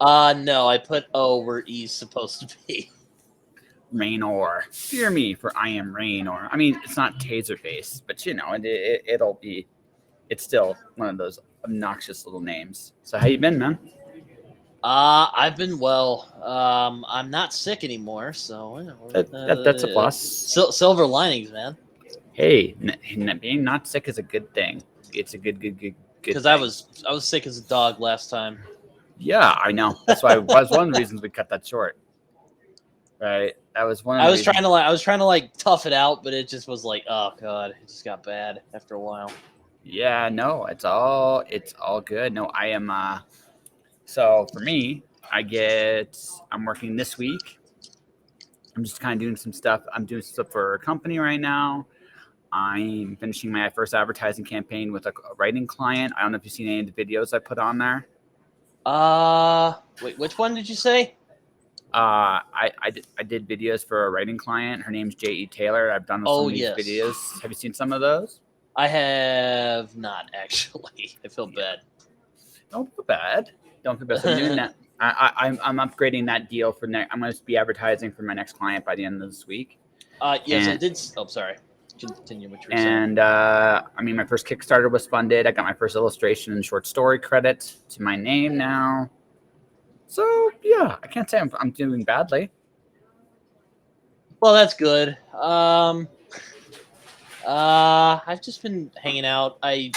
No, I put O where E's supposed to be. Raynor. Fear me, for I am Raynor. I mean, it's not Taserface, but it'll be. It's still one of those obnoxious little names. So how you been, man? I've been well. I'm not sick anymore, so That's a plus. Silver linings, man. Hey, being not sick is a good thing. It's a good. Because I was sick as a dog last time. Yeah, I know. That's why was one of the reasons we cut that short. Right. That was one. I was trying to tough it out, but it just was like, oh god, it just got bad after a while. Yeah, no, it's all good. No, I am. So for me, I'm working this week. I'm just kind of doing some stuff. I'm doing stuff for a company right now. I'm finishing my first advertising campaign with a writing client. I don't know if you've seen any of the videos I put on there. Wait, which one did you say? I did videos for a writing client. Her name's J.E. Taylor. I've done some of these videos. Have you seen some of those? I have not, actually. I feel bad. Don't feel bad. Don't feel bad. So I'm doing that. I'm upgrading that deal for next. I'm going to be advertising for my next client by the end of this week. Yes, I did. Oh, sorry. Continue what you're saying. And I mean, my first Kickstarter was funded. I got my first illustration and short story credit to my name now. So yeah, I can't say I'm doing badly. Well, that's good. I've just been hanging out. I've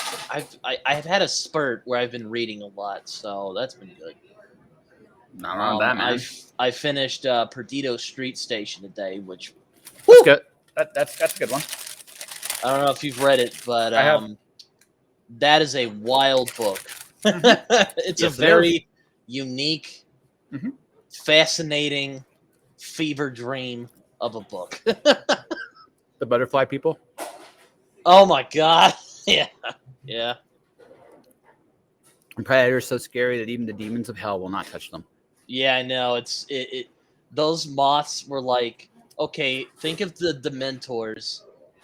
had a spurt where I've been reading a lot, so that's been good. Not wrong with that, man. I finished Perdido Street Station today, which that's good. That's a good one. I don't know if you've read it, but that is a wild book. It's a very unique, fascinating fever dream of a book. The butterfly people. Oh my god! Yeah. And Predator is so scary that even the demons of hell will not touch them. Yeah, I know. It those moths were like, okay, think of the Dementors,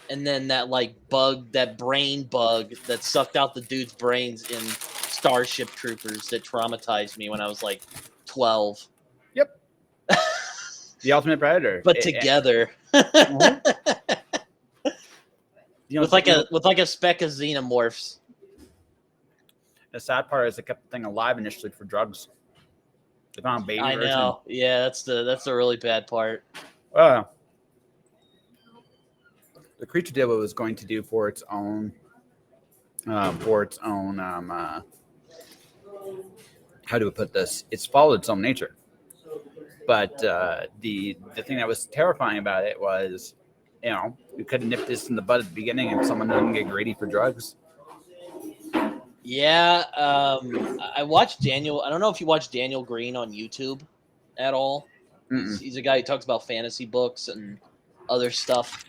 and then that bug, that brain bug that sucked out the dude's brains in Starship Troopers that traumatized me when I was 12. Yep. The ultimate predator. But together. With a speck of xenomorphs. The sad part is they kept the thing alive initially for drugs. They found a baby version. I know. Yeah, that's the really bad part. The creature did what it was going to do for its own how do we put this? It's followed its own nature. But the thing that was terrifying about it was, we could have nipped this in the bud at the beginning if someone didn't get greedy for drugs. Yeah, I watched Daniel. I don't know if you watch Daniel Green on YouTube at all. He's a guy who talks about fantasy books and other stuff.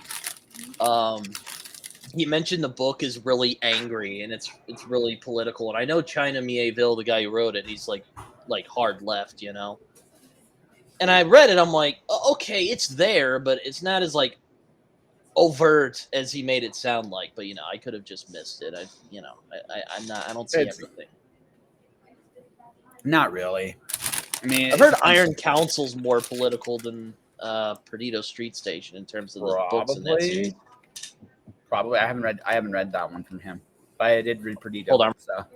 He mentioned the book is really angry and it's really political. And I know China Mieville, the guy who wrote it, he's like hard left, And I read it. I'm like, okay, it's there, but it's not as overt as he made it sound like. But I could have just missed it. I don't see everything. Not really. I mean, I've heard Iron Council's more political than Perdido Street Station in terms of the books in that series. Probably. I haven't read that one from him, but I did read Perdido. Hold on. So.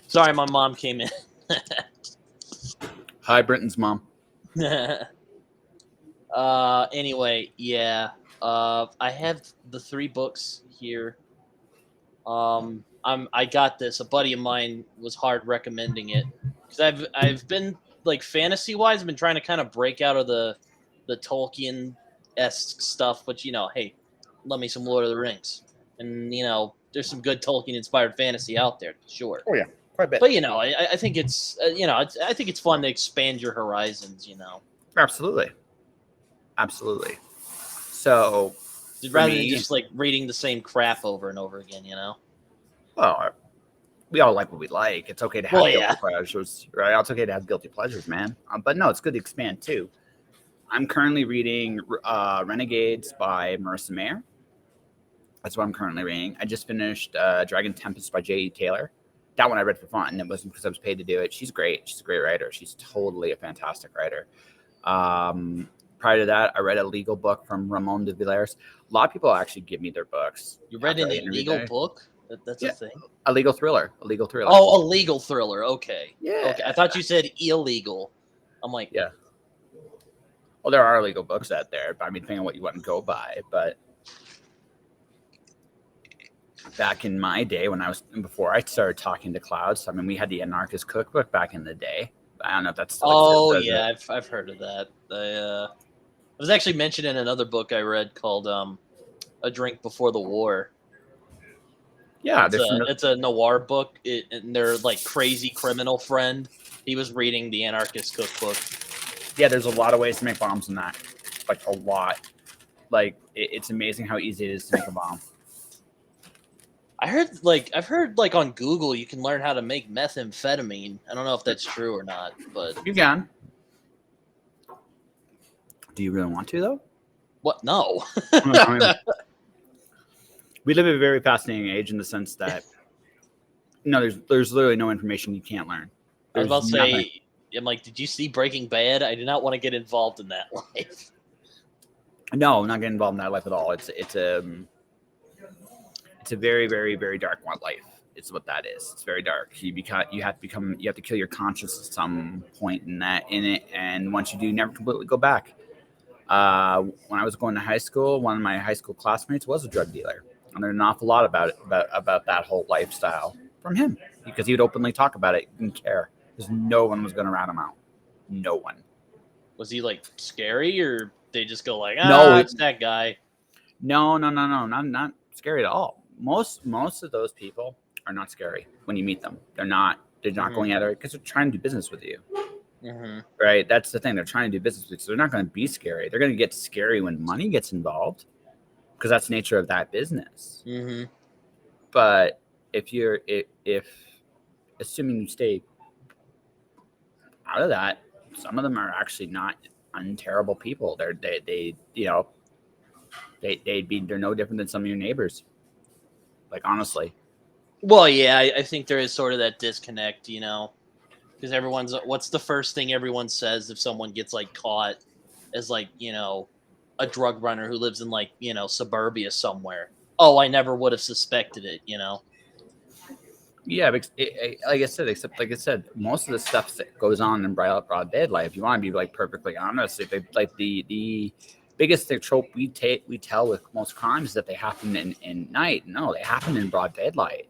Sorry, my mom came in. Hi, Britton's mom. Anyway, yeah. I have the 3 books here. I got this. A buddy of mine was hard recommending it because I've been fantasy wise, I've been trying to kind of break out of the Tolkien-esque stuff, but hey, love me some Lord of the Rings, and there's some good Tolkien-inspired fantasy out there, sure. Oh yeah. Quite a bit. But I think it's I think it's fun to expand your horizons. Absolutely. So rather than just reading the same crap over and over again. Well, we all like what we like. It's okay to have guilty pleasures, right? It's okay to have guilty pleasures, man. But no, it's good to expand too. I'm currently reading Renegades by Marissa Mayer. That's what I'm currently reading. I just finished Dragon Tempest by J.E. Taylor. That one I read for fun. It wasn't because I was paid to do it. She's great. She's a great writer. She's totally a fantastic writer. Prior to that, I read a legal book from Ramon de Villers. A lot of people actually give me their books. You read an illegal book? That's a thing? A legal thriller. A legal thriller. Oh, a legal thriller. Okay. Yeah. Okay. I thought you said illegal. I'm like, yeah. Well, there are legal books out there, but I mean, depending on what you want to go by. But back in my day, before I started talking to clouds, I mean, we had the Anarchist Cookbook back in the day. I don't know if that's still exists. Yeah, I've heard of that. It was actually mentioned in another book I read called A Drink Before the War. Yeah, it's a noir book, and their like crazy criminal friend, he was reading the Anarchist Cookbook. Yeah, there's a lot of ways to make bombs in that, like a lot. Like it's amazing how easy it is to make a bomb. I've heard on Google you can learn how to make methamphetamine. I don't know if that's true or not, but you can. Do you really want to though? What? No. I mean, we live at a very fascinating age in the sense that there's literally no information you can't learn. I was about to say, I'm like, did you see Breaking Bad? I did not want to get involved in that life. No, I'm not getting involved in that life at all. It's a very, very, very dark life. It's what that is. It's very dark. You have to kill your conscience at some point in it, and once you do, you never completely go back. When I was going to high school, one of my high school classmates was a drug dealer. And there's an awful lot about that whole lifestyle from him because he would openly talk about it. He didn't care because no one was going to rat him out. No one. Was he like scary, or they just go like, no, it's that guy? No, not scary at all. Most of those people are not scary when you meet them. They're not going at it because they're trying to do business with you. Mm-hmm. Right. That's the thing. They're trying to do business with you. So they're not going to be scary. They're going to get scary when money gets involved because that's the nature of that business. Mm-hmm. But if assuming you stay out of that, some of them are actually not unterrible people. They're no different than some of your neighbors. Like, honestly. Well, yeah, I think there is sort of that disconnect, because what's the first thing everyone says if someone gets like caught as like, a drug runner who lives in like, suburbia somewhere? Oh, I never would have suspected it, Yeah, like I said, most of the stuff that goes on in broad daylight, if you want to be like perfectly honest, the biggest trope we tell with most crimes is that they happen in night. No, they happen in broad daylight.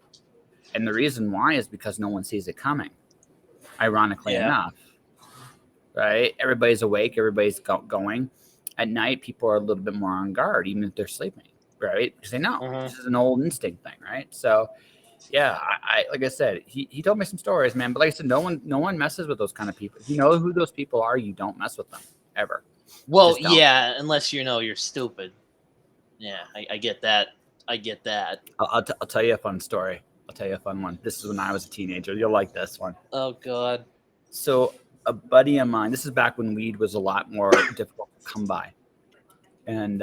And the reason why is because no one sees it coming. Ironically enough, right? Everybody's awake. Everybody's going. At night, people are a little bit more on guard, even if they're sleeping, right? Because they know this is an old instinct thing, right? So, yeah, I like I said, he told me some stories, man. But like I said, no one messes with those kind of people. If you know who those people are, you don't mess with them ever. Well, yeah, unless you're stupid. Yeah, I get that. I'll tell you a fun story. I'll tell you a fun one. This is when I was a teenager. You'll like this one. Oh, God. So a buddy of mine, this is back when weed was a lot more difficult to come by. And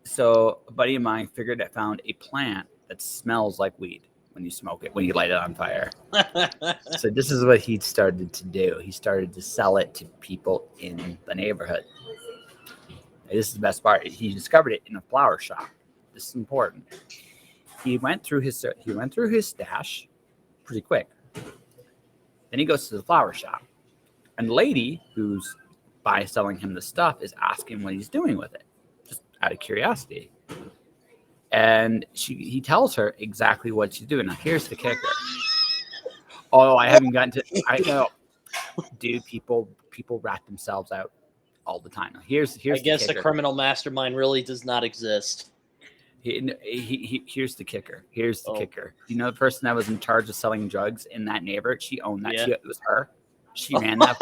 so a buddy of mine found a plant that smells like weed when you smoke it, when you light it on fire. So this is what he started to do. He started to sell it to people in the neighborhood. And this is the best part. He discovered it in a flower shop. This is important. He went through his stash pretty quick. Then he goes to the flower shop. And the lady who's selling him the stuff is asking what he's doing with it, just out of curiosity. And he tells her exactly what she's doing. Now, here's the kicker. Oh, I haven't gotten to. I know, dude. People rat themselves out all the time. Now, here's. I guess the criminal mastermind really does not exist. Here's the kicker. Here's the kicker. You know the person that was in charge of selling drugs in that neighborhood? She owned that. Yeah. It was her. She ran that.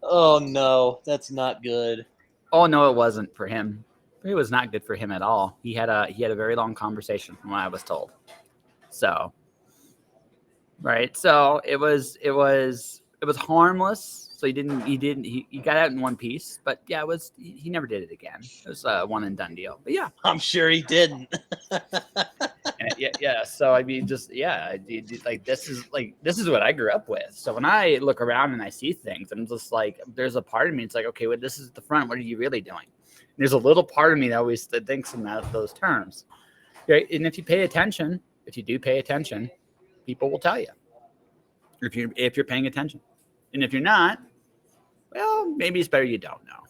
Oh no, that's not good. Oh no, it wasn't for him. It was not good for him at all. He had a very long conversation from what I was told. So right? So it was harmless. So he got out in one piece, but yeah, he never did it again. It was a one and done deal. But yeah, I'm sure he didn't. yeah. So I mean, just like this is what I grew up with. So when I look around and I see things, I'm just like, there's a part of me. It's like, okay, well, this is the front. What are you really doing? And there's a little part of me that always thinks in those terms. Right? And if you do pay attention, people will tell you if you're paying attention, and if you're not, well, maybe it's better you don't know.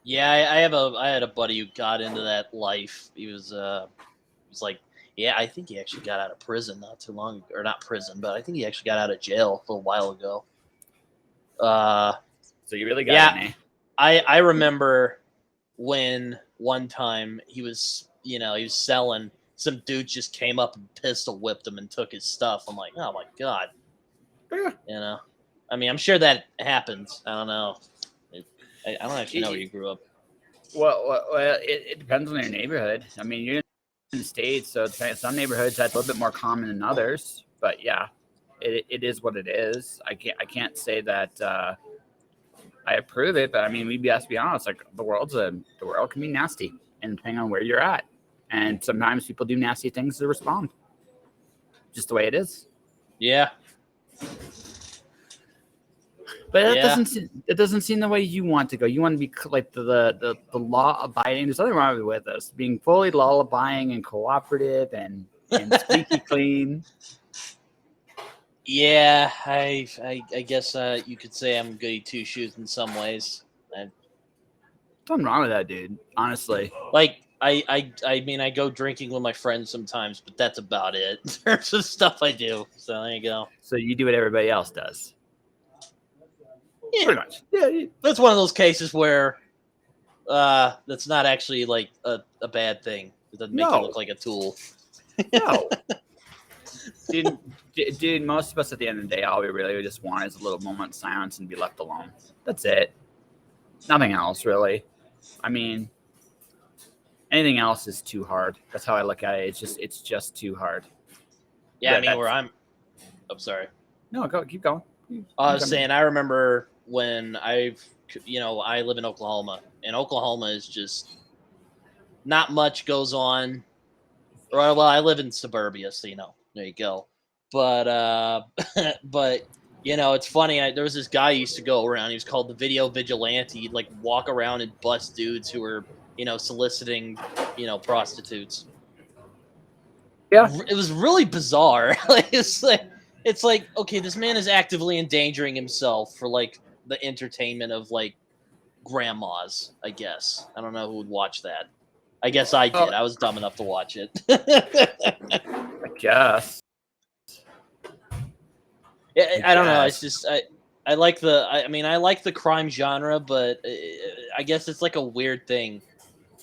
Yeah, I had a buddy who got into that life. He was like, yeah, I think he actually got out of prison not too long, or not prison, but I think he actually got out of jail a little while ago. So you really got Yeah, it, eh? I remember when one time he was selling. Some dude just came up and pistol whipped him and took his stuff. I'm like, oh my god, Yeah. I mean, I'm sure that happens. I don't know. I don't actually know where you grew up. Well, it depends on your neighborhood. I mean, you're in the States, so some neighborhoods that's a little bit more common than others. But yeah, it is what it is. I can't say that I approve it, but I mean, we have to be honest. Like the world can be nasty, and depending on where you're at, and sometimes people do nasty things to respond. Just the way it is. Yeah. But that doesn't seem the way you want to go. You want to be like the law abiding. There's nothing wrong with us being fully law abiding and cooperative and squeaky clean. Yeah, I guess you could say I'm goody two shoes in some ways. Nothing wrong with that, dude. Honestly, like I mean, I go drinking with my friends sometimes, but that's about it in terms of stuff I do. So there you go. So you do what everybody else does. Yeah. Pretty much. Yeah, that's one of those cases where that's not actually like a bad thing. It doesn't make you look like a tool. No. Dude, most of us at the end of the day, all we really just want is a little moment of silence and be left alone. That's it. Nothing else, really. I mean, anything else is too hard. That's how I look at it. It's just too hard. Yeah, I mean, I'm sorry. No, keep going. I was saying, I remember when I live in Oklahoma, and Oklahoma is just not much goes on. Well, I live in suburbia, so there you go. But but it's funny. There was this guy who used to go around. He was called the Video Vigilante. He'd like walk around and bust dudes who were soliciting prostitutes. Yeah, it was really bizarre. It's like okay, this man is actively endangering himself for like the entertainment of like grandmas. I guess I don't know who would watch that. I guess I did. I was dumb enough to watch it. I guess. I don't know. It's just I like I like the crime genre, but I guess it's like a weird thing.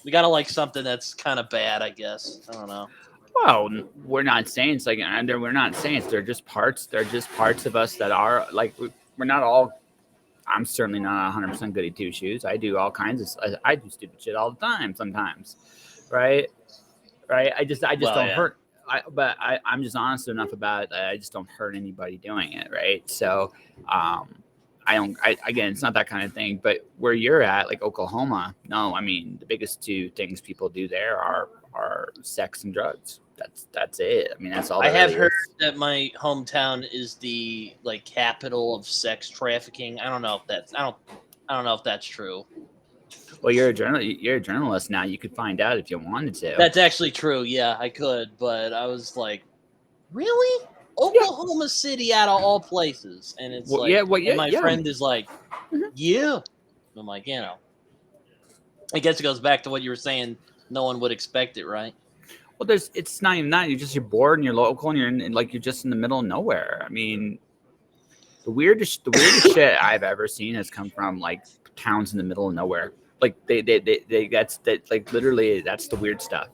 We gotta like something that's kind of bad. I guess I don't know. Well, we're not saints. Like, we're not saints. They're just parts. They're just parts of us that are like we're not all. I'm certainly not 100% goody two shoes. I do all kinds of. I do stupid shit all the time. Sometimes, right? I just don't hurt. I'm just honest enough about it that I just don't hurt anybody doing it, right? So, again, it's not that kind of thing. But where you're at, like Oklahoma, no. I mean, the biggest two things people do there are sex and drugs. That's it. I mean, that's all. I have heard that my hometown is the like capital of sex trafficking. I don't know if that's true. Well, you're a journalist now. You could find out if you wanted to. That's actually true. Yeah, I could, but I was like, really? Oklahoma City out of all places, and it's my friend is like, yeah. I'm like, I guess it goes back to what you were saying. No one would expect it, right? Well, it's not even that. You're bored and you're local and you're just in the middle of nowhere. I mean, the weirdest shit I've ever seen has come from like towns in the middle of nowhere. Like that's like literally that's the weird stuff.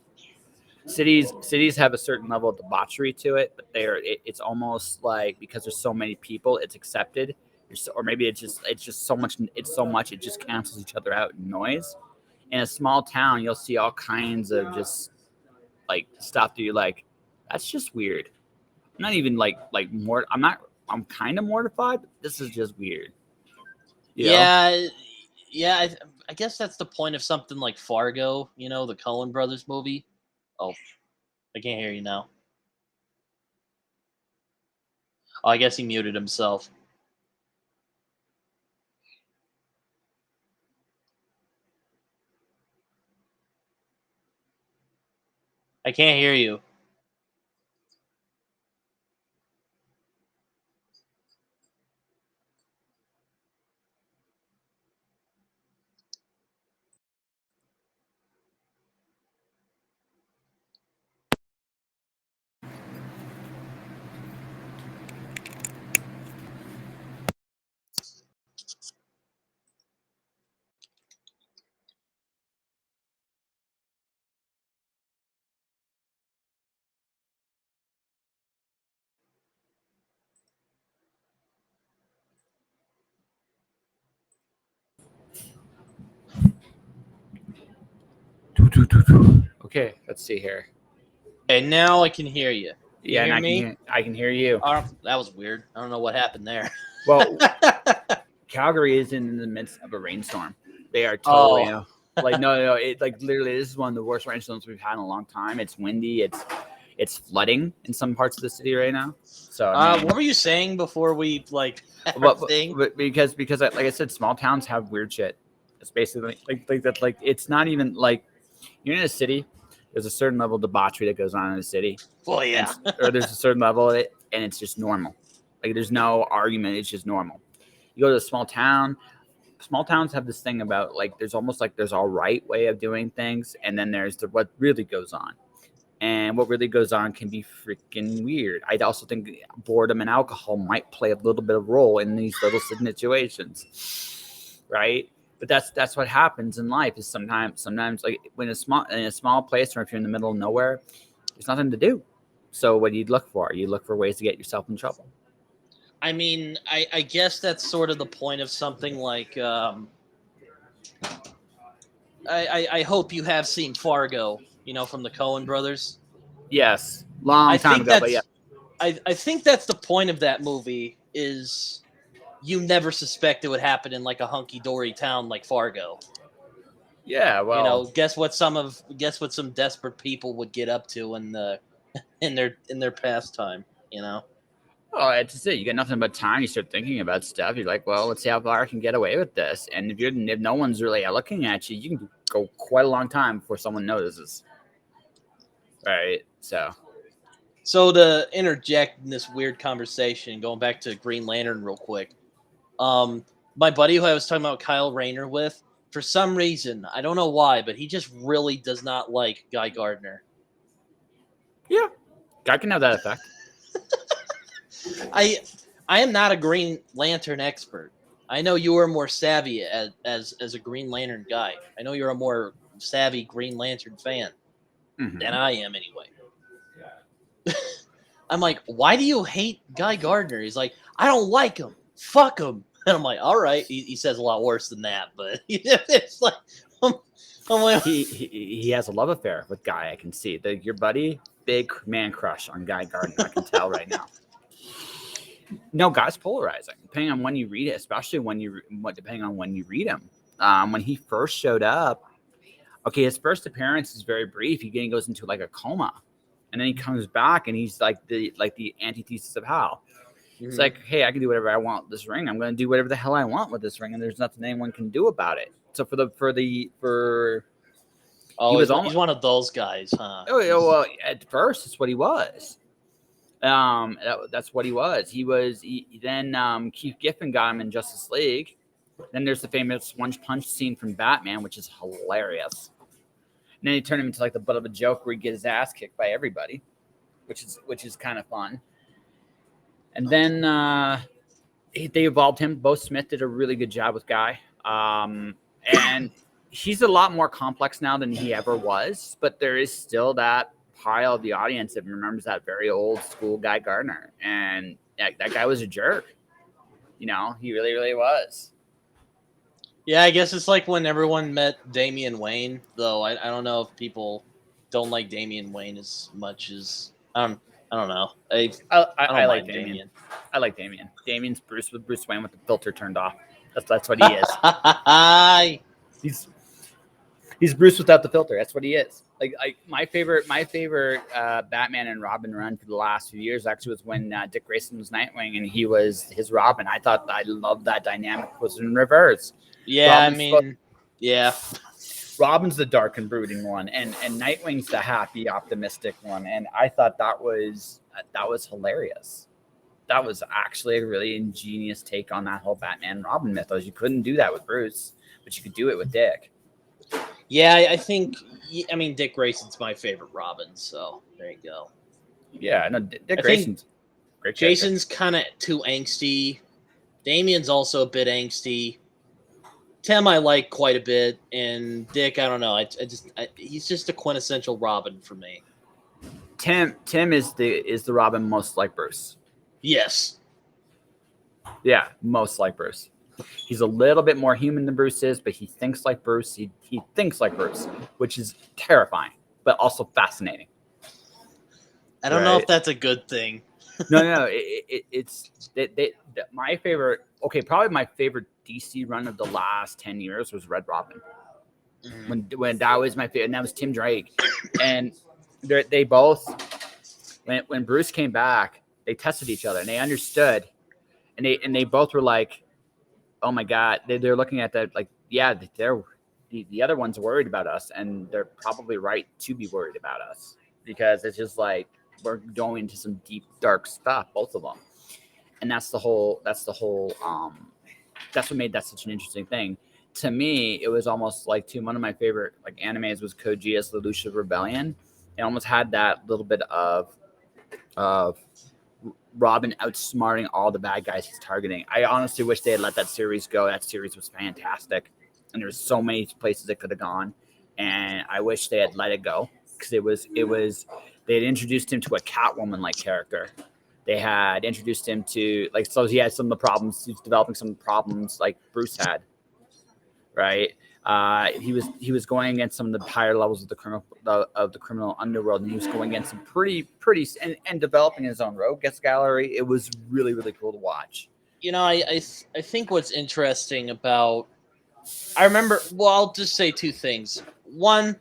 Cities have a certain level of debauchery to it, but it's almost like because there's so many people, it's accepted. Or maybe it's just so much. It's so much it just cancels each other out in noise. In a small town, you'll see all kinds of just like stuff that you're like, that's just weird. not even like more. I'm kind of mortified. But this is just weird. You know? Yeah, yeah. I guess that's the point of something like Fargo. You know, the Coen Brothers movie. Oh, I can't hear you now. Oh, I guess he muted himself. I can't hear you. Okay, let's see here. Okay, now I can hear you. Can Yeah, you and hear me? I can hear you. That was weird. I don't know what happened there. Well, Calgary is in the midst of a rainstorm. They are totally like no. It like literally this is one of the worst rainstorms we've had in a long time. It's windy. It's flooding in some parts of the city right now. So I mean, what were you saying before we like but because like I said, small towns have weird shit. It's basically like that. Like it's not even like you're in a city. There's a certain level of debauchery that goes on in the city. Well, yeah. Or there's a certain level of it, and it's just normal. Like there's no argument. It's just normal. You go to a small town. Small towns have this thing about like there's almost like there's all right way of doing things, and then there's what really goes on. And what really goes on can be freaking weird. I also think boredom and alcohol might play a little bit of role in these little situations, right? But that's what happens in life. Is sometimes like when in a small place, or if you're in the middle of nowhere, there's nothing to do. So what do you look for? You look for ways to get yourself in trouble. I mean, I guess that's sort of the point of something like. I hope you have seen Fargo. You know, from the Coen Brothers. Yes, long time ago, but yeah. I think that's the point of that movie is you never suspect it would happen in like a hunky-dory town like Fargo. Yeah, well, you know, guess what some desperate people would get up to in their pastime, you know. Oh, it's just it. You got nothing but time. You start thinking about stuff. You're like, well, let's see how far I can get away with this. And if no one's really looking at you, you can go quite a long time before someone notices. Right. So to interject in this weird conversation, going back to Green Lantern real quick, my buddy who I was talking about Kyle Rayner with, for some reason, I don't know why, but he just really does not like Guy Gardner. Yeah, I can have that effect. I am not a Green Lantern expert. I know you are more savvy as a Green Lantern guy. I know you're a more savvy Green Lantern fan than I am, anyway. I'm like, why do you hate Guy Gardner? He's like, I don't like him. Fuck him. And I'm like, all right. He says a lot worse than that, but it's like, I'm like, he has a love affair with Guy. I can see your buddy, big man crush on Guy Gardner. I can tell right now. No, Guy's polarizing, depending on when you read it, especially depending on when you read him. When he first showed up, okay, his first appearance is very brief. He goes into like a coma, and then he comes back, and he's like the antithesis of Hal. It's like, hey, I can do whatever I want with this ring. I'm going to do whatever the hell I want with this ring, and there's nothing anyone can do about it. So he's one of those guys, huh? Oh, well, at first, it's what he was. That's what he was. Then Keith Giffen got him in Justice League. Then there's the famous one punch scene from Batman, which is hilarious. And then he turned him into like the butt of a joke where he gets his ass kicked by everybody, which is kind of fun. And then they evolved him. Bo Smith did a really good job with Guy. And he's a lot more complex now than he ever was, but there is still that pile of the audience that remembers that very old school Guy Gardner. And that guy was a jerk. You know, he really, really was. Yeah, I guess it's like when everyone met Damian Wayne, though I don't know if people don't like Damian Wayne as much as I don't know. I don't like mind Damian. I like Damian. Damian's Bruce Wayne with the filter turned off. That's what he is. He's Bruce without the filter. That's what he is. Like my favorite Batman and Robin run for the last few years actually was when Dick Grayson was Nightwing and he was his Robin. I thought I loved that dynamic. It was in reverse. Yeah, Robin's yeah. Robin's the dark and brooding one, and Nightwing's the happy, optimistic one. And I thought that was hilarious. That was actually a really ingenious take on that whole Batman Robin mythos. You couldn't do that with Bruce, but you could do it with Dick. Yeah, I think. I mean, Dick Grayson's my favorite Robin, so there you go. Yeah, no, Dick Grayson's great. Jason's kind of too angsty. Damian's also a bit angsty. Tim I like quite a bit, and Dick I don't know. He's just a quintessential Robin for me. Tim is the Robin most like Bruce. Yes. Yeah, most like Bruce. He's a little bit more human than Bruce is, but he thinks like Bruce. He thinks like Bruce, which is terrifying, but also fascinating. I don't know if that's a good thing. No. My favorite. Okay, probably my favorite DC run of the last 10 years was Red Robin. When that was my favorite, and that was Tim Drake, and they both when Bruce came back, they tested each other and they understood, and they both were like, oh my God, they're looking at that like, yeah, the other one's worried about us, and they're probably right to be worried about us because it's just like we're going into some deep dark stuff, both of them, and that's what made that such an interesting thing. To me, it was almost like one of my favorite like animes was Code Geass Lelouch Rebellion. It almost had that little bit of Robin outsmarting all the bad guys he's targeting. I honestly wish they had let that series go. That series was fantastic, and there's so many places it could have gone, and I wish they had let it go because it was they had introduced him to a Catwoman like character. They had introduced him to so he had some of the problems. He was developing some problems like Bruce had, right? He was going against some of the higher levels of the criminal underworld, and he was going against some pretty and developing his own rogues gallery. It was really, really cool to watch. You know, I think what's interesting about I remember. Well, I'll just say two things. One,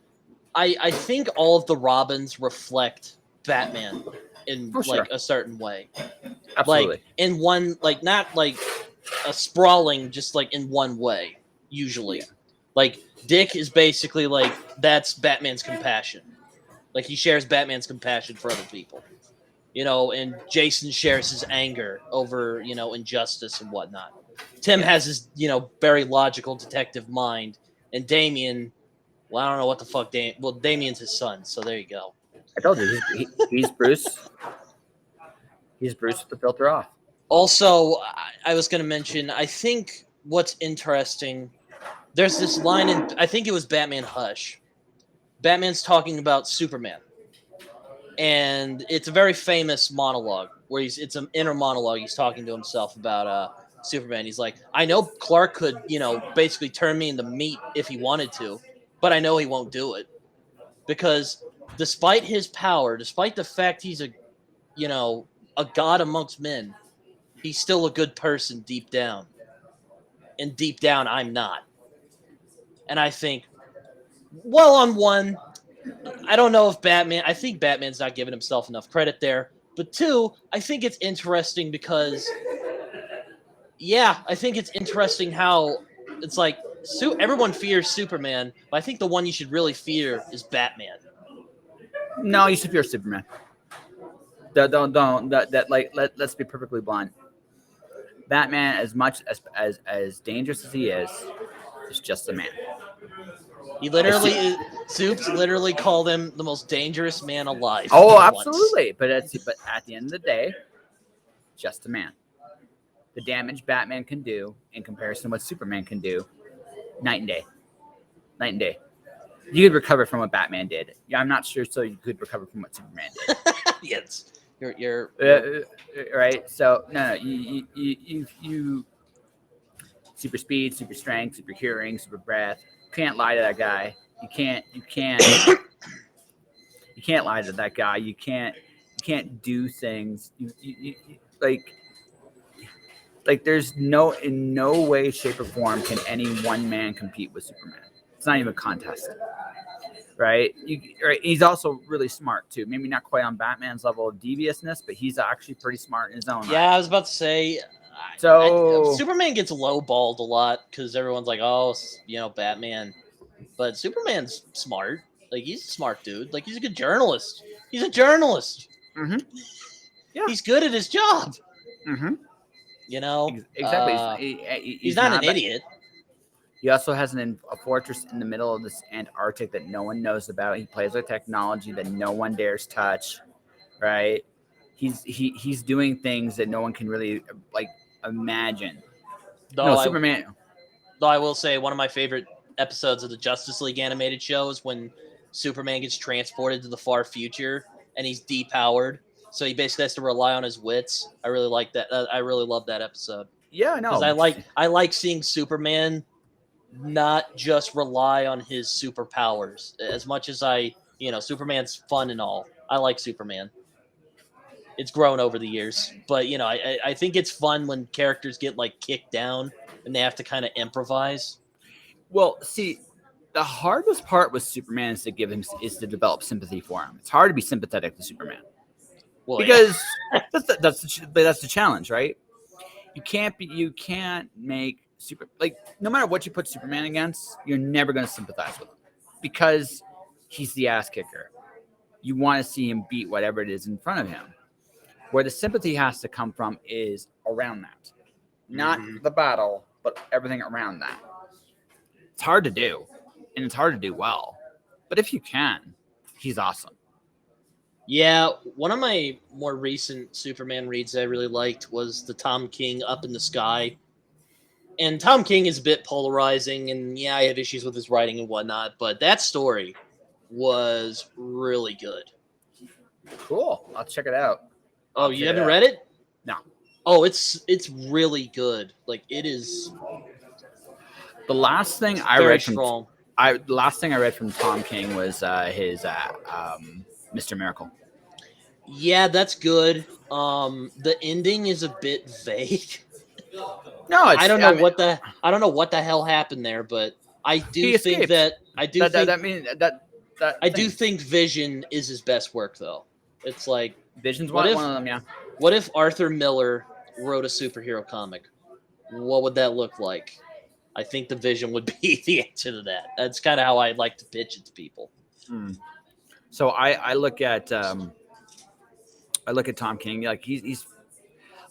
I think all of the Robins reflect Batman in sure. a certain way. Absolutely. Like in one, like not like a sprawling, just like in one way. Usually, yeah. Like Dick is basically like that's Batman's compassion. Like he shares Batman's compassion for other people. And Jason shares his anger over injustice and whatnot. Tim has his very logical detective mind, and Damian. Well, I don't know what the fuck Damian's his son, so there you go. I told you, he's Bruce. He's Bruce with the filter off. Also, I was going to mention, I think what's interesting, there's this line in, I think it was Batman Hush. Batman's talking about Superman. And it's a very famous monologue where it's an inner monologue. He's talking to himself about Superman. He's like, I know Clark could, basically turn me into meat if he wanted to, but I know he won't do it. Because despite his power, despite the fact he's a god amongst men, he's still a good person deep down. And deep down, I'm not. And I think, well, on one, I don't know if I think Batman's not giving himself enough credit there. But two, I think it's interesting because, I think it's interesting how it's like everyone fears Superman, but I think the one you should really fear is Batman. No, you should fear Superman. Let's be perfectly blunt. Batman, as much as dangerous as he is just a man. He literally, Soups literally called him the most dangerous man alive. Oh, absolutely. But at the end of the day, just a man. The damage Batman can do in comparison to what Superman can do, night and day. Night and day. You could recover from what Batman did. Yeah, I'm not sure. So you could recover from what Superman did. Yes, you're right. So no, you super speed, super strength, super hearing, super breath. You can't lie to that guy. You can't lie to that guy. You can't can't do things. Like there's in no way, shape, or form can any one man compete with Superman. It's not even a contest, right? Right. He's also really smart too. Maybe not quite on Batman's level of deviousness, but he's actually pretty smart in his own Yeah, right. I was about to say. So Superman gets lowballed a lot because everyone's like, "Oh, Batman," but Superman's smart. Like he's a smart dude. Like he's a good journalist. He's a journalist. Mm-hmm. Yeah. He's good at his job. Mm-hmm. Exactly. He's not an idiot. He also has a fortress in the middle of this Antarctic that no one knows about. He plays with technology that no one dares touch, right? He's doing things that no one can really imagine. Superman. Though I will say one of my favorite episodes of the Justice League animated show is when Superman gets transported to the far future and he's depowered, so he basically has to rely on his wits. I really like that. I really love that episode. Yeah, no, because I like seeing Superman not just rely on his superpowers as much as Superman's fun and all. I like Superman. It's grown over the years, but I think it's fun when characters get kicked down and they have to kind of improvise. Well, see, the hardest part with Superman is to develop sympathy for him. It's hard to be sympathetic to Superman because that's the challenge, right? You can't make no matter what you put Superman against, you're never going to sympathize with him because he's the ass kicker. You want to see him beat whatever it is in front of him. Where the sympathy has to come from is around that, not the battle, but everything around that. It's hard to do, and it's hard to do well. But if you can, he's awesome. Yeah, one of my more recent Superman reads I really liked was the Tom King Up in the Sky. And Tom King is a bit polarizing, and yeah, I have issues with his writing and whatnot, but that story was really good. Cool. I'll check it out. Oh, you haven't read it? No. Oh, it's really good. Like it is. The last thing I read from Tom King was his Mr. Miracle. Yeah, that's good. The ending is a bit vague. No, I don't know what the hell happened there, but I do think think Vision is his best work though. It's like Vision's one of them, yeah. What if Arthur Miller wrote a superhero comic? What would that look like? I think the Vision would be the answer to that. That's kind of how I'd like to pitch it to people. So I look at Tom King. Like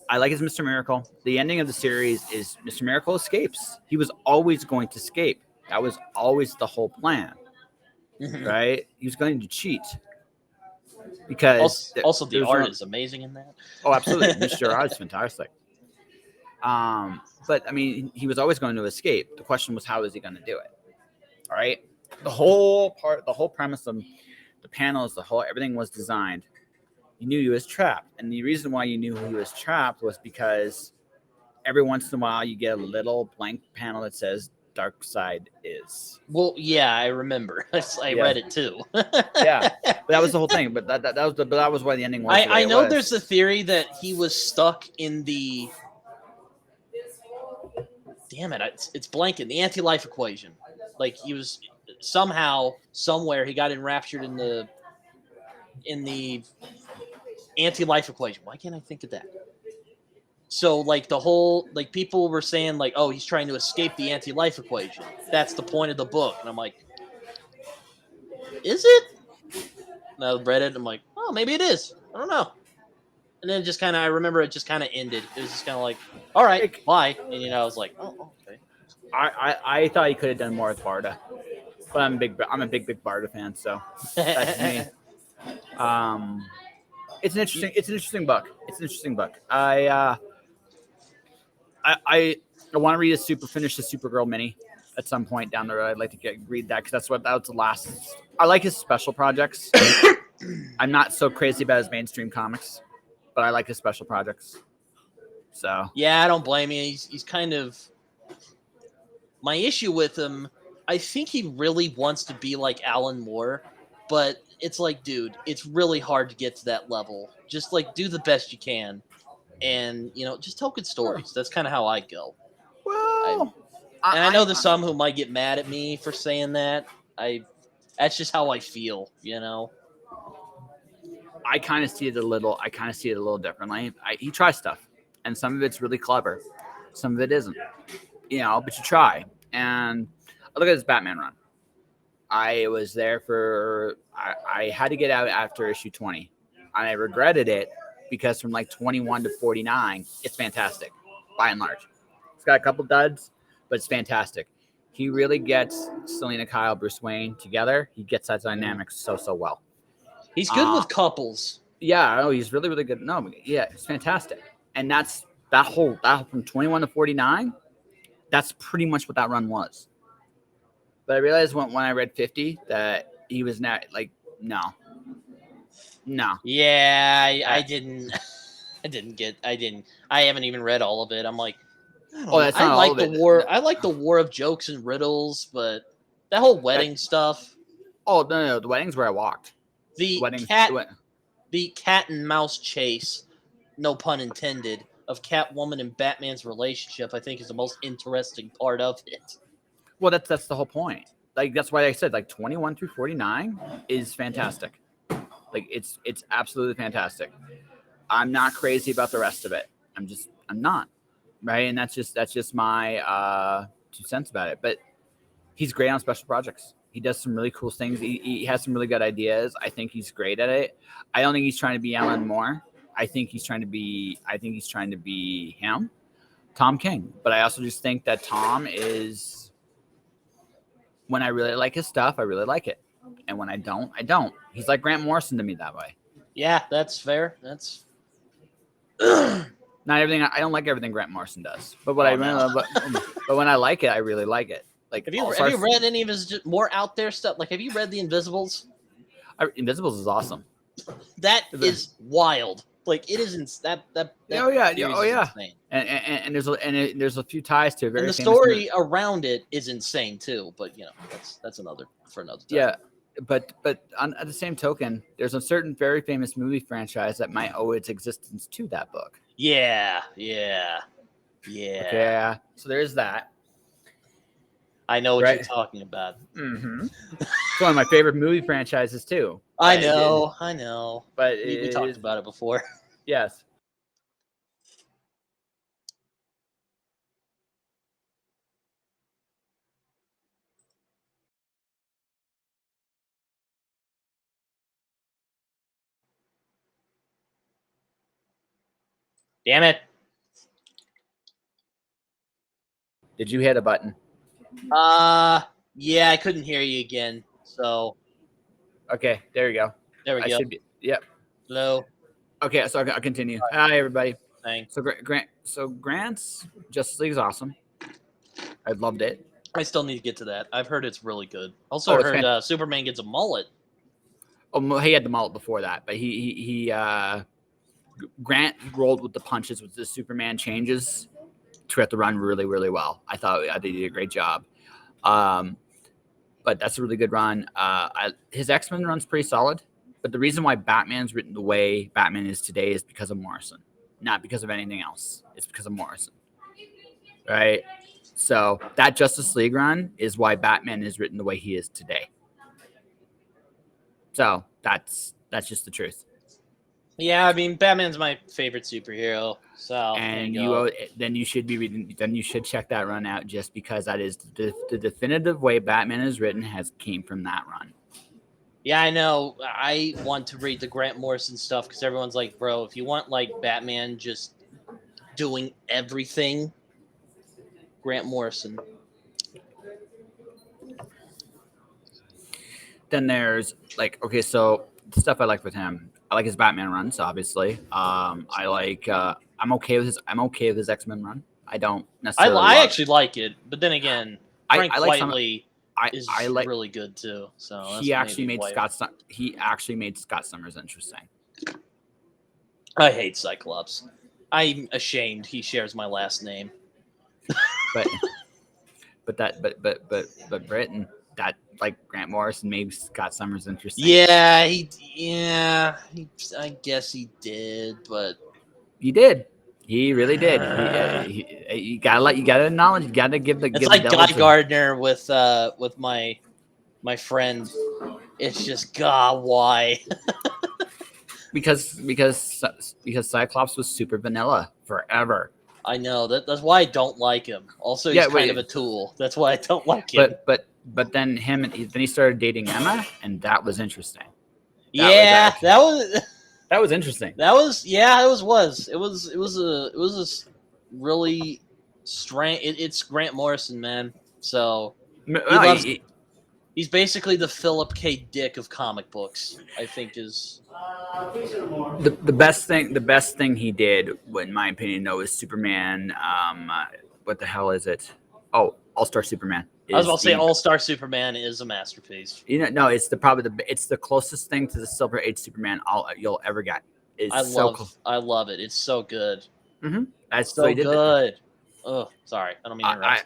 I like his Mr. Miracle. The ending of the series is Mr. Miracle escapes. He was always going to escape. That was always the whole plan, right? He was going to cheat because also the art is amazing in that. Oh, absolutely, Mr. Art is fantastic. But I mean, he was always going to escape. The question was, how is he going to do it? All right. The whole premise of the panels, everything was designed. You knew he was trapped. And the reason why you knew he was trapped was because every once in a while you get a little blank panel that says Dark Side is. Well, yeah, I remember. I read it too. Yeah, but that was the whole thing. But that was why the ending was. I know there's a theory that he was stuck in the. Damn it! It's blanking. The anti-life equation. Like he was somehow, somewhere, he got enraptured in the anti-life equation. Why can't I think of that? So people were saying oh, he's trying to escape the anti-life equation. That's the point of the book. And I'm like, is it? And I read it and I'm like, oh, maybe it is. I don't know. And then I remember it just kind of ended. It was just kind of like, all right, bye. And I was like, oh, okay. I thought he could have done more with Barda, but I'm a big Barda fan, so that's me. It's an interesting book. I want to finish the Supergirl mini at some point down the road. I'd like to read that because that was the last. I like his special projects. I'm not so crazy about his mainstream comics, but I like his special projects. So yeah, I don't blame you. He's kind of my issue with him. I think he really wants to be like Alan Moore, but it's like, dude, it's really hard to get to that level. Just like do the best you can, and just tell good stories. That's kind of how I go. Well, And I know there's some who might get mad at me for saying that. That's just how I feel. I kind of see it a little differently. He tries stuff, and some of it's really clever, some of it isn't. But you try. And I look at this Batman run. I was there I had to get out after issue 20, and I regretted it because from like 21 to 49, it's fantastic, by and large. It's got a couple duds, but it's fantastic. He really gets Selena Kyle, Bruce Wayne together. He gets that dynamic so well. He's good with couples. Yeah, he's really, really good. No, yeah, it's fantastic. And that's that from 21 to 49, that's pretty much what that run was. But I realized when I read 50 that he was not like, no. Yeah, I didn't. I haven't even read all of it. I'm like, I like the war. I like the war of jokes and riddles, but that whole wedding stuff. Oh no, the wedding's where I walked. The cat and mouse chase, no pun intended, of Catwoman and Batman's relationship, I think is the most interesting part of it. Well, that's the whole point. Like that's why I said like 21 through 49 is fantastic. Like it's absolutely fantastic. I'm not crazy about the rest of it. I'm not. Right? And that's just my 2 cents about it. But he's great on special projects. He does some really cool things. He has some really good ideas. I think he's great at it. I don't think he's trying to be Alan Moore. I think he's trying to be him, Tom King. But I also just think that Tom is, when I really like his stuff, I really like it. And when I don't, I don't. He's like Grant Morrison to me that way. Yeah, that's fair. That's not everything. I don't like everything Grant Morrison does. But but when I like it, I really like it. Like, have you read any of his more out there stuff? Like, have you read The Invisibles? Invisibles is awesome. That is wild. Like, it isn't that. Oh yeah. Insane. And there's a few ties to it. And the story around it is insane too. But that's another for another time. Yeah, but at the same token, there's a certain very famous movie franchise that might owe its existence to that book. Yeah. So there's that. I know what you're talking about. Mm-hmm. It's one of my favorite movie franchises too. I know. But we talked about it before. Yes. Damn it. Did you hit a button? Yeah, I couldn't hear you again. So. Okay, there you go. There we go. Yep. Hello. Okay, so I'll continue. Hi, everybody. Thanks. So Grant's Justice League is awesome. I loved it. I still need to get to that. I've heard it's really good. Also heard Superman gets a mullet. Oh, he had the mullet before that, but Grant rolled with the punches with the Superman changes throughout the run really, really well. I thought they did a great job. But that's a really good run. His X-Men run's pretty solid. But the reason why Batman's written the way Batman is today is because of Morrison, not because of anything else. It's because of Morrison, right? So that Justice League run is why Batman is written the way he is today. So that's just the truth. Yeah, I mean, Batman's my favorite superhero. So and then you should check that run out, just because that is the definitive way Batman is written came from that run. Yeah, I know. I want to read the Grant Morrison stuff because everyone's like, bro, if you want like Batman just doing everything, Grant Morrison. Then there's so the stuff I like with him. I like his Batman runs, obviously. I'm okay with his X-Men run. I don't necessarily. I actually like it, but then again, Frank Whiteley is really good too. So he actually made Scott Summers interesting. I hate Cyclops. I'm ashamed he shares my last name. But Britton, that like Grant Morrison made Scott Summers interesting. Yeah, I guess he did, but He did. He really did. You gotta acknowledge. You gotta give it's the like Guy devil Gardner with my friend. It's just God, why? because Cyclops was super vanilla forever. I know that's why I don't like him. Also, he's Yeah, kind of a tool. That's why I don't like him. but then he started dating Emma, and that was interesting. Yeah, that was interesting. That was it was a really strange. It's Grant Morrison, man. So he loves. He's basically the Philip K. Dick of comic books. I think is the best thing he did, in my opinion, though, is Superman. What the hell is it? Oh, All-Star Superman. I was about to say All-Star Superman is a masterpiece. No, it's the closest thing to the Silver Age Superman you'll ever get. I love it. It's so good. Mm-hmm. That's so good. Oh, sorry, I don't mean to interrupt.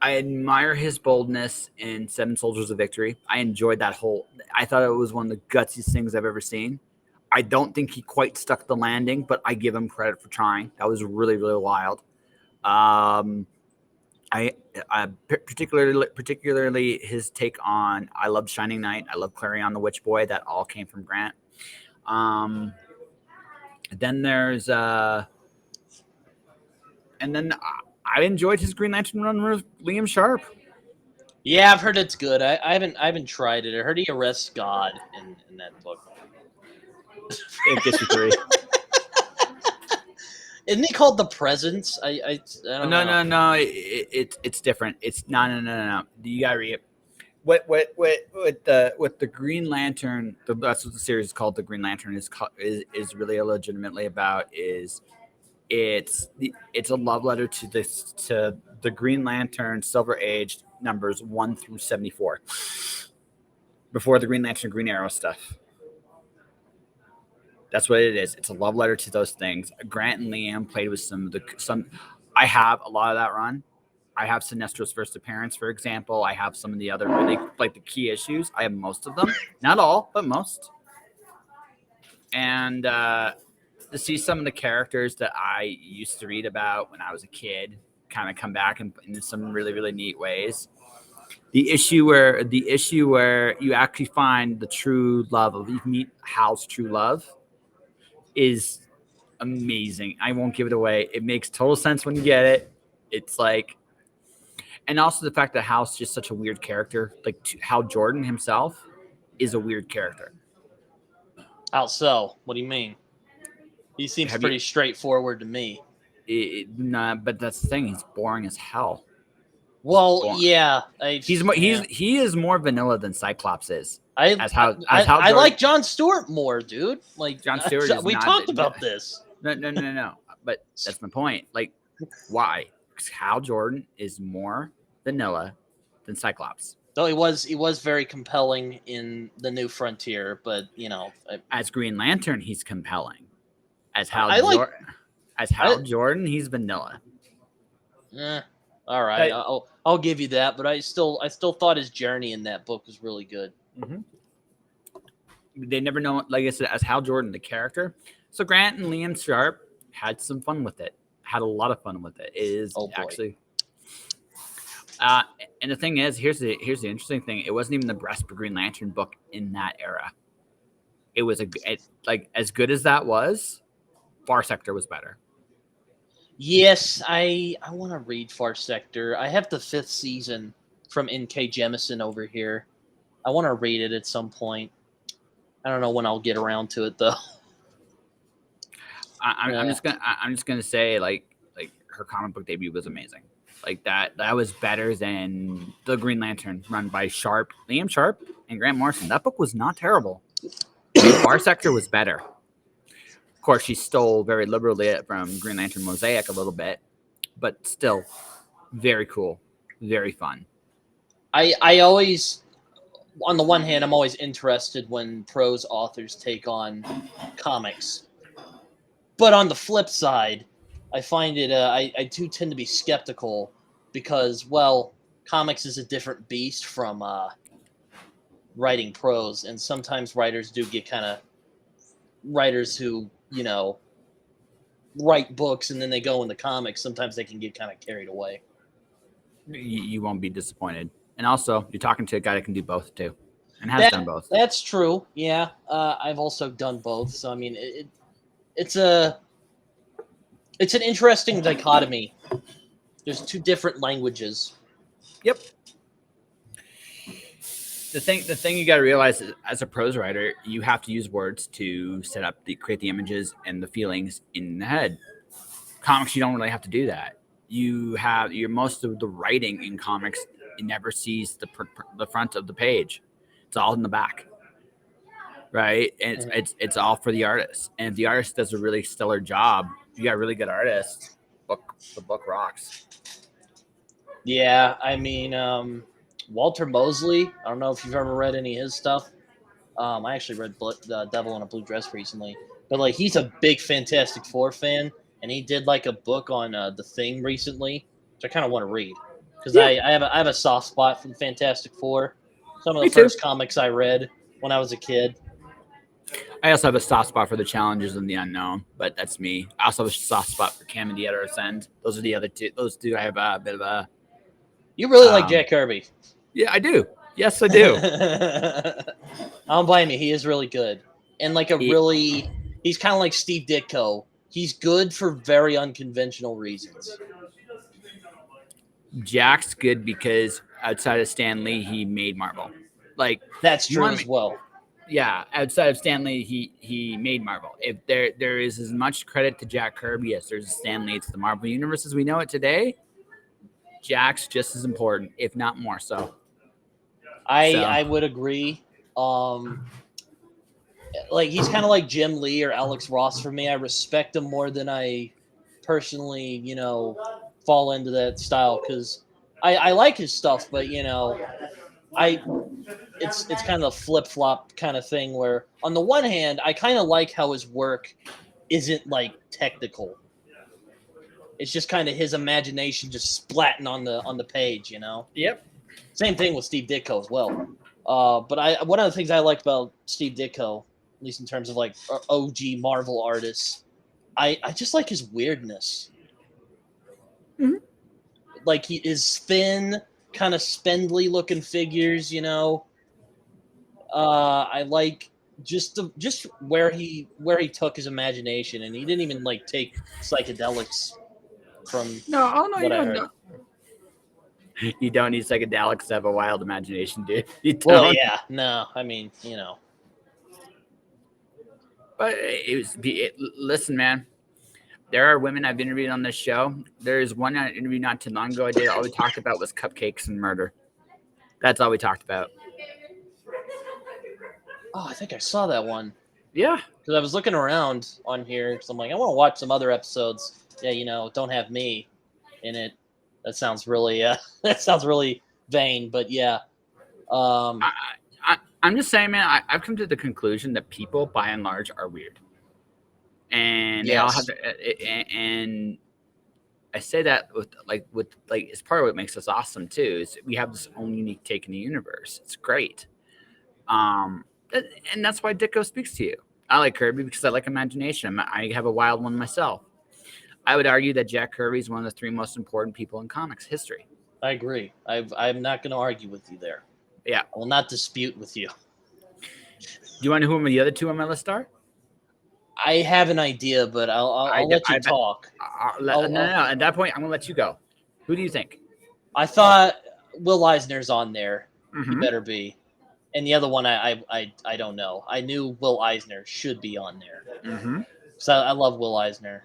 I admire his boldness in Seven Soldiers of Victory. I enjoyed that I thought it was one of the gutsiest things I've ever seen. I don't think he quite stuck the landing, but I give him credit for trying. That was really, really wild. I particularly his take on I loved Shining Knight. I love Clarion the Witch Boy. That all came from Grant. Then there's and then I enjoyed his Green Lantern run with Liam Sharp. Yeah, I've heard it's good. I haven't tried it. I heard he arrests God in that book. It gets you 3. Isn't he called The Presence? I don't know. No. It's different. It's no. You gotta read it. What with the Green Lantern? That's what the series is called. The Green Lantern is really legitimately about is. It's a love letter to the Green Lantern Silver Age numbers 1 through 74. Before the Green Lantern Green Arrow stuff. That's what it is. It's a love letter to those things. Grant and Liam played with some. I have a lot of that run. I have Sinestro's first appearance, for example. I have some of the other really like the key issues. I have most of them, not all, but most. And to see some of the characters that I used to read about when I was a kid kind of come back in some really, really neat ways. The issue where you actually find the true love of you meet Hal's true love is amazing. I won't give it away. It makes total sense when you get it. It's like, and also the fact that Hal's just such a weird character. Like Hal Jordan himself is a weird character. How so? What do you mean? He seems pretty straightforward to me. Nah, but that's the thing. He's boring as hell. Well, yeah. He is more vanilla than Cyclops is. I like Jon Stewart more, dude. Like Jon Stewart. We talked about this. No. But that's my point. Like, why? Because Hal Jordan is more vanilla than Cyclops. Though he was very compelling in The New Frontier, but as Green Lantern, he's compelling. As Hal Jordan, he's vanilla. All right, I'll give you that, but I still thought his journey in that book was really good. Mm-hmm. They never know, like I said, as Hal Jordan, the character. So Grant and Liam Sharp had some fun with it. Had a lot of fun with it. It is actually. And the thing is, here's the interesting thing. It wasn't even the best Green Lantern book in that era. It was as good as that was. Far Sector was better. Yes, I want to read Far Sector. I have the 5th season from N.K. Jemisin over here. I want to read it at some point. I don't know when I'll get around to it though. I'm just gonna say like her comic book debut was amazing. Like that was better than the Green Lantern run by Liam Sharp and Grant Morrison. That book was not terrible. Far Sector was better. Of course, she stole very liberally from Green Lantern Mosaic a little bit, but still very cool, very fun. I always, on the one hand, I'm always interested when prose authors take on comics. But on the flip side, I find it, I do tend to be skeptical because, well, comics is a different beast from writing prose, and sometimes writers do get kind of writers who write books and then they go into comics. Sometimes they can get kind of carried away. You won't be disappointed. And also, you're talking to a guy that can do both too, and has done both. That's true. Yeah, I've also done both. So I mean, it's an interesting dichotomy. There's two different languages. Yep. The thing you got to realize is, as a prose writer, you have to use words to create the images and the feelings in the head. Comics, you don't really have to do that. Most of the writing in comics, it never sees the front of the page. It's all in the back, right? And it's all for the artist. And if the artist does a really stellar job, you got really good artists, the book rocks. Yeah, I mean, Walter Mosley. I don't know if you've ever read any of his stuff. I actually read Devil in a Blue Dress recently, but like he's a big Fantastic Four fan, and he did like a book on The Thing recently, which I kind of want to read because I have a soft spot for the Fantastic Four. Some of the first comics I read when I was a kid. I also have a soft spot for the Challengers and the Unknown, but that's me. I also have a soft spot for Cam and the Editor Ascend. Those are the other two. Those two I have a bit of a. You really like Jack Kirby? Yeah, I do. Yes, I do. I don't blame you. He is really good, and like he's kind of like Steve Ditko. He's good for very unconventional reasons. Jack's good because outside of Stan Lee, he made Marvel. Like that's true as well. Yeah, outside of Stan Lee, he made Marvel. If there is as much credit to Jack Kirby as there's Stan Lee to the Marvel universe as we know it today, Jack's just as important, if not more so. I would agree. Like he's kind of like Jim Lee or Alex Ross for me. I respect him more than I personally, fall into that style because I like his stuff, but it's kind of a flip flop kind of thing where on the one hand I kind of like how his work isn't like technical. It's just kind of his imagination just splatting on the page, Yep. Same thing with Steve Ditko as well. But one of the things I like about Steve Ditko, at least in terms of like OG Marvel artists, I just like his weirdness. Mm-hmm. Like he is thin, kind of spindly looking figures, I like just where he took his imagination, and he didn't even like take psychedelics from what I heard. No. You don't need psychedelics to have a wild imagination, dude. You don't. Well, yeah, no, I mean, But listen, man. There are women I've interviewed on this show. There's one I interviewed not too long ago. I did. All we talked about was cupcakes and murder. That's all we talked about. Oh, I think I saw that one. Yeah. Because I was looking around on here because I'm like, I want to watch some other episodes. Yeah, don't have me in it. That sounds really vain, but yeah. I'm just saying, man. I've come to the conclusion that people, by and large, are weird, and they all have. And I say that with it's part of what makes us awesome too. Is we have this own unique take in the universe. It's great, and that's why Ditko speaks to you. I like Kirby because I like imagination. I have a wild one myself. I would argue that Jack Kirby is one of the 3 most important people in comics history. I agree. I'm not going to argue with you there. Yeah. I will not dispute with you. Do you want to know who the other 2 on my list are? I have an idea, but I'll let you talk. No. At that point, I'm going to let you go. Who do you think? I thought Will Eisner's on there. Mm-hmm. He better be. And the other one, I don't know. I knew Will Eisner should be on there. Mm-hmm. So I love Will Eisner.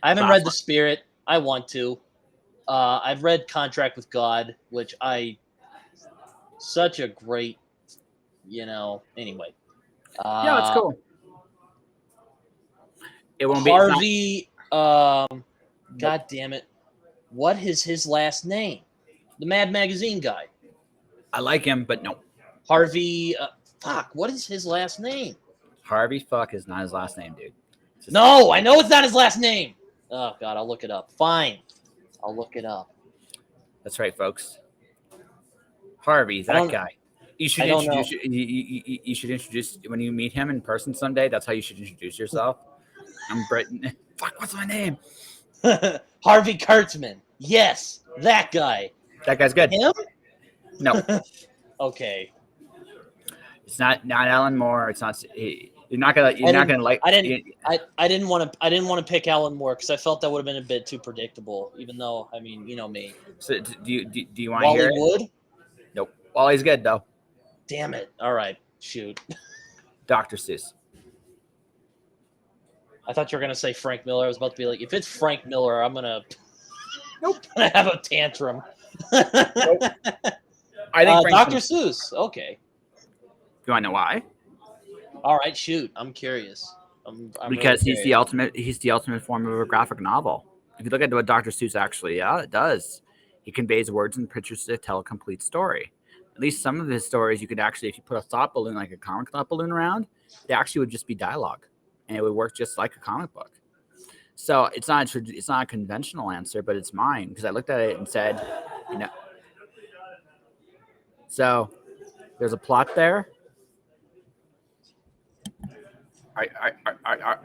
I haven't read The Spirit. I want to. I've read Contract with God, which such a great, anyway. Yeah, that's cool. It won't Harvey, God damn it. What is his last name? The Mad Magazine guy. I like him, but no. Harvey, what is his last name? Harvey Fuck is not his last name, dude. No, I know it's not his last name. Oh, God, I'll look it up. Fine. I'll look it up. That's right, folks. Harvey, I that don't. guy. You should I don't know. introduce you should introduce when you meet him in person someday. That's how you should introduce yourself. I'm Britton. Fuck, what's my name? Harvey Kurtzman. Yes, that guy. That guy's good. Him? No, Okay. it's not Alan Moore. It's not. You're not gonna like. I didn't want to pick Alan Moore because I felt that would have been a bit too predictable. Even though, I mean, you know me. So do you want to Wally hear it? Wood? Nope. Well, he's good though. Damn it! All right, shoot. Dr. Seuss. I thought you were gonna say Frank Miller. I was about to be like, if it's Frank Miller, I'm gonna Nope. have a tantrum. Nope. I think Dr. Seuss. Okay. You want to know why? All right, shoot. I'm curious. I'm Because really curious. he's the ultimate form of a graphic novel. If you look at what Dr. Seuss actually it does. He conveys words and pictures to tell a complete story. At least some of his stories you could actually, if you put a thought balloon, like a comic thought balloon around, it actually would just be dialogue. And it would work just like a comic book. So it's not a conventional answer, but it's mine because I looked at it and said, so there's a plot there.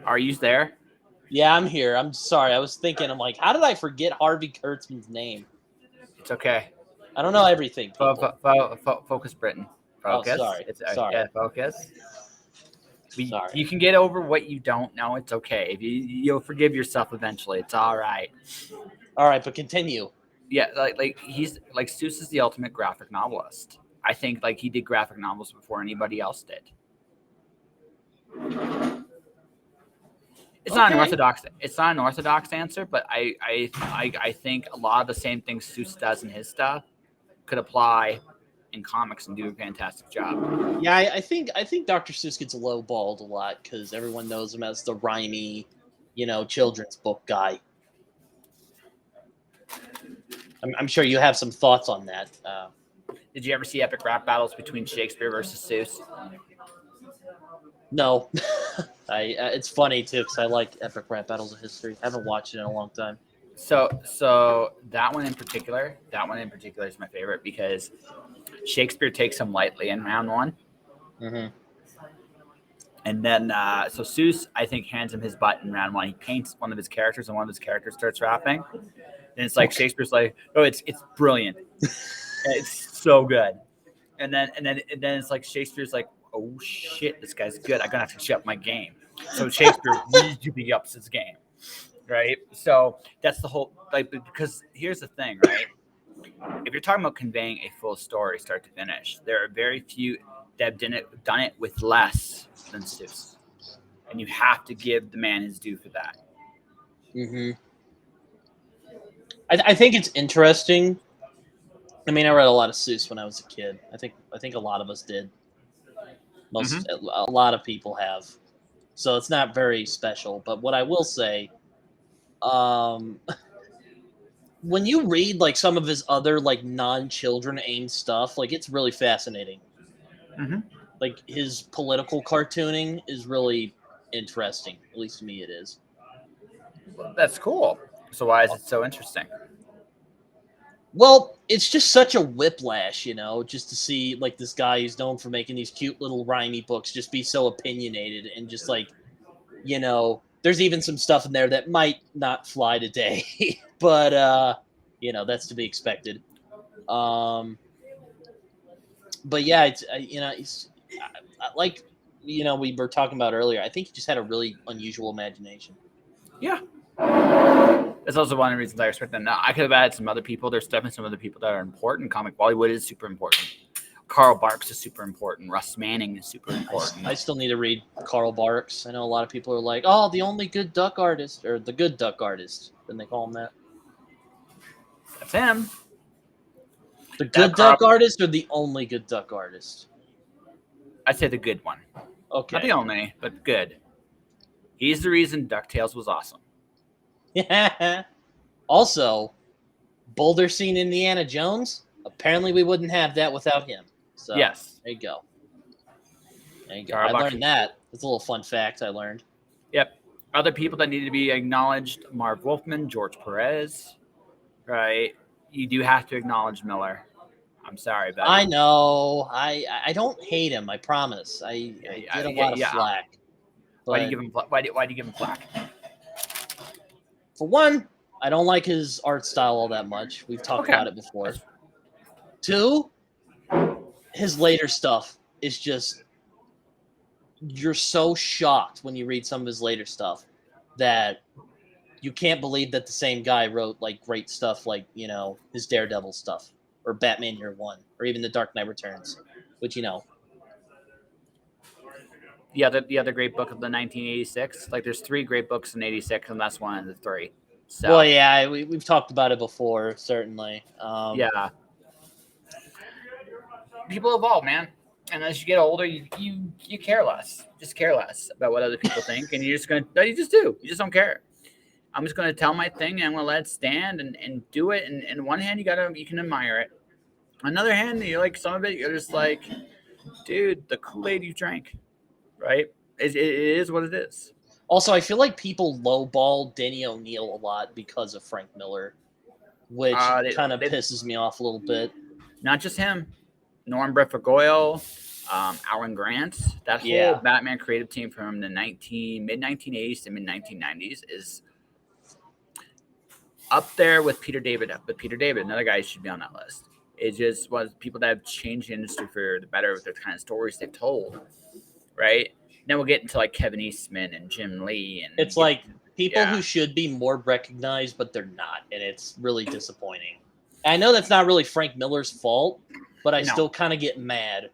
Are you there? Yeah, I'm here. I'm sorry. I was thinking, I'm like, how did I forget Harvey Kurtzman's name? It's okay. I don't know everything. Focus, Britton. Focus. Oh, sorry. Sorry. Yeah, focus. Sorry. You can get over what you don't know. It's okay. You'll forgive yourself eventually. It's all right. All right, but continue. Yeah, like he's like Seuss is the ultimate graphic novelist. I think like he did graphic novels before anybody else did. It's not an orthodox. It's not an orthodox answer, but I think a lot of the same things Seuss does in his stuff could apply in comics and do a fantastic job. Yeah, I think Dr. Seuss gets lowballed a lot because everyone knows him as the rhymey, children's book guy. I'm sure you have some thoughts on that. Did you ever see epic rap battles between Shakespeare versus Seuss? No, it's funny too because I like epic rap battles of history. I haven't watched it in a long time. So that one in particular is my favorite because Shakespeare takes him lightly in round one. Mm-hmm. And then, so Seuss, I think, hands him his butt in round one. He paints one of his characters, and one of his characters starts rapping. And it's like Shakespeare's like, "Oh, it's brilliant. It's so good." And then it's like Shakespeare's like, "Oh shit, this guy's good. I'm gonna have to check my game." So Shakespeare really ups his game, right? So that's the whole because here's the thing, right? If you're talking about conveying a full story, start to finish, there are very few that have done it with less than Seuss, and you have to give the man his due for that. Mm-hmm. I think it's interesting. I mean, I read a lot of Seuss when I was a kid. I think a lot of us did. A lot of people have. So it's not very special. But what I will say, when you read like some of his other like non-children aimed stuff, like it's really fascinating. Mm-hmm. Like his political cartooning is really interesting. At least to me, it is. That's cool. So why is it so interesting? Well, it's just such a whiplash, just to see like this guy who's known for making these cute little rhymey books just be so opinionated and just like, there's even some stuff in there that might not fly today, but that's to be expected. But yeah, it's like we were talking about earlier. I think he just had a really unusual imagination. Yeah. That's also one of the reasons I respect them. Now, I could have added some other people. There's definitely some other people that are important. Comic Bollywood is super important. Carl Barks is super important. Russ Manning is super important. I still need to read Carl Barks. I know a lot of people are like, oh, the only good duck artist, or the good duck artist. Then they call him that. That's him. The good duck artist or the only good duck artist? I'd say the good one. Okay. Not the only, but good. He's the reason DuckTales was awesome. Yeah. Also, Boulder Scene Indiana Jones. Apparently, we wouldn't have that without him. So yes. There you go. I learned that. It's a little fun fact I learned. Yep. Other people that need to be acknowledged: Marv Wolfman, George Perez. Right. You do have to acknowledge Miller. I'm sorry, buddy. I know. I don't hate him. I promise. I get a lot of flack. Why do you give him? Why do you give him flack? For one, I don't like his art style all that much. We've talked about it before. 2, his later stuff is just, you're so shocked when you read some of his later stuff that you can't believe that the same guy wrote like great stuff like, his Daredevil stuff or Batman Year One or even The Dark Knight Returns, which, The other great book of the 1986. Like there's 3 great books in 86, and that's one of the 3. So, well, yeah, we've talked about it before, certainly. Yeah. People evolve, man. And as you get older, you care less. Just care less about what other people think, and you just do. You just don't care. I'm just gonna tell my thing, and I'm gonna let it stand and do it. And on one hand, you can admire it. On the other hand, you like some of it, you're just like, dude, the Kool-Aid you drank, right? It is what it is. Also, I feel like people lowball Denny O'Neil a lot because of Frank Miller, which kind of pisses me off a little bit. Not just him. Norm Breffagoyle, Alan Grant, that whole Batman creative team from the mid-1980s to mid-1990s is up there with Peter David. But Peter David, another guy who should be on that list. It just was people that have changed the industry for the better with the kind of stories they've told, right? Then we'll get into like Kevin Eastman and Jim Lee. And it's like people who should be more recognized, but they're not. And it's really disappointing. I know that's not really Frank Miller's fault, but I still kind of get mad.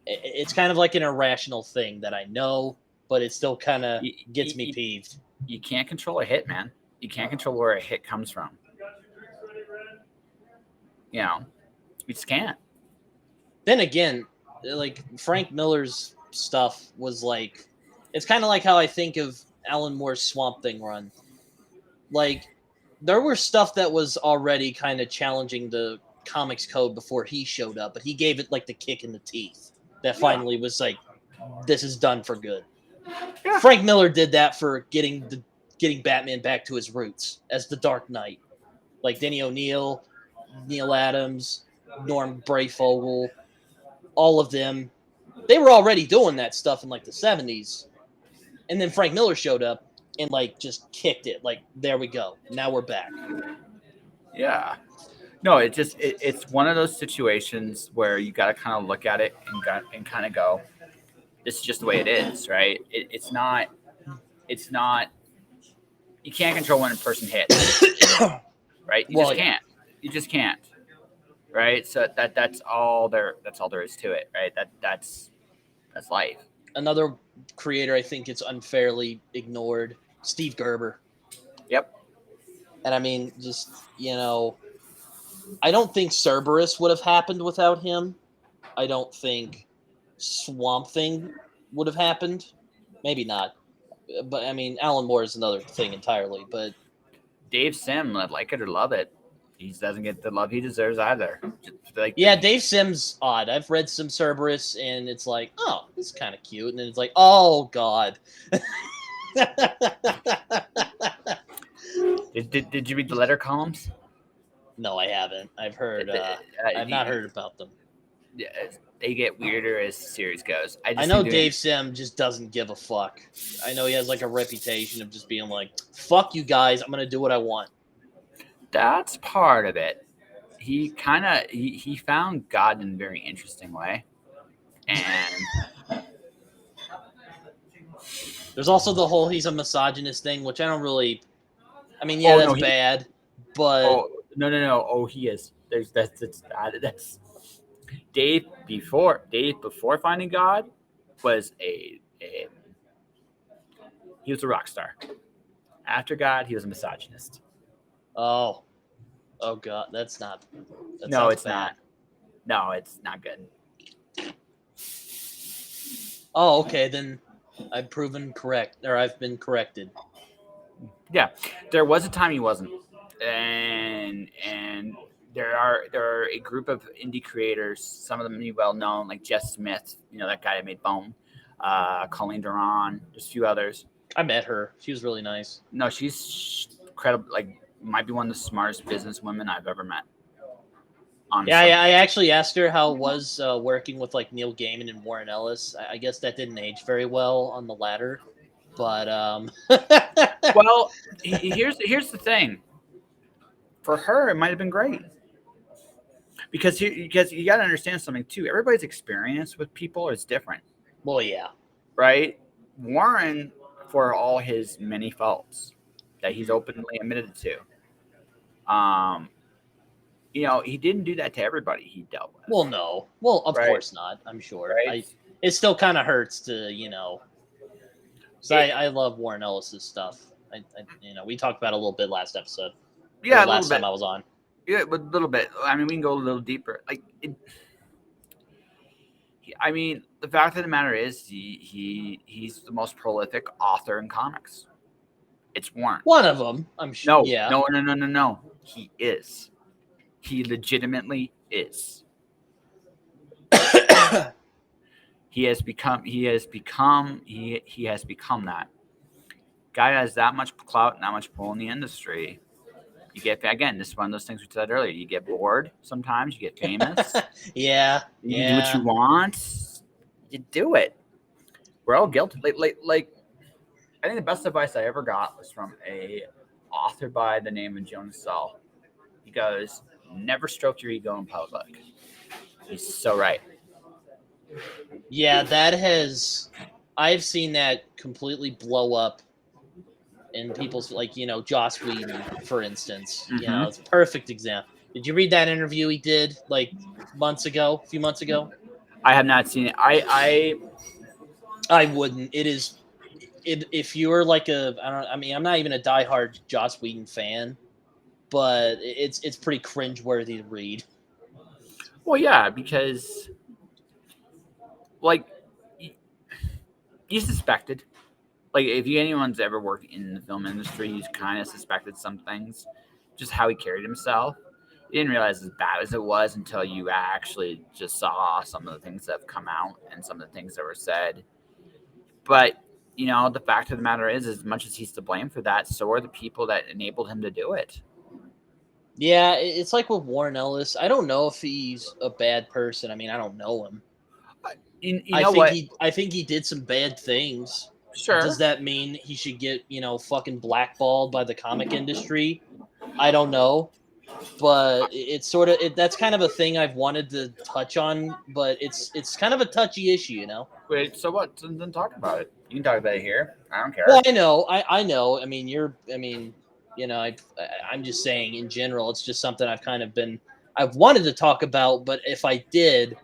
It's kind of like an irrational thing that I know, but it still kind of gets me peeved. You can't control a hit, man. You can't control where a hit comes from. You just can't. Then again, like Frank Miller's stuff was like, it's kind of like how I think of Alan Moore's Swamp Thing run. Like, there were stuff that was already kind of challenging the comics code before he showed up, but he gave it like the kick in the teeth that finally was like, this is done for good. Yeah. Frank Miller did that for getting Batman back to his roots as the Dark Knight. Like Denny O'Neil, Neil Adams, Norm Brayfogle, all of them, they were already doing that stuff in like the 70s. And then Frank Miller showed up and like just kicked it. Like, there we go. Now we're back. Yeah. No, it's one of those situations where you got to kind of look at it and kind of go, this is just the way it is, right? It's not, you can't control when a person hits, right? You just can't, right? So that's all there is to it, right? That's life. Another creator I think it's unfairly ignored, Steve Gerber. Yep. And I mean, just, I don't think Cerberus would have happened without him. I don't think Swamp Thing would have happened. Maybe not. But, I mean, Alan Moore is another thing entirely. But Dave Sim, like it or love it, he doesn't get the love he deserves either. Dave Sim's odd. I've read some Cerberus, and it's like, oh, this is kind of cute. And then it's like, oh, God. Did you read the letter columns? No, I haven't. I've heard. I've not heard about them. Yeah, they get weirder as the series goes. I know Dave Sim just doesn't give a fuck. I know he has like a reputation of just being like, "Fuck you guys, I'm gonna do what I want." That's part of it. He found God in a very interesting way, and there's also the whole he's a misogynist thing, which I don't really. I mean, yeah, that's bad, but no. Oh, he is. That's Dave before finding God was he was a rock star. After God, he was a misogynist. Oh God, that's not. No, it's not. No, it's not good. Oh, okay, then I've been corrected. Yeah, there was a time he wasn't, and there are a group of indie creators. Some of them are well known, like Jess Smith, that guy that made Bone, Colleen Duran, there's a few others. I met her. She was really nice. No, she's incredible. Like, might be one of the smartest business women I've ever met. on Yeah, some. I actually asked her how it was working with like Neil Gaiman and Warren Ellis. I guess that didn't age very well on the latter, but Well, here's the thing. For her, it might have been great because you got to understand something too. Everybody's experience with people is different, well, yeah. right? Warren, for all his many faults that he's openly admitted to, he didn't do that to everybody he dealt with. Well, no. Well, of Right. course not. I'm sure. Right. It still kind of hurts to, because I love Warren Ellis's stuff. We talked about it a little bit last episode. Yeah, a little last bit. time I was on. Yeah, but a little bit. I mean, we can go a little deeper. The fact of the matter is, he's the most prolific author in comics. It's Warren. One of them, I'm sure. No, Yeah. no. He is. He legitimately is. He has become that. Guy has that much clout and that much pull in the industry. You get, again, this is one of those things we said earlier. You get bored sometimes. You get famous. Yeah. You do what you want. You do it. We're all guilty. Like, I think the best advice I ever got was from a author by the name of Jonas Saul. He goes, "Never stroke your ego in public." He's so right. Yeah, I've seen that completely blow up in people's, Joss Whedon, for instance. Mhm. It's a perfect example. Did you read that interview he did a few months ago? I have not seen it. I wouldn't. If you're like I'm not even a diehard Joss Whedon fan, but it's pretty cringeworthy to read. Well, yeah, because like you suspected. Like, if anyone's ever worked in the film industry, you kind of suspected some things, just how he carried himself. You didn't realize as bad as it was until you actually just saw some of the things that have come out and some of the things that were said. But, the fact of the matter is, as much as he's to blame for that, so are the people that enabled him to do it. Yeah, it's like with Warren Ellis. I don't know if he's a bad person. I mean, I don't know him. I think he did some bad things. Sure. Does that mean he should get, fucking blackballed by the comic industry? I don't know. But it's sort of that's kind of a thing I've wanted to touch on, but it's kind of a touchy issue, Wait, so what? So then talk about it. You can talk about it here. I don't care. Well, I know. I know. I mean, I'm just saying in general, it's just something I've wanted to talk about, but if I did,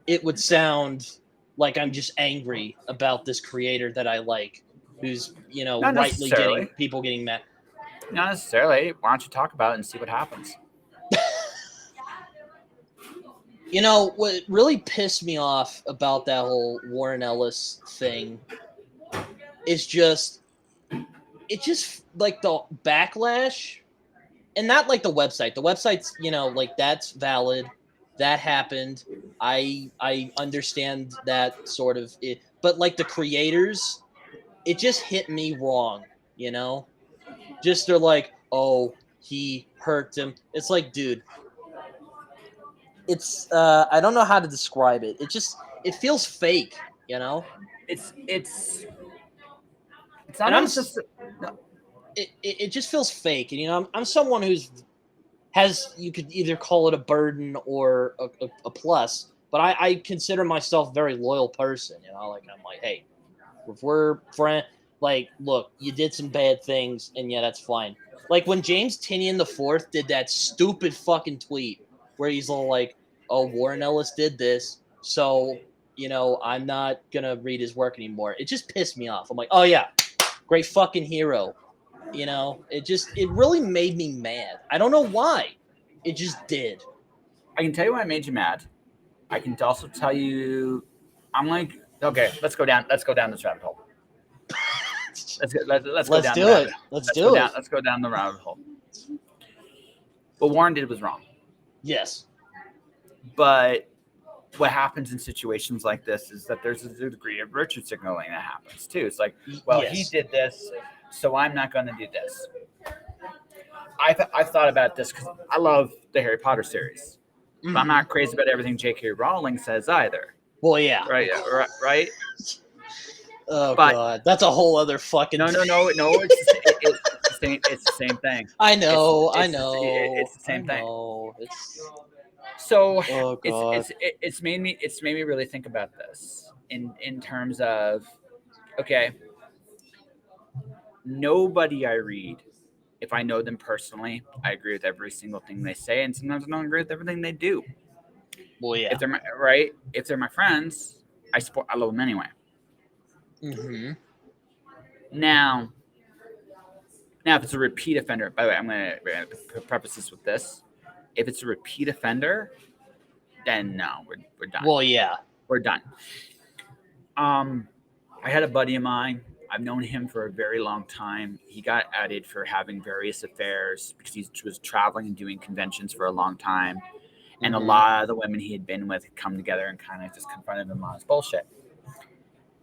it would sound like I'm just angry about this creator that I like, who's, Not rightly necessarily. people getting mad. Not necessarily. Why don't you talk about it and see what happens? What really pissed me off about that whole Warren Ellis thing is it's just like the backlash, and not like the website. The website's, that's valid. That happened. I understand that sort of it, but like the creators, it just hit me wrong, Just they're like, "Oh, he hurt him." It's like, dude, it's I don't know how to describe it. It feels fake, It's And not just no. it just feels fake. And I'm someone you could either call it a burden or a plus, but I consider myself a very loyal person. Like I'm like, hey, if we're friend, like, look, you did some bad things, and yeah, that's fine. Like when James Tinian the Fourth did that stupid fucking tweet where he's all like, "Oh, Warren Ellis did this, so I'm not gonna read his work anymore." It just pissed me off. I'm like, "Oh yeah, great fucking hero." It really made me mad. I don't know why. It just did. I can tell you why I made you mad. I can also tell you, I'm like, okay, let's go down this rabbit hole. Let's go down the rabbit hole. Let's go down the rabbit hole. What Warren did was wrong. Yes. But what happens in situations like this is that there's a degree of virtue signaling that happens too. It's like, well, yes. He did this, so I'm not going to do this. I've thought about this because I love the Harry Potter series. But I'm not crazy about everything J.K. Rowling says either. Well, yeah. Right. Oh God, that's a whole other fucking. No. It's the same thing. I know. It's the same thing. It's. So Oh God. it's made me really think about this in terms of, okay, nobody I read, if I know them personally, I agree with every single thing they say, and sometimes I don't agree with everything they do. Well, yeah. If they're my friends, I love them anyway. Mm-hmm. Now, if it's a repeat offender, by the way, I'm going to preface this with this. If it's a repeat offender, then no, we're done. Well, yeah. We're done. I had a buddy of mine. I've known him for a very long time. He got outed for having various affairs because he was traveling and doing conventions for a long time. And a lot of the women he had been with had come together and kind of just confronted him on his bullshit.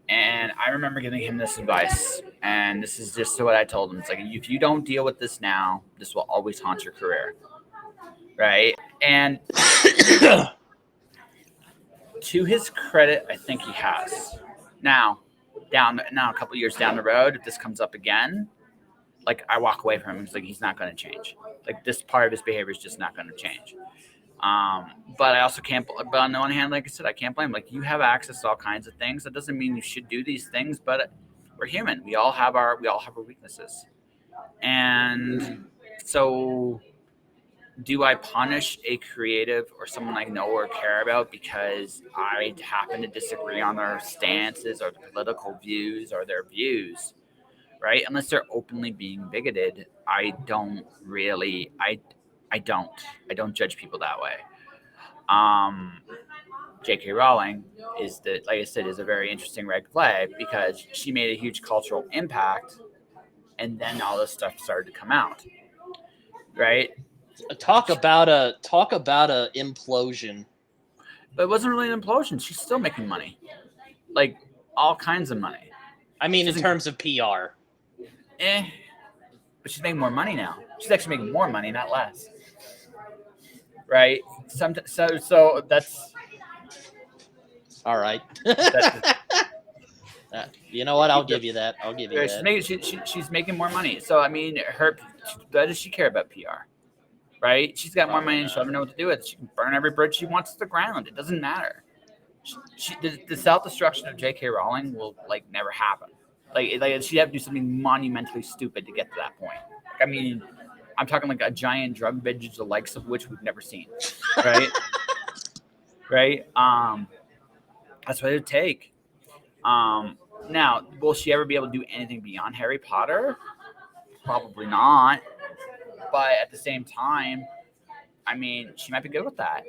And I remember giving him this advice. And this is just what I told him. It's like, if you don't deal with this now, this will always haunt your career. Right? And to his credit, I think he has. Now, a couple years down the road, if this comes up again, like, I walk away from him. It's like, he's not going to change. Like, this part of his behavior is just not going to change. But I also can't. But on the one hand, like I said, I can't blame. Like, you have access to all kinds of things. That doesn't mean you should do these things. But we're human. We all have our weaknesses. And so, do I punish a creative or someone I know or care about because I happen to disagree on their stances or political views or their views, right? Unless they're openly being bigoted, I don't really, I don't judge people that way. J.K. Rowling like I said, is a very interesting red flag because she made a huge cultural impact, and then all this stuff started to come out, right? Talk about a implosion. But it wasn't really an implosion. She's still making money, like all kinds of money. I mean, in terms of PR. But she's making more money now. She's actually making more money, not less. Right? So that's all right. You know what? I'll give you that. She's making more money. So I mean, why does she care about PR? Right? She's got more money and she'll never know what to do with it. She can burn every bridge she wants to the ground. It doesn't matter. The self-destruction of J.K. Rowling will never happen. Like she'd have to do something monumentally stupid to get to that point. I mean, I'm talking like a giant drug binge, the likes of which we've never seen. Right? Right? That's what it would take. Now, will she ever be able to do anything beyond Harry Potter? Probably not. But at the same time, I mean, she might be good with that.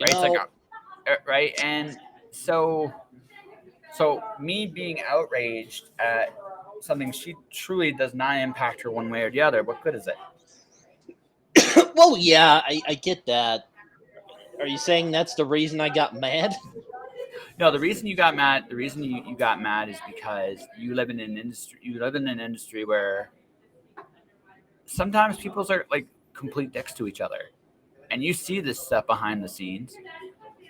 Right? Right? And so me being outraged at something she truly does not impact her one way or the other, what good is it? Well, yeah, I get that. Are you saying that's the reason I got mad? No, the reason you got mad, you got mad is because you live in an industry where sometimes people are like complete dicks to each other. And you see this stuff behind the scenes.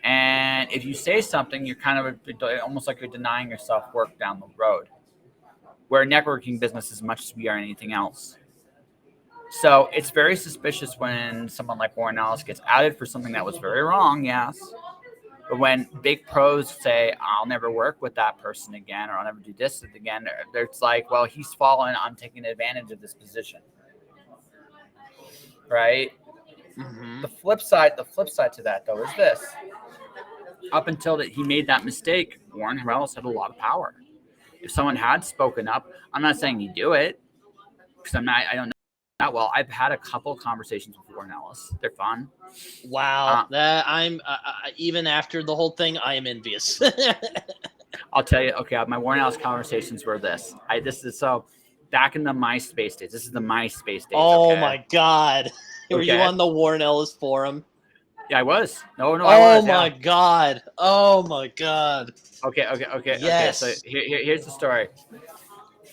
And if you say something, you're kind of almost like you're denying yourself work down the road. We're a networking business as much as we are anything else. So it's very suspicious when someone like Warren Ellis gets outed for something that was very wrong, yes. But when big pros say, I'll never work with that person again, or I'll never do this again, it's like, well, he's fallen. I'm taking advantage of this position. Right? Mm-hmm. The flip side to that, though, is this. Up until that he made that mistake, Warren Ellis had a lot of power. If someone had spoken up, I'm not saying you do it, because I don't know that well. I've had a couple conversations with Warren Ellis. They're fun. Wow, that I'm even after the whole thing, I am envious. I'll tell you. Okay, my Warren Ellis conversations were this. Back in the MySpace days. This is the MySpace days. Oh okay? My God, were you on the Warren Ellis forum? Yeah, I was. No, I was. Oh my God. Oh my God. Okay. Yes. Okay, so here's the story.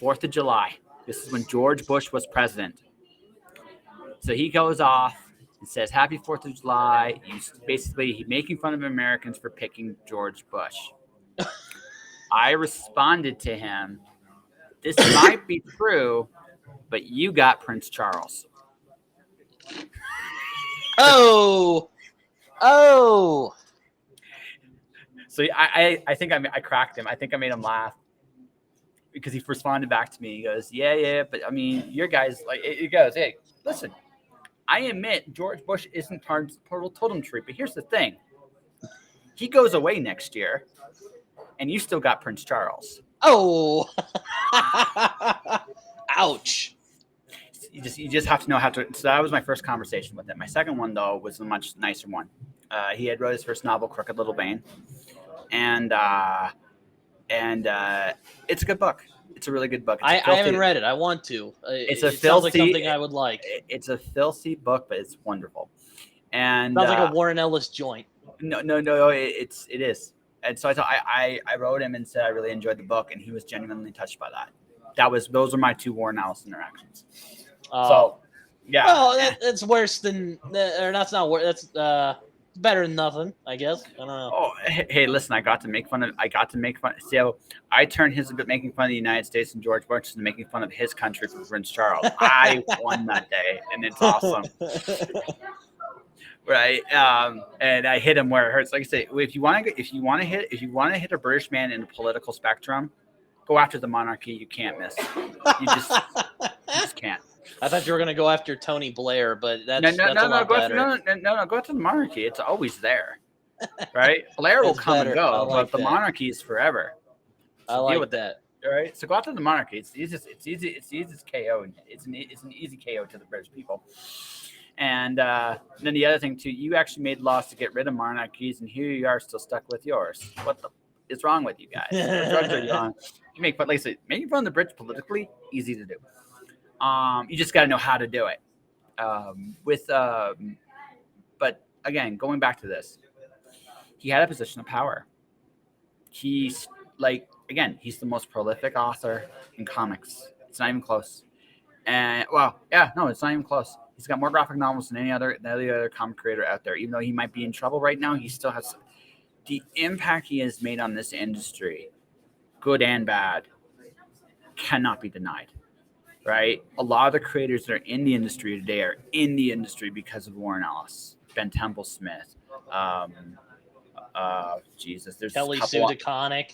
4th of July. This is when George Bush was president. So he goes off It says, "Happy 4th of July." Basically making fun of Americans for picking George Bush. I responded to him, "This might be true, but you got Prince Charles." Oh. So I think I cracked him. I think I made him laugh because he responded back to me. He goes, "Yeah, but I mean, your guys like." He goes, "Hey, listen, I admit George Bush isn't part of the totem tree, but here's the thing: he goes away next year, and you still got Prince Charles." Oh. Ouch. You just have to know how to. So that was my first conversation with him. My second one though was a much nicer one. He had wrote his first novel, Crooked Little Bane, and it's a good book. It's a really good book. I haven't read it. I want to. It sounds like something I would like. It's a filthy book, but it's wonderful. And sounds like a Warren Ellis joint. No, it is. And so I wrote him and said I really enjoyed the book, and he was genuinely touched by that. Those are my two Warren Ellis interactions. So, yeah. Well, that's worse than, or that's not worse. That's better than nothing, I guess. I don't know. Oh, hey, listen! I got to make fun. So I turned his making fun of the United States and George Bush to making fun of his country for Prince Charles. I won that day, and it's awesome. Right, and I hit him where it hurts. Like I say, if you want to hit a British man in the political spectrum, go after the monarchy. You can't miss. You just can't. I thought you were gonna go after Tony Blair, but that's a lot better. No, go after the monarchy. It's always there, right? Blair will come and go, but the monarchy is forever. I like that. All right, so go after the monarchy. It's easy KO. It's an easy KO to the British people. And then the other thing too, you actually made laws to get rid of monarchies, and here you are still stuck with yours. What is wrong with you guys? What drugs are you on? You make fun, like I said, making fun of the Brits politically, easy to do. You just got to know how to do it. But again, going back to this, he had a position of power. He's he's the most prolific author in comics. It's not even close. And it's not even close. He's got more graphic novels than any other comic creator out there. Even though he might be in trouble right now, he still has the impact he has made on this industry, good and bad, cannot be denied. Right? A lot of the creators that are in the industry today are in the industry because of Warren Ellis, Ben Temple-Smith. There's Kelly Sue DeConnick.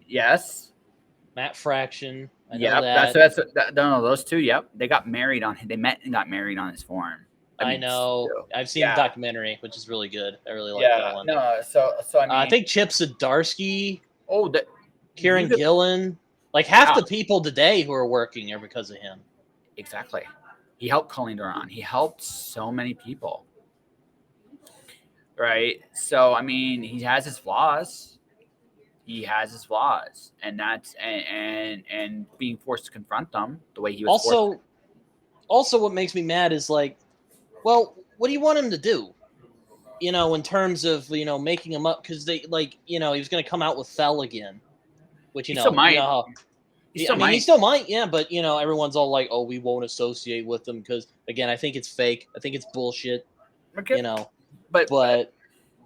Yes. Matt Fraction. Those two. Yep, they got married they met and got married on his forum. I know. I've seen the documentary, which is really good. I really like that one. I think Chip Zdarsky. Oh, Kieran Gillen. Like half the people today who are working are because of him. Exactly. He helped Colleen Doran. He helped so many people. Right. So I mean, he has his flaws. And that's and being forced to confront them the way he was. Also, what makes me mad is like, well, what do you want him to do? In terms of making him up because they he was going to come out with Fell again, which he still might. He still might, yeah. But everyone's all like, "Oh, we won't associate with them," because again, I think it's fake. I think it's bullshit. Okay. But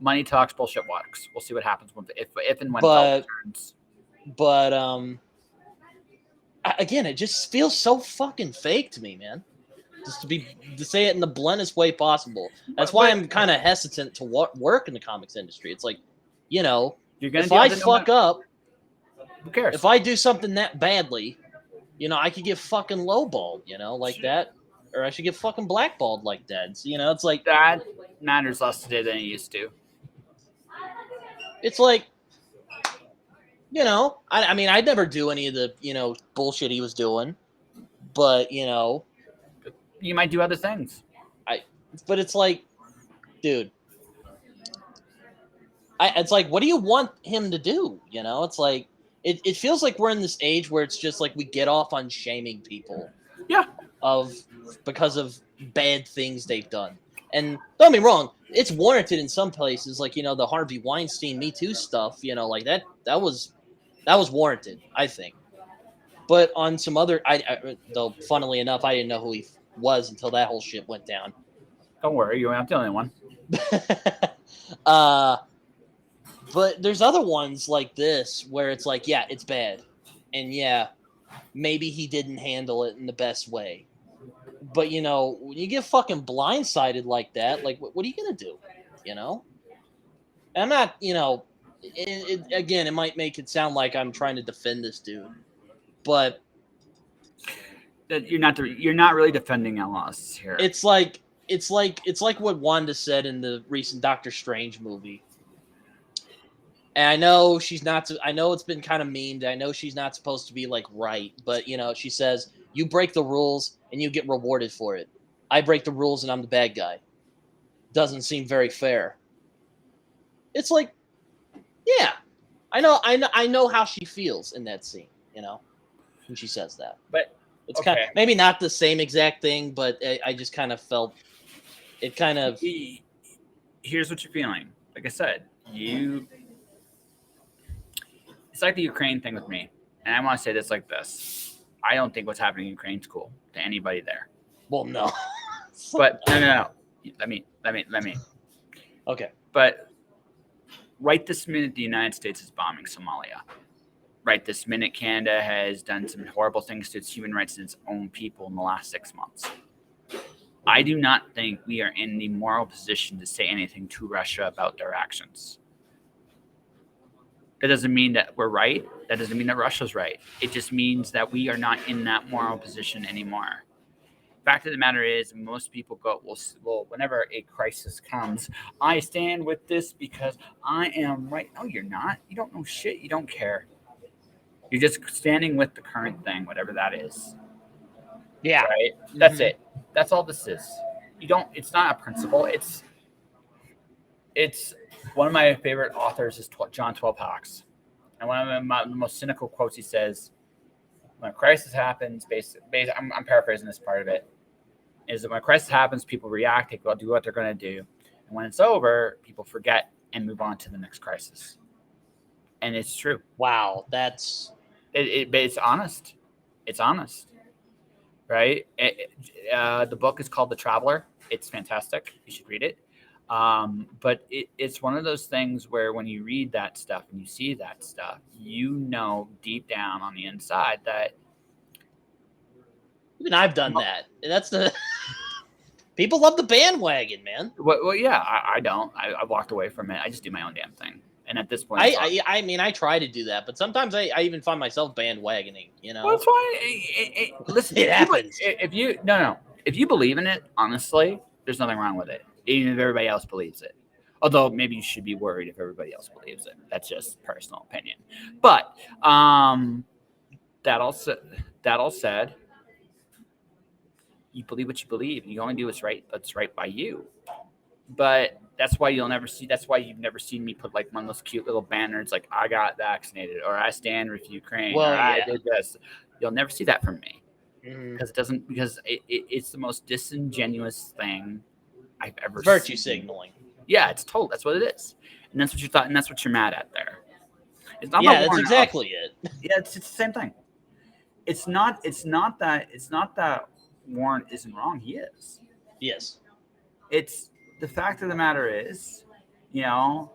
money talks, bullshit walks. We'll see what happens if and when Fell returns. But again, it just feels so fucking fake to me, man. Just to say it in the bluntest way possible. That's why I'm kind of hesitant to work in the comics industry. It's like, if I fuck up, who cares? If I do something that badly, I could get fucking lowballed, like that, or I should get fucking blackballed like that. So, it's like that matters less today than it used to. It's like, I mean, I'd never do any of the, bullshit he was doing, but, you might do other things. But it's like, dude, it's like, what do you want him to do? It's like, it feels like we're in this age where it's just like we get off on shaming people. Yeah. Because of bad things they've done. And don't get me wrong, it's warranted in some places, like, the Harvey Weinstein Me Too stuff, like that was warranted, I think. But on some other, though, funnily enough, I didn't know who he was until that whole shit went down. Don't worry, you're not the only one. But there's other ones like this where it's like, yeah, it's bad. And yeah, maybe he didn't handle it in the best way. But, you know, when you get fucking blindsided like that, like, what are you going to do? You know? And I'm not, you know, again, it might make it sound like I'm trying to defend this dude. But That you're not really defending Ellis here. it's like what Wanda said in the recent Doctor Strange movie. And I know she's not. I know it's been kind of memed. I know she's not supposed to be like right, but you know, she says you break the rules and you get rewarded for it. I break the rules and I'm the bad guy. Doesn't seem very fair. It's like, yeah, I know how she feels in that scene. You know, when she says that. But it's kind of maybe not the same exact thing, but I just kind of felt it. Kind of. Here's what you're feeling. Like I said, It's like the Ukraine thing with me. And I want to say this like this. I don't think what's happening in Ukraine is cool to anybody there. Well, no. But no. Let me. Okay. But right this minute, the United States is bombing Somalia. Right this minute, Canada has done some horrible things to its human rights and its own people in the last 6 months. I do not think we are in the moral position to say anything to Russia about their actions. That doesn't mean that we're right. That doesn't mean that Russia's right. It just means that we are not in that moral position anymore. Fact of the matter is, most people go, well, whenever a crisis comes, I stand with this because I am right. No, you're not. You don't know shit. You don't care. You're just standing with the current thing, whatever that is. Yeah. Right? That's it. That's all this is. It's not a principle. It's one of my favorite authors is John 12 Hawks. And one of the most cynical quotes he says, when a crisis happens, I'm paraphrasing this part of it, is that when a crisis happens, people react, they go do what they're going to do. And when it's over, people forget and move on to the next crisis. And it's true. Wow, that's... It's honest. It's honest. Right? The book is called The Traveler. It's fantastic. You should read it. But it's one of those things where when you read that stuff and you see that stuff, you know deep down on the inside that even I've done that. And that's the people love the bandwagon, man. Well, yeah, I don't. I walked away from it. I just do my own damn thing. And at this point, I mean, I try to do that, but sometimes I even find myself bandwagoning. You know, well, it's fine. Listen, it happens. If you believe in it, honestly, there's nothing wrong with it. Even if everybody else believes it. Although maybe you should be worried if everybody else believes it. That's just personal opinion. But that all said, you believe what you believe. You only do what's right by you. But that's why you've never seen me put like one of those cute little banners like I got vaccinated or I stand with Ukraine or I did this. You'll never see that from me. Because it's the most disingenuous thing I've ever seen. Virtue signaling. Yeah, it's total. That's what it is, and that's what you thought, and that's what you're mad at there. It's not. Yeah, that's exactly it. Yeah, it's the same thing. It's not that Warren isn't wrong. He is. Yes. It's the fact of the matter is, it's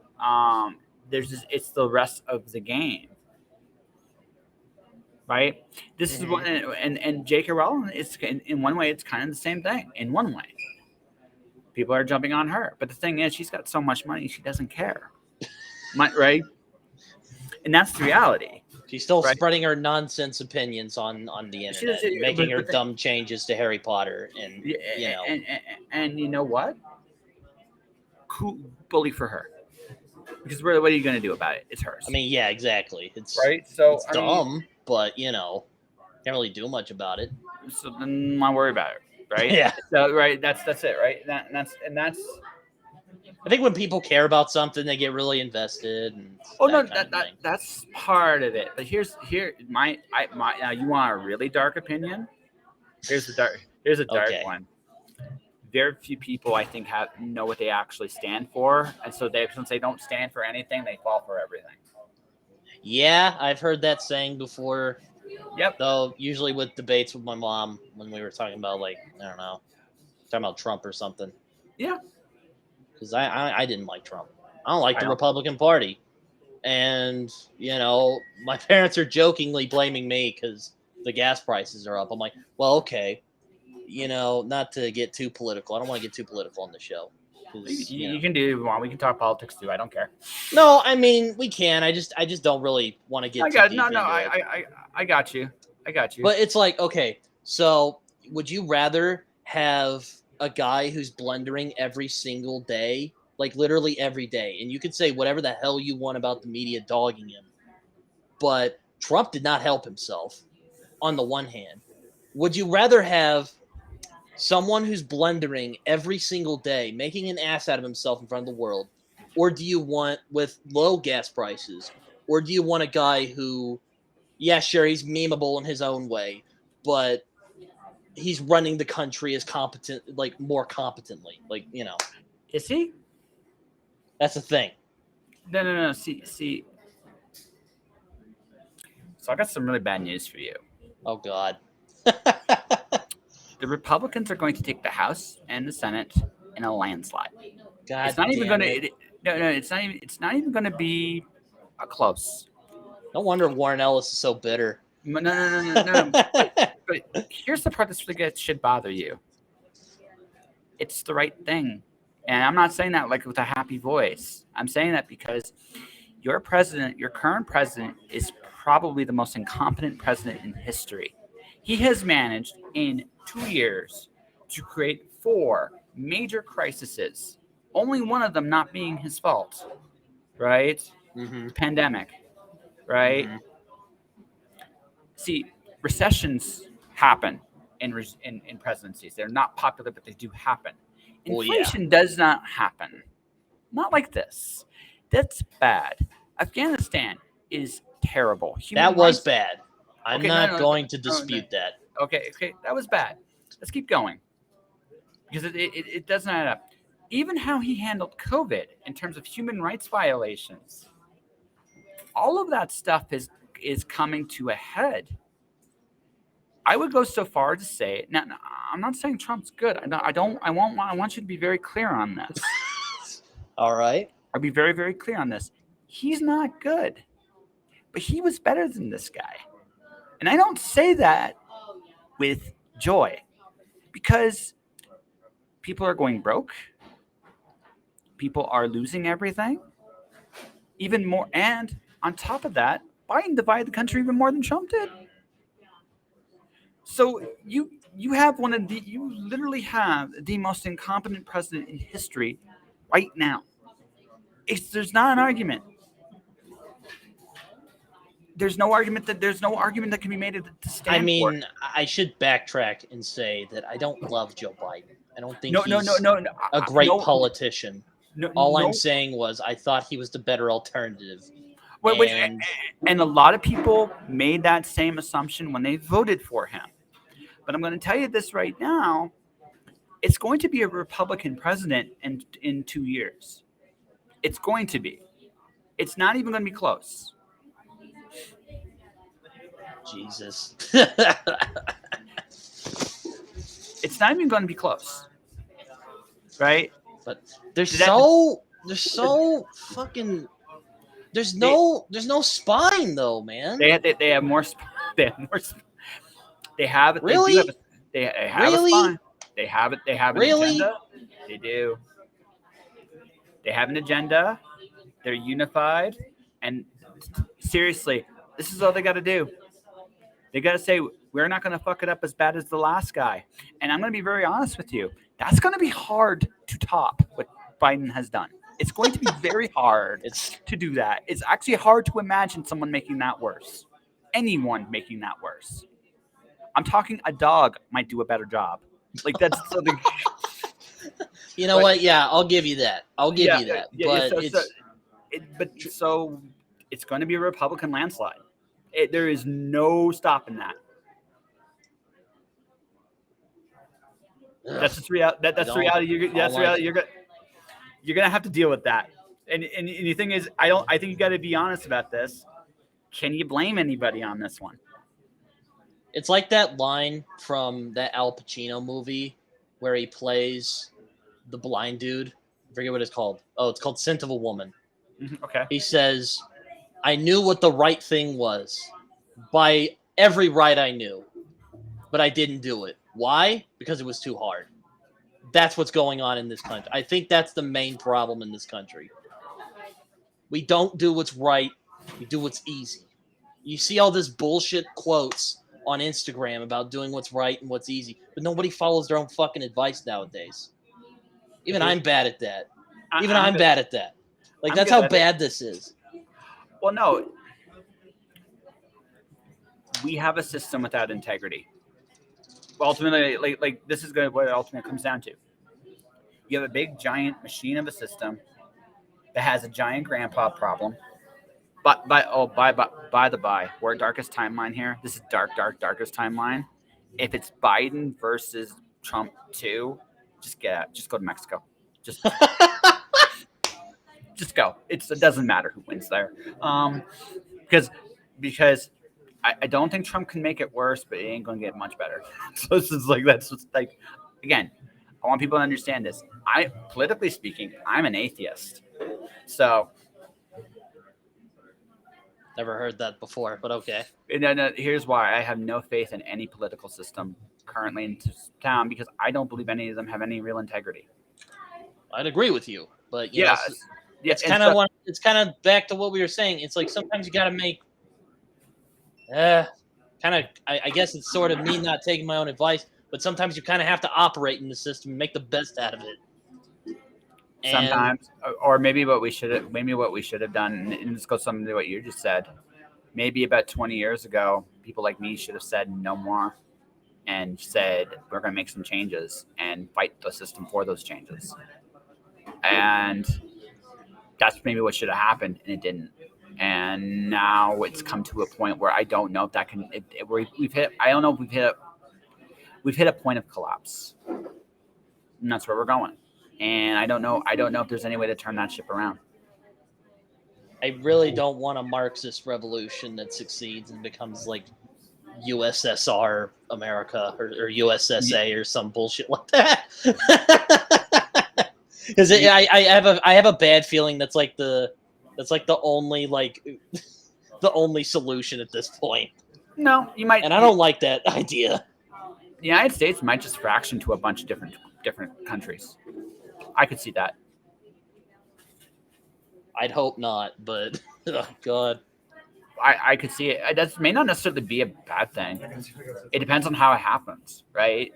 the rest of the game. Right? This is what, and J.K. Rowling is in one way, it's kind of the same thing. In one way, people are jumping on her, but the thing is, she's got so much money, she doesn't care, right? And that's the reality. She's still spreading her nonsense opinions on the internet, making her dumb changes to Harry Potter, and and you know what? Cool, bully for her. Because what are you going to do about it? It's hers. I mean, yeah, exactly. It's right. So it's dumb, but can't really do much about it. So then why worry about it, right? Yeah. So that's it, right? That's. I think when people care about something, they get really invested. And that's part of it. But here's my you want a really dark opinion? Here's a dark one. Very few people, I think, know what they actually stand for, and so since they don't stand for anything, they fall for everything. Yeah, I've heard that saying before. Yep. Though usually with debates with my mom when we were talking about talking about Trump or something. Yeah. Because I didn't like Trump. I don't like the don't. Republican Party. And, my parents are jokingly blaming me because the gas prices are up. I'm like, well, okay. Not to get too political. I don't want to get too political on the show. You can do what you want. We can talk politics too. I don't care. No, I mean we can. I just don't really want to get too deep into it. I got you. I got you. But it's like, okay, so would you rather have a guy who's blundering every single day, like literally every day, and you could say whatever the hell you want about the media dogging him, but Trump did not help himself on the one hand. Would you rather have someone who's blundering every single day, making an ass out of himself in front of the world, or do you want, with low gas prices, or do you want a guy who, yeah, sure, he's memeable in his own way, but he's running the country as competent, like more competently, Is he? That's the thing. No. See. So I got some really bad news for you. Oh God. The Republicans are going to take the House and the Senate in a landslide. God, it's not even going to. No, it's not even going to be close. No wonder Warren Ellis is so bitter. No. But here's the part that should bother you. It's the right thing, and I'm not saying that like with a happy voice. I'm saying that because your current president, is probably the most incompetent president in history. He has managed in 2 years to create 4 major crises, only one of them not being his fault, right? Mm-hmm. Pandemic, right? Mm-hmm. See, recessions happen in presidencies. They're not popular, but they do happen. Inflation does not happen. Not like this. That's bad. Afghanistan is terrible. That was bad. I'm not going to dispute that. Okay, that was bad. Let's keep going. Because it doesn't add up. Even how he handled COVID in terms of human rights violations, all of that stuff is coming to a head. I would go so far to say, now I'm not saying Trump's good. I want you to be very clear on this. All right. I'll be very, very clear on this. He's not good, but he was better than this guy. And I don't say that with joy, because people are going broke. People are losing everything. Even more, and on top of that, Biden divided the country even more than Trump did. So you literally have the most incompetent president in history right now. There's not an argument. There's no argument that can be made to stand. I mean, I should backtrack and say that I don't love Joe Biden. I don't think he's a great politician. All I'm saying was I thought he was the better alternative. And a lot of people made that same assumption when they voted for him. But I'm going to tell you this right now. It's going to be a Republican president in 2 years. It's going to be. It's not even going to be close. Jesus. It's not even going to be close. Right? But there's no spine though, man. They have more spine. They have it. Really? They have a spine. They have it. They have an agenda. They do. They have an agenda. They're unified. And seriously, this is all they got to do. They got to say, we're not going to fuck it up as bad as the last guy. And I'm going to be very honest with you. That's going to be hard to top what Biden has done. It's going to be very hard to do that. It's actually hard to imagine someone making that worse. Anyone making that worse. I'm talking a dog might do a better job. Like that's something. You know what? Yeah, I'll give you that. I'll give you that. But so it's going to be a Republican landslide. There is no stopping that. That's the reality. That's the reality. You're gonna have to deal with that. And the thing is, I think you got to be honest about this. Can you blame anybody on this one? It's like that line from that Al Pacino movie where he plays the blind dude. I forget what it's called. Oh, it's called Scent of a Woman. Okay. He says, I knew what the right thing was by every right I knew, but I didn't do it. Why? Because it was too hard. That's what's going on in this country. I think that's the main problem in this country. We don't do what's right. We do what's easy. You see all this bullshit quotes on Instagram about doing what's right and what's easy, but nobody follows their own fucking advice nowadays. Even I'm bad at that. Even I'm bad at that. Like, that's how bad this is. Well, no. We have a system without integrity. Ultimately, like this is what it ultimately comes down to. You have a big, giant machine of a system that has a giant grandpa problem. But by the by, we're darkest timeline here. This is darkest timeline. If it's Biden versus Trump 2, just go to Mexico. Just go. It doesn't matter who wins there. Because I don't think Trump can make it worse, but it ain't going to get much better. So this is like, that's just like, again, I want people to understand this. Politically speaking, I'm an atheist. So never heard that before, but okay. No, here's why. I have no faith in any political system currently in town because I don't believe any of them have any real integrity. I'd agree with you, but you know, it's kind of back to what we were saying. It's like sometimes you got to make I guess it's sort of me not taking my own advice, but sometimes you kind of have to operate in the system and make the best out of it. Sometimes, or maybe what we should have done, and this goes something to what you just said. Maybe about 20 years ago, people like me should have said no more, and said we're going to make some changes and fight the system for those changes. And that's maybe what should have happened, and it didn't. And now it's come to a point where I don't know if that can. We've hit. I don't know if we've hit a point of collapse, and that's where we're going. And I don't know if there's any way to turn that ship around. I really don't want a Marxist revolution that succeeds and becomes like USSR America or USSA or some bullshit like that. Because I have a bad feeling that's like the only the only solution at this point. No, you might, and I don't like that idea. The United States might just fraction to a bunch of different countries. I could see that. I'd hope not, but oh god, I could see it. That may not necessarily be a bad thing. It depends on how it happens, right?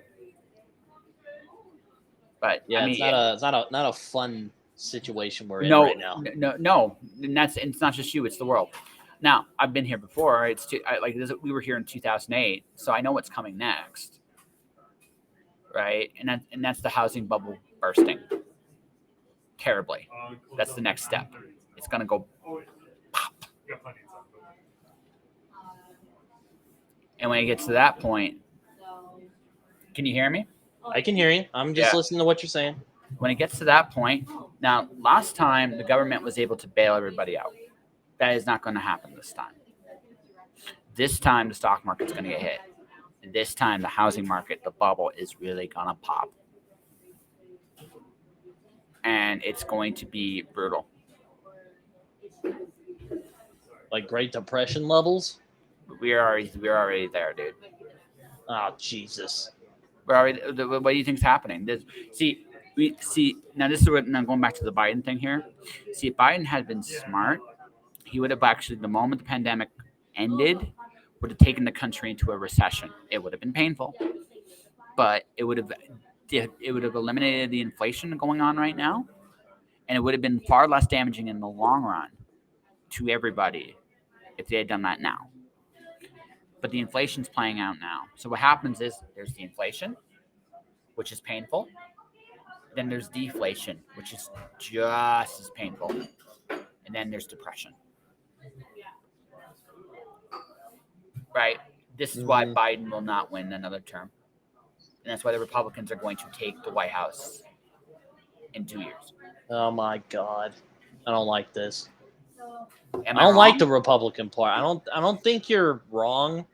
But yeah, I mean, it's not a fun situation we're in right now. No, and it's not just you; it's the world. Now, I've been here before. We were here in 2008, so I know what's coming next, right? And that's the housing bubble bursting terribly. That's the next step. It's gonna go pop. And when it gets to that point, can you hear me? I can hear you. I'm just listening to what you're saying. When it gets to that point, now, last time the government was able to bail everybody out. That is not going to happen this time. This time, the stock market's going to get hit. And this time, the housing market, the bubble, is really going to pop. And it's going to be brutal. Like Great Depression levels? We're already there, dude. Oh, Jesus. What do you think's happening? Now this is what, now going back to the Biden thing here. See, if Biden had been smart, he would have actually, the moment the pandemic ended, would have taken the country into a recession. It would have been painful, but it would have eliminated the inflation going on right now, and it would have been far less damaging in the long run to everybody if they had done that now. But the inflation's playing out now. So what happens is there's the inflation, which is painful. Then there's deflation, which is just as painful. And then there's depression. Right? This is why Biden will not win another term. And that's why the Republicans are going to take the White House in 2 years. Oh my God. I don't like this. I don't like the Republican part. I don't think you're wrong,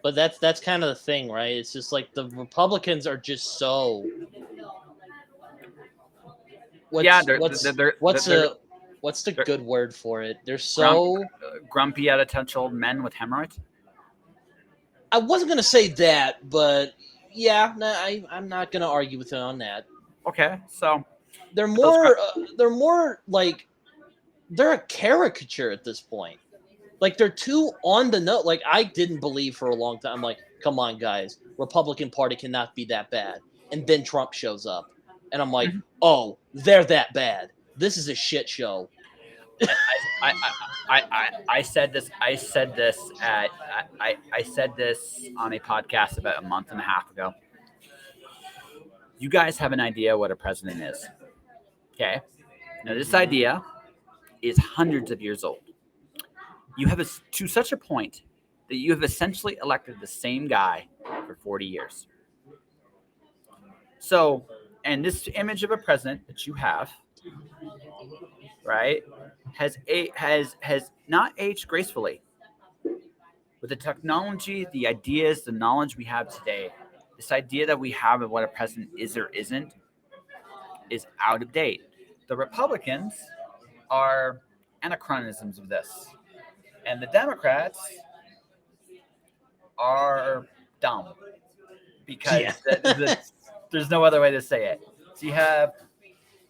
but that's kind of the thing, right? It's just like the Republicans are just so what's the good word for it? They're grumpy, out of touch old men with hemorrhoids. I wasn't gonna say that, but yeah, no, I'm not gonna argue with you on that. Okay, so they're more like they're a caricature at this point. Like they're too on the note. Like I didn't believe for a long time. I'm like, come on, guys, Republican Party cannot be that bad. And then Trump shows up, and I'm like, oh, they're that bad. This is a shit show. I said this. I said this on a podcast about a month and a half ago. You guys have an idea what a president is, okay? Now this idea is hundreds of years old. You have to such a point that you have essentially elected the same guy for 40 years. So, and this image of a president that you have, right, has not aged gracefully. With the technology, the ideas, the knowledge we have today, this idea that we have of what a president is or isn't is out of date. The Republicans are anachronisms of this. And the Democrats are dumb because there's no other way to say it. So you have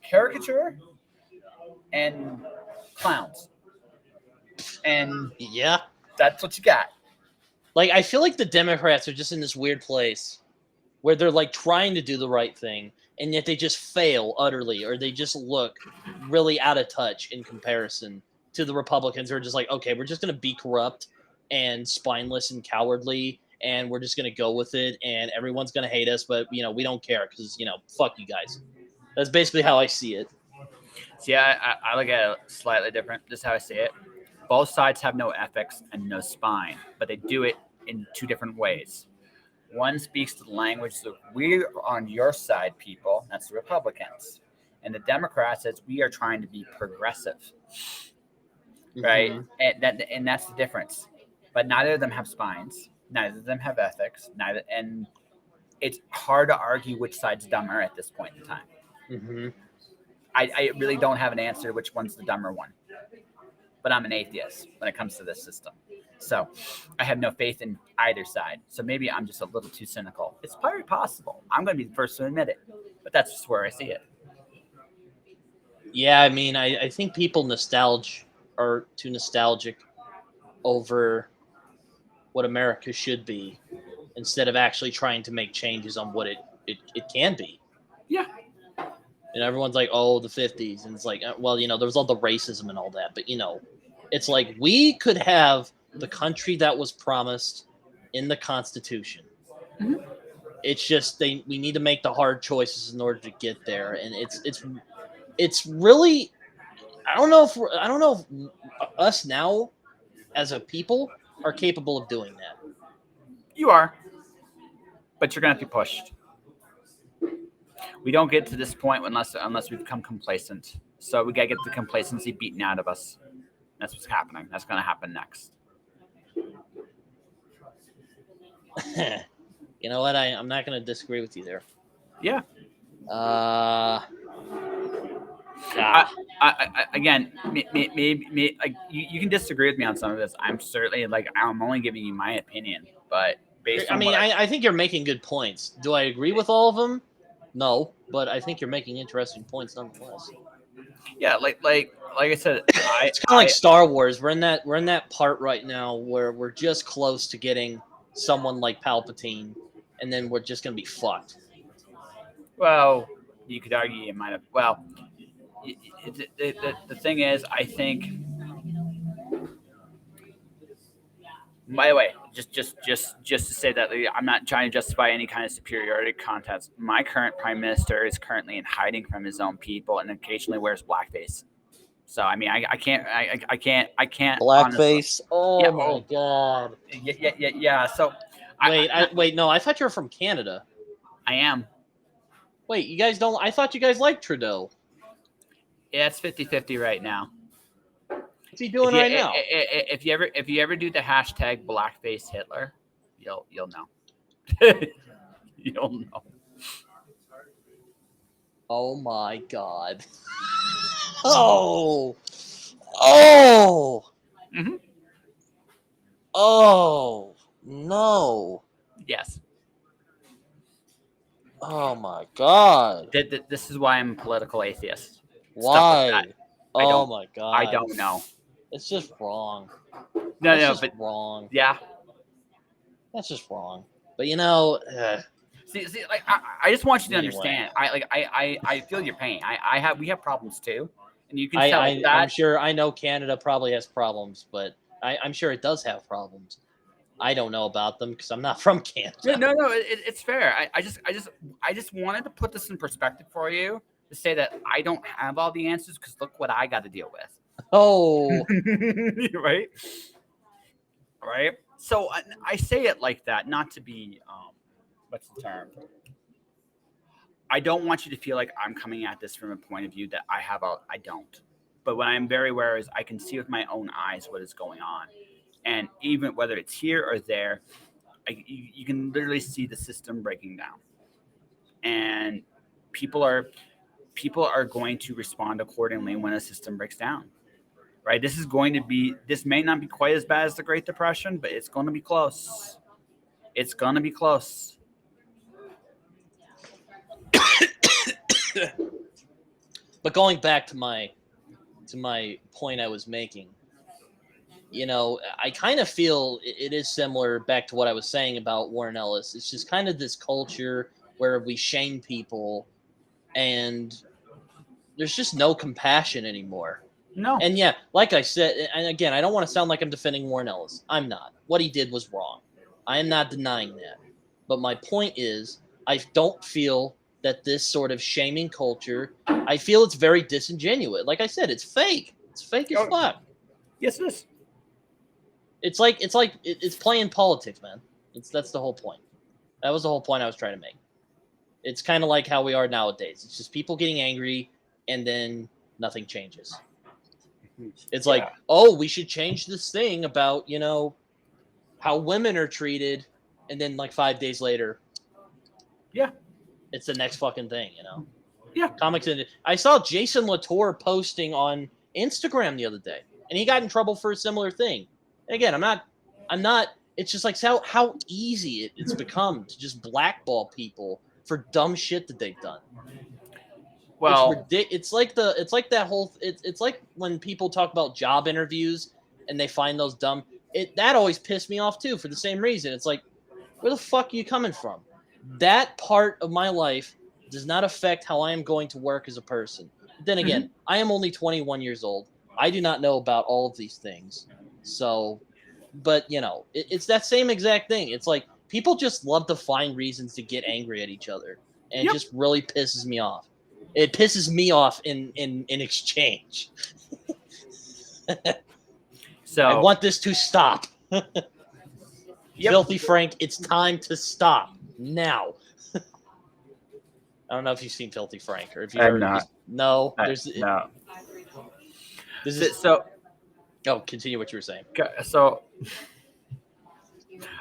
caricature and clowns. And yeah, that's what you got. Like, I feel like the Democrats are just in this weird place where they're like trying to do the right thing, and yet they just fail utterly, or they just look really out of touch in comparison to the Republicans who are just like, okay, we're just going to be corrupt and spineless and cowardly, and we're just going to go with it, and everyone's going to hate us, but, we don't care because, fuck you guys. That's basically how I see it. See, I look at it slightly different. This is how I see it. Both sides have no ethics and no spine, but they do it in two different ways. One speaks to the language that we're on your side, people. That's the Republicans. And the Democrats says we are trying to be progressive. Right? And that's the difference. But neither of them have spines. Neither of them have ethics. And it's hard to argue which side's dumber at this point in time. Mm-hmm. I really don't have an answer to which one's the dumber one. But I'm an atheist when it comes to this system. So I have no faith in either side. So maybe I'm just a little too cynical. It's probably possible. I'm going to be the first to admit it. But that's just where I see it. Yeah, I mean, I think people are too nostalgic over what America should be instead of actually trying to make changes on what it can be. Yeah. And everyone's like, oh, the 50s. And it's like, well, there was all the racism and all that. But, it's like we could have the country that was promised in the Constitution. Mm-hmm. It's just we need to make the hard choices in order to get there. And it's really, I don't know if us now as a people are capable of doing that. You are. But you're going to have to be pushed. We don't get to this point unless we become complacent. So we got to get the complacency beaten out of us. That's what's happening. That's going to happen next. You know what? I'm not going to disagree with you there. Yeah. Again, maybe you can disagree with me on some of this. I'm certainly I'm only giving you my opinion, but based on I think you're making good points. Do I agree with all of them? No, but I think you're making interesting points nonetheless. Yeah, like I said, it's kind of like Star Wars. We're in that part right now where we're just close to getting someone like Palpatine, and then we're just gonna be fucked. Well, you could argue you might have. Well, the thing is, I think. By the way, just to say that I'm not trying to justify any kind of superiority contest. My current prime minister is currently in hiding from his own people and occasionally wears blackface. So I mean, I can't blackface. Honestly. My god. Yeah. So wait. No, I thought you were from Canada. I am. Wait, you guys don't? I thought you guys liked Trudeau. Yeah, it's 50-50 right now. What's he doing right now? If you ever do the hashtag blackface Hitler, you'll know. You'll know. Oh my god. Oh. Oh. Mm-hmm. Oh. No. Yes. Oh my god. This is why I'm a political atheist. Stuff like that. Why? I Oh don't. my I god. don't know. It's just wrong. No, That's no, just but wrong. yeah. That's just wrong. But you know, See, like I just want you to anyway. understand. I feel your pain. We have problems too, and you can tell I'm that. sure I know Canada probably has problems, but I'm sure it does have problems. I don't know about them because I'm not from Canada. No, it's fair. I just wanted to put this in perspective for you to say that I don't have all the answers because look what I got to deal with. Oh, Right. Right. So I say it like that, not to be what's the term? I don't want you to feel like I'm coming at this from a point of view that I don't. But what I'm very aware is I can see with my own eyes what is going on. And even whether it's here or there, you can literally see the system breaking down. And people are going to respond accordingly when a system breaks down. Right? This may not be quite as bad as the Great Depression, but it's going to be close. It's going to be close. but going back to my point I was making, you know, I kind of feel it is similar back to what I was saying about Warren Ellis. It's just kind of this culture where we shame people and there's just no compassion anymore. No. And yeah, like I said, and again, I don't want to sound like I'm defending Warren Ellis. I'm not. What he did was wrong. I am not denying that. But my point is, I don't feel that this sort of shaming culture, I feel it's very disingenuous. Like I said, it's fake. It's fake as fuck. Yes, it is. It's playing politics, man. That's the whole point. That was the whole point I was trying to make. It's kind of like how we are nowadays. It's just people getting angry and then nothing changes. It's like, oh, we should change this thing about, you know, how women are treated, and then like 5 days later, Yeah. it's the next fucking thing, you know. Yeah. Comics in it. I saw Jason Latour posting on Instagram the other day, and he got in trouble for a similar thing. And again, I'm not. It's just like how easy it's become to just blackball people for dumb shit that they've done. Well, It's ridiculous. It's like that whole. It's like when people talk about job interviews and they find those dumb. That always pissed me off too for the same reason. It's like, where the fuck are you coming from? That part of my life does not affect how I am going to work as a person. But then again, I am only 21 years old. I do not know about all of these things. So, but you know, it's that same exact thing. It's like people just love to find reasons to get angry at each other, and it just really pisses me off. It pisses me off in exchange. so I want this to stop. Yep. Filthy Frank, it's time to stop now. I don't know if you've seen Filthy Frank or if you've I'm heard. not. No, No. This is So oh, continue what you were saying. so.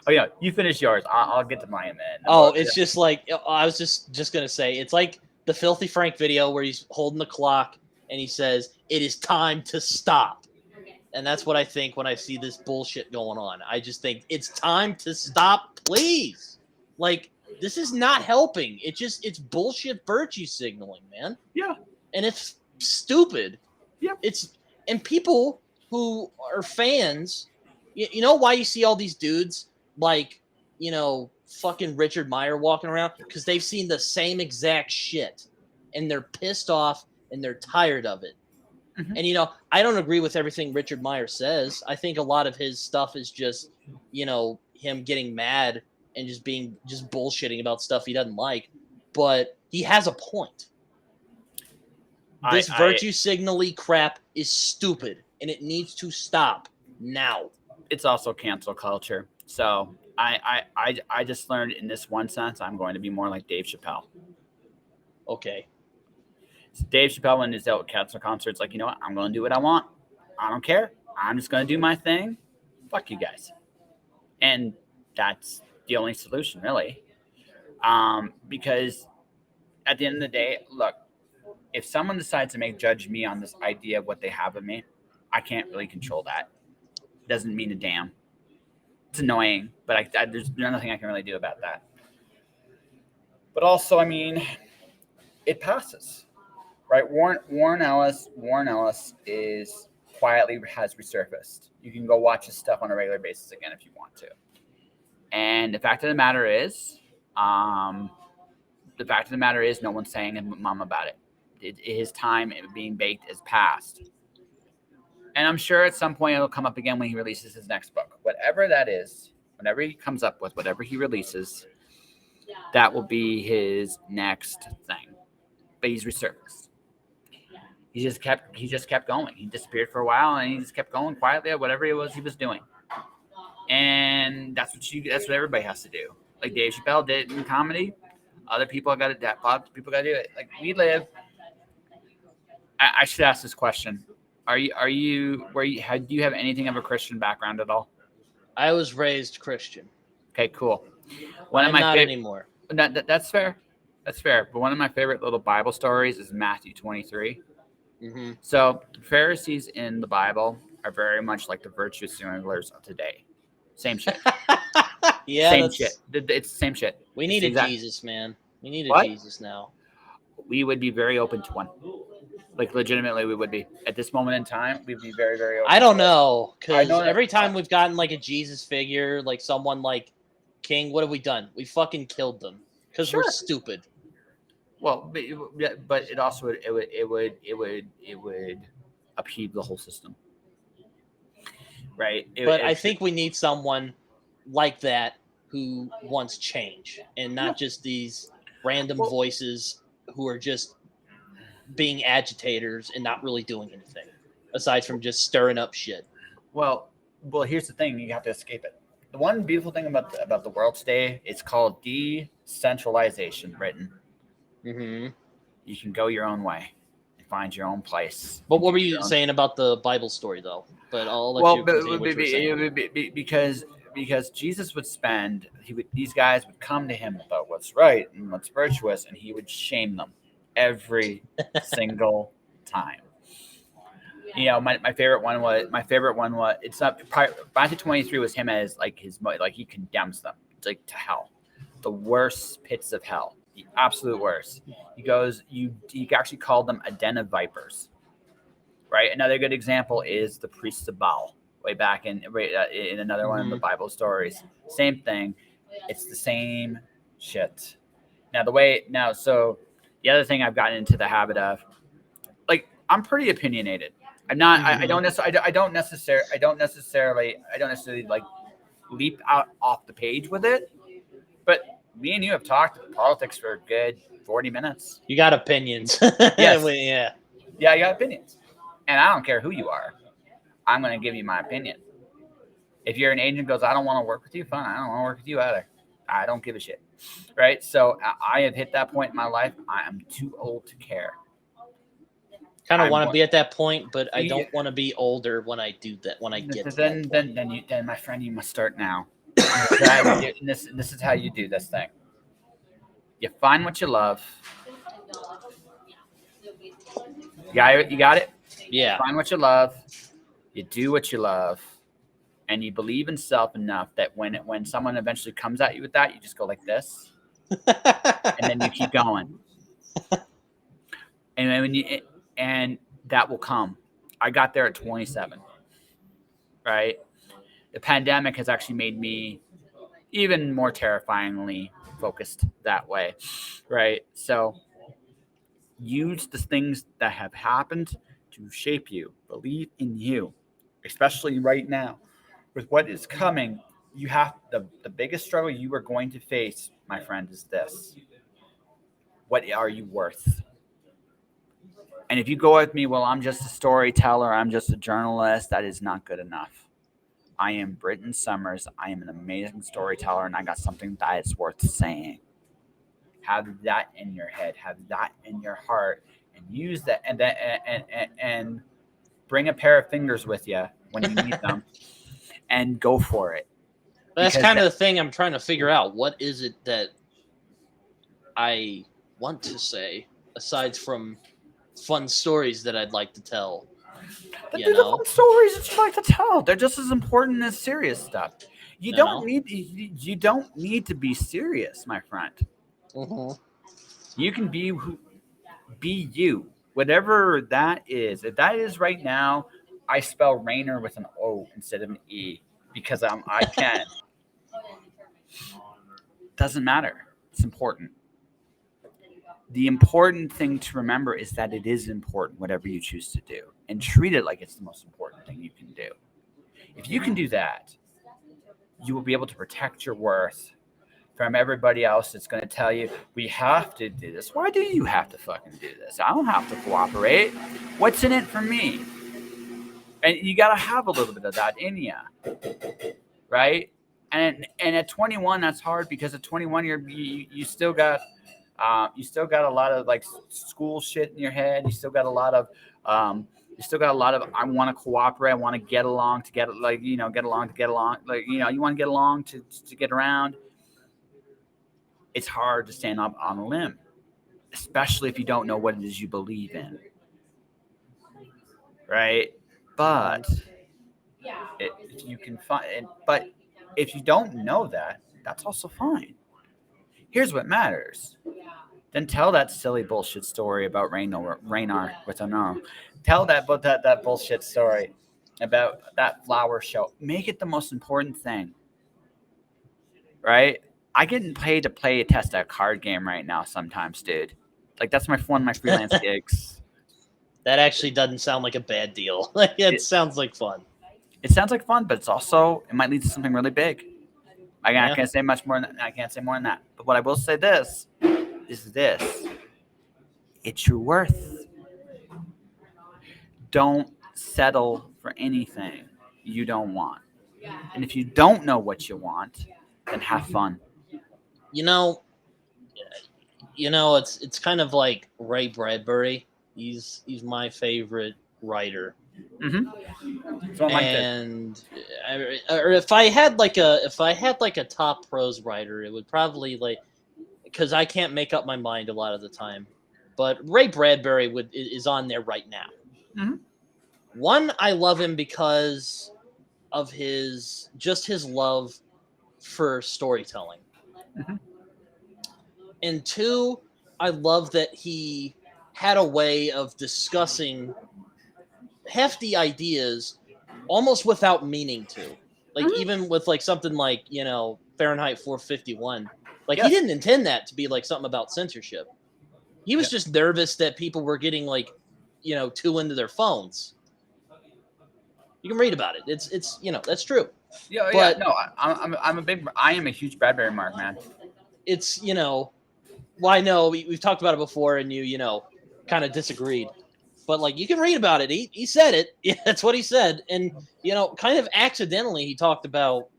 Oh yeah, you finish yours. I'll get to mine in a minute. Oh, it's just like I was just gonna say. It's like the Filthy Frank video where he's holding the clock and he says, "It is time to stop." And that's what I think when I see this bullshit going on. I just think it's time to stop, please. Like, this is not helping. It's bullshit virtue signaling, man. Yeah. And it's stupid. Yeah. And people who are fans, you know why you see all these dudes like, you know, fucking Richard Meyer walking around? Because they've seen the same exact shit. And they're pissed off and they're tired of it. Mm-hmm. And, you know, I don't agree with everything Richard Meyer says. I think a lot of his stuff is just, you know, him getting mad and just being just bullshitting about stuff he doesn't like. But he has a point. This virtue signal-y crap is stupid, and it needs to stop now. It's also cancel culture. So I just learned in this one sense, I'm going to be more like Dave Chappelle. Okay. So Dave Chappelle, when he's out at cancel concerts, like, you know what? I'm going to do what I want. I don't care. I'm just going to do my thing. Fuck you guys. And that's the only solution, really. Because at the end of the day, look, if someone decides to judge me on this idea of what they have of me, I can't really control that. It doesn't mean a damn. It's annoying, but there's nothing I can really do about that. But also, I mean, it passes, right? Warren Ellis is quietly has resurfaced. You can go watch his stuff on a regular basis again if you want to. And the fact of the matter is, no one's saying a mum about it. His time being baked is past. And I'm sure at some point it'll come up again when he releases his next book. Whatever that is, whenever he comes up with, whatever he releases, that will be his next thing. But he's resurfaced. He just kept going. He disappeared for a while and he just kept going quietly at whatever it was he was doing. And that's what everybody has to do. Like Dave Chappelle did in comedy. Other people got to do it. Like we live. I should ask this question. Do you have anything of a Christian background at all? I was raised Christian. Okay, cool. I'm not anymore. That's fair. That's fair. But one of my favorite little Bible stories is Matthew 23. Mm-hmm. So Pharisees in the Bible are very much like the virtue signalers of today. Same shit. Yeah, same shit. It's the same shit. We need a Jesus, man. We need a Jesus now. We would be very open to one. Like legitimately, we would be at this moment in time. We'd be very, very open. I don't know, because every time we've gotten like a Jesus figure, like someone like King, what have we done? We fucking killed them because we're stupid. Well, but it also would upheave the whole system, right? I think we need someone like that who wants change and not just these random voices who are just being agitators and not really doing anything aside from just stirring up shit. Well, here's the thing: you have to escape it. The one beautiful thing about the world today, it's called decentralization, Britton. Mm-hmm. You can go your own way and find your own place. But what were you saying about the Bible story, though? But I'll let you continue what you were saying. Because Jesus would these guys would come to him about what's right and what's virtuous, and he would shame them every single time. You know, my favorite one was it's not Matthew 23 was him as he condemns them like to hell, the worst pits of hell, the absolute worst. He goes, he actually called them a den of vipers. Right. Another good example is the priests of Baal. Way back in another one of the Bible stories, same thing. It's the same shit. So the other thing I've gotten into the habit of, like, I'm pretty opinionated. I'm not. I don't necessarily like leap out off the page with it. But me and you have talked politics for a good 40 minutes. You got opinions. Yes. Yeah, I got opinions, and I don't care who you are. I'm going to give you my opinion. If you're an agent goes, I don't want to work with you, fine. I don't want to work with you either. I don't give a shit. Right? So I have hit that point in my life. I am too old to care. Kind of want to be at that point, but I don't want to be older when I do that. When I get to that point. Then my friend, you must start now. This is how you do this thing. You find what you love. You got it? Yeah. You find what you love. You do what you love, and you believe in self enough that when someone eventually comes at you with that, you just go like this, and then you keep going. And that will come. I got there at 27, right? The pandemic has actually made me even more terrifyingly focused that way, right? So use the things that have happened to shape you. Believe in you. Especially right now, with what is coming, you have the biggest struggle you are going to face, my friend, is this. What are you worth? And if you go with me, well, I'm just a storyteller, I'm just a journalist, that is not good enough. I am Britton Summers. I am an amazing storyteller, and I got something that is worth saying. Have that in your head, have that in your heart, and use that, and bring a pair of fingers with you when you need them, and go for it. That's kind of the thing I'm trying to figure out. What is it that I want to say, aside from fun stories that I'd like to tell. But You they're the know, fun stories that you like to tell. They're just as important as serious stuff. You you don't know. need you don't need to be serious, my friend. Hmm. You can be you, whatever that is. If that is right now, I spell Rainer with an O instead of an E because I can. Doesn't matter. It's important. The important thing to remember is that it is important, whatever you choose to do, and treat it like it's the most important thing you can do. If you can do that, you will be able to protect your worth from everybody else that's going to tell you, we have to do this. Why do you have to fucking do this? I don't have to cooperate. What's in it for me? And you got to have a little bit of that in you, right? And at 21, that's hard because at 21, you still got a lot of like school shit in your head. You still got a lot of I want to cooperate. I want to get along to get get along to get along. Like you want to get along to get around. It's hard to stand up on a limb, especially if you don't know what it is you believe in, right? But if you can find, but if you don't know that, that's also fine. Here's what matters. Then tell that silly bullshit story about Raynar with an R. Tell that bullshit story about that flower show. Make it the most important thing, right? I get paid to play a test at a card game right now sometimes, dude. Like that's one of my freelance gigs. That actually doesn't sound like a bad deal. Like it It, sounds like fun. it sounds like fun, but it might lead to something really big. I Yeah. can't say much more than I can't say more than that. But what I will say is this. It's your worth. Don't settle for anything you don't want. And if you don't know what you want, then have fun. You know, it's kind of like Ray Bradbury. He's my favorite writer. Mm-hmm. It's one of mine too. And or if I had like a top prose writer, it would probably like because I can't make up my mind a lot of the time. But Ray Bradbury is on there right now. Mm-hmm. One, I love him because of his love for storytelling. Mm-hmm. And two, I love that he had a way of discussing hefty ideas almost without meaning to. Like Mm-hmm. even with like something like, Fahrenheit 451. Like he Yes. didn't intend that to be like something about censorship. He was Yeah. just nervous that people were getting like, too into their phones. You can read about it. It's that's true. Yeah. Yeah. But No, I am a huge Bradbury mark, man. it's, well, I know we've talked about it before and you kind of disagreed. But like you can read about it. He said it. Yeah, that's what he said. And kind of accidentally he talked about,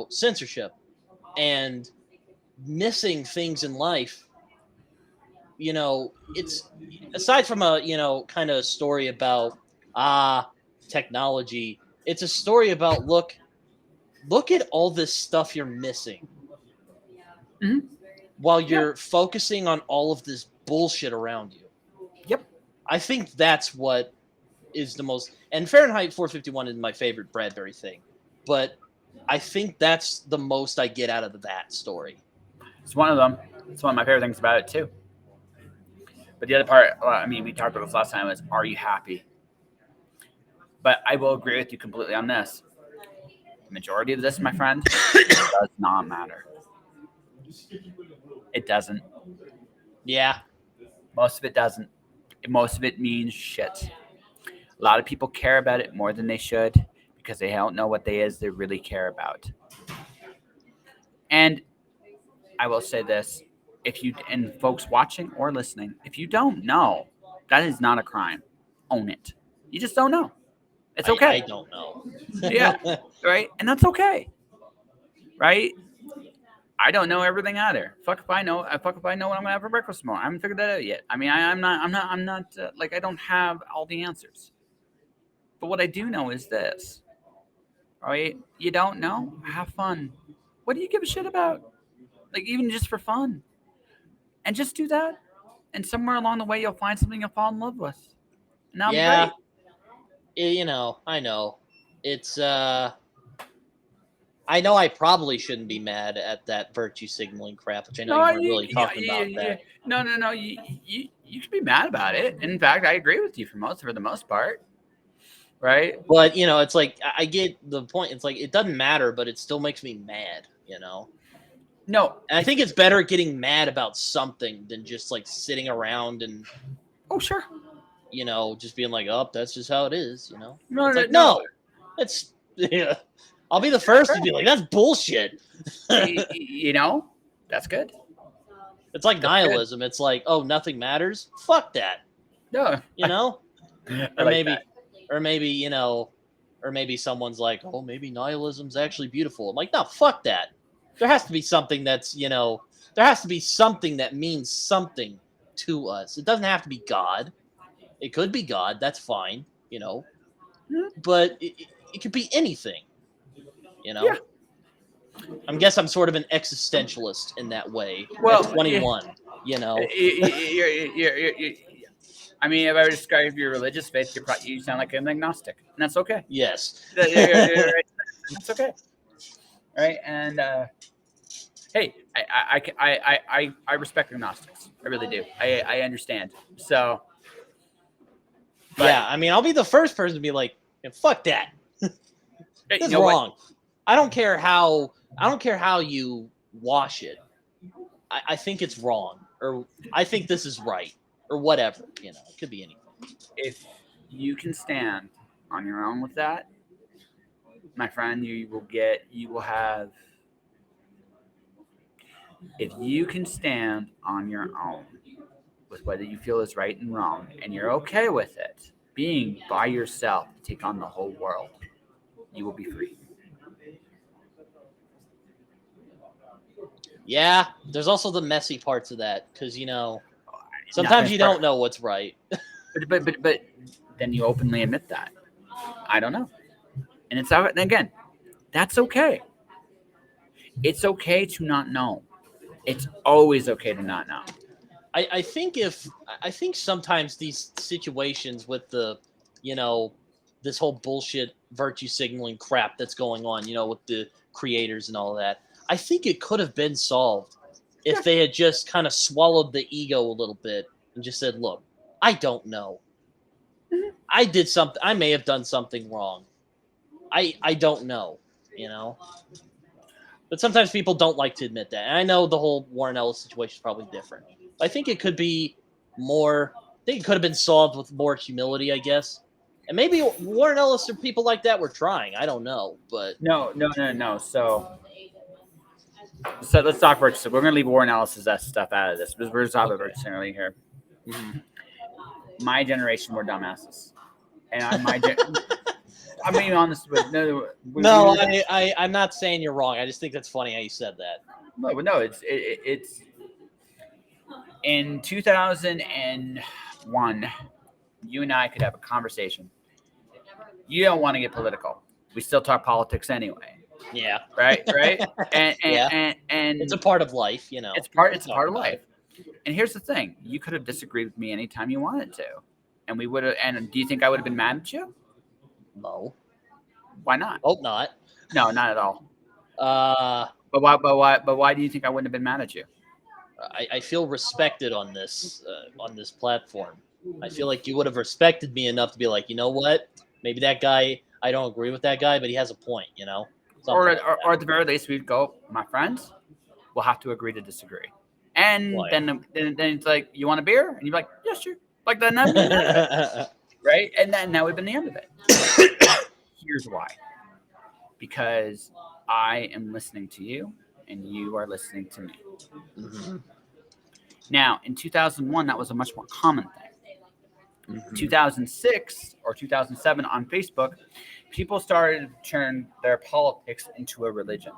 censorship and missing things in life. It's aside from a, kind of story about technology, it's a story about look at all this stuff you're missing Mm-hmm. while Yeah. you're focusing on all of this bullshit around you. Yep. I think that's what is the most. And Fahrenheit 451 is my favorite Bradbury thing, but I think that's the most I get out of that story. It's one of them. It's one of my favorite things about it too. But the other part, well, I mean, we talked about this last time, is are you happy? But I will agree with you completely on this. The majority of this, my friend, does not matter. It doesn't. Yeah, Most of it doesn't. Most of it means shit. A lot of people care about it more than they should because they don't know what they really care about. And I will say this, and folks watching or listening, if you don't know, that is not a crime. Own it. You just don't know. It's okay. I don't know. Yeah. Right? And that's okay. Right? I don't know everything either. Fuck if I know. Fuck if I know what I'm gonna have for breakfast tomorrow. I haven't figured that out yet. I mean, I'm not like I don't have all the answers. But what I do know is this. All right? You don't know? Have fun. What do you give a shit about? Like even just for fun. And just do that. and somewhere along the way, you'll find something you'll fall in love with. And that'll be Yeah. great. You know, I know. It's I know I probably shouldn't be mad at that virtue signaling crap, which I know you No, weren't really talking about that. no. You should be mad about it. In fact, I agree with you for the most part. Right? But, you know, it's like I get the point. It's like it doesn't matter, but it still makes me mad, you know? No. And I think it's better getting mad about something than just like sitting around and, Oh, sure. you know, just being like, oh, that's just how it is, you know? No, It's no, like, no. no, it's, yeah. I'll be the first to be like, that's bullshit. You know, that's good. It's like That's good. nihilism. It's like, oh, nothing matters. Fuck that. No. You know? I Or like maybe, that. or maybe, you know, or maybe someone's like, oh, maybe nihilism's actually beautiful. I'm like, no, fuck that. There has to be something that's, you know, there has to be something that means something to us. It doesn't have to be God. It could be God. That's fine, you know. But it could be anything, you know. Yeah. I guess I'm sort of an existentialist in that way. Well, At 21, you know. I mean, if I were to describe your religious faith, you sound like an agnostic, and that's okay. Yes. That's okay. Right? And hey, I respect agnostics. I really do. I understand. So. Yeah, I mean, I'll be the first person to be like, fuck that. This is wrong. What? I don't care how you wash it. I think it's wrong, or I think this is right, or whatever. You know, it could be anything. If you can stand on your own with that, my friend, you will have. If you can stand on your own with whether you feel is right and wrong, and you're okay with it, being by yourself to take on the whole world, you will be free. Yeah, there's also the messy parts of that because, you know, sometimes you don't know what's right. But then you openly admit that. I don't know. And it's out. And again, that's okay. It's okay to not know. It's always okay to not know. I think sometimes these situations with the, you know, this whole bullshit virtue signaling crap that's going on, you know, with the creators and all that, I think it could have been solved if they had just kind of swallowed the ego a little bit and just said, look, I don't know. I did something. I may have done something wrong. I don't know, you know. But sometimes people don't like to admit that. And I know the whole Warren Ellis situation is probably different. I think it could be more. I think it could have buld been solved with more humility, I guess. And maybe Warren Ellis or people like that were trying. I don't know, but no. So let's talk virtue. So we're gonna leave Warren Ellis' stuff out of this because we're talking about virtue signaling here. Mm-hmm. My generation were dumbasses, and I'm being honest with I'm not saying you're wrong. I just think that's funny how you said that. No, it's in 2001. You and I could have a conversation. You don't want to get political. We still talk politics anyway. Yeah. Right. And it's a part of life, you know. It's a part of life. And here's the thing: you could have disagreed with me anytime you wanted to, and we would have. And do you think I would have been mad at you? No. Why not? Hope not. No, not at all. But why do you think I wouldn't have been mad at you? I feel respected on this platform. I feel like you would have respected me enough to be like, you know what? Maybe that guy, I don't agree with that guy, but he has a point, you know? Or at the very least, we'd go, my friends, we'll have to agree to disagree. And then it's like, you want a beer? And you're like, yeah, sure. Like that, right? And then that would have been the end of it. Here's why. Because I am listening to you, and you are listening to me. Mm-hmm. Now, in 2001, that was a much more common thing. Mm-hmm. 2006 or 2007 on Facebook, people started to turn their politics into a religion.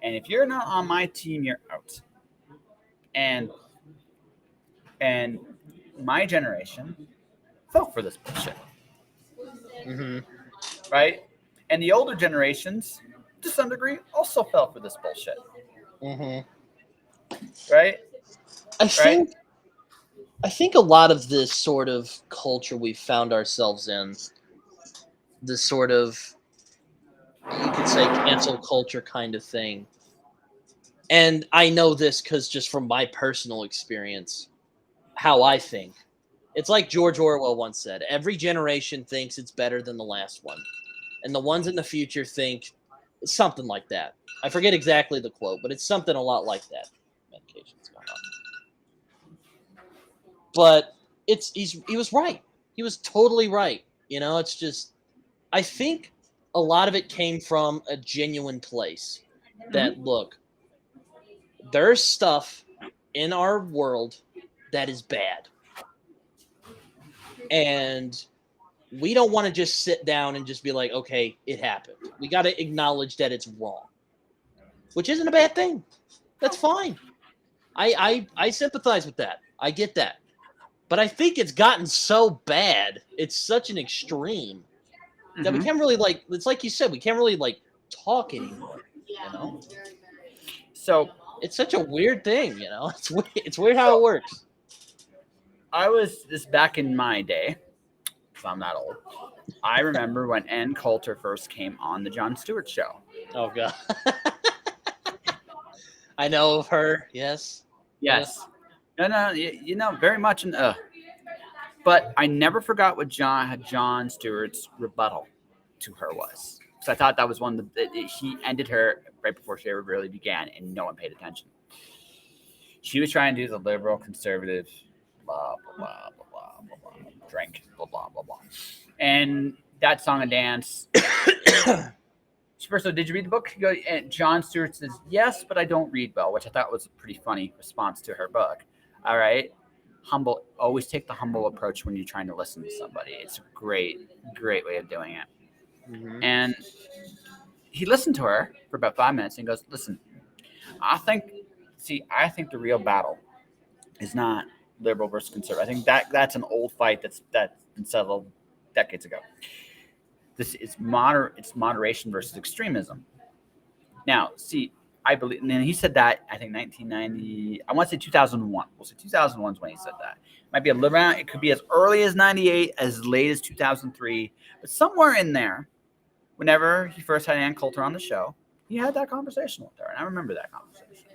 And if you're not on my team, you're out. And my generation fell for this bullshit. Mm-hmm. Right? And the older generations, to some degree, also fell for this bullshit. Mm-hmm. Right? I think I think a lot of this sort of culture we've found ourselves in, this sort of, you could say, cancel culture kind of thing. And I know this because just from my personal experience, how I think. It's like George Orwell once said, every generation thinks it's better than the last one. And the ones in the future think something like that. I forget exactly the quote, but it's something a lot like that. Medication's gone on. But he was right. He was totally right. It's just, I think a lot of it came from a genuine place that, Mm-hmm. look, there's stuff in our world that is bad. And we don't want to just sit down and just be like, okay, it happened. We got to acknowledge that it's wrong, which isn't a bad thing. That's fine. I sympathize with that. I get that. But I think it's gotten so bad. It's such an extreme that we Mm-hmm. can't really, like, it's like you said, we can't really, like, talk anymore. So It's such a weird thing. It's weird how it works. I was this back in my day, because I'm not old. I remember when Ann Coulter first came on the Jon Stewart show. Oh god. I know of her. Yes. Yes. No, very much But I never forgot what Jon Stewart's rebuttal to her was. Because I thought that was one that he ended her right before she ever really began, and no one paid attention. She was trying to do the liberal conservative blah blah blah blah blah blah drink blah blah blah blah, and that song and dance. First, so did you read the book? And Jon Stewart says yes, but I don't read well, which I thought was a pretty funny response to her book. All right, humble. Always take the humble approach when you're trying to listen to somebody. It's a great way of doing it. Mm-hmm. And he listened to her for about 5 minutes and goes, "Listen, I think the real battle is not liberal versus conservative. I think that's an old fight that's been settled decades ago. This is it's moderation versus extremism. Now, see, I believe, and he said that, I think 1990, I want to say 2001. We'll say 2001 is when he said that. Might be a little around, it could be as early as 98, as late as 2003, but somewhere in there, whenever he first had Ann Coulter on the show, he had that conversation with her, and I remember that conversation.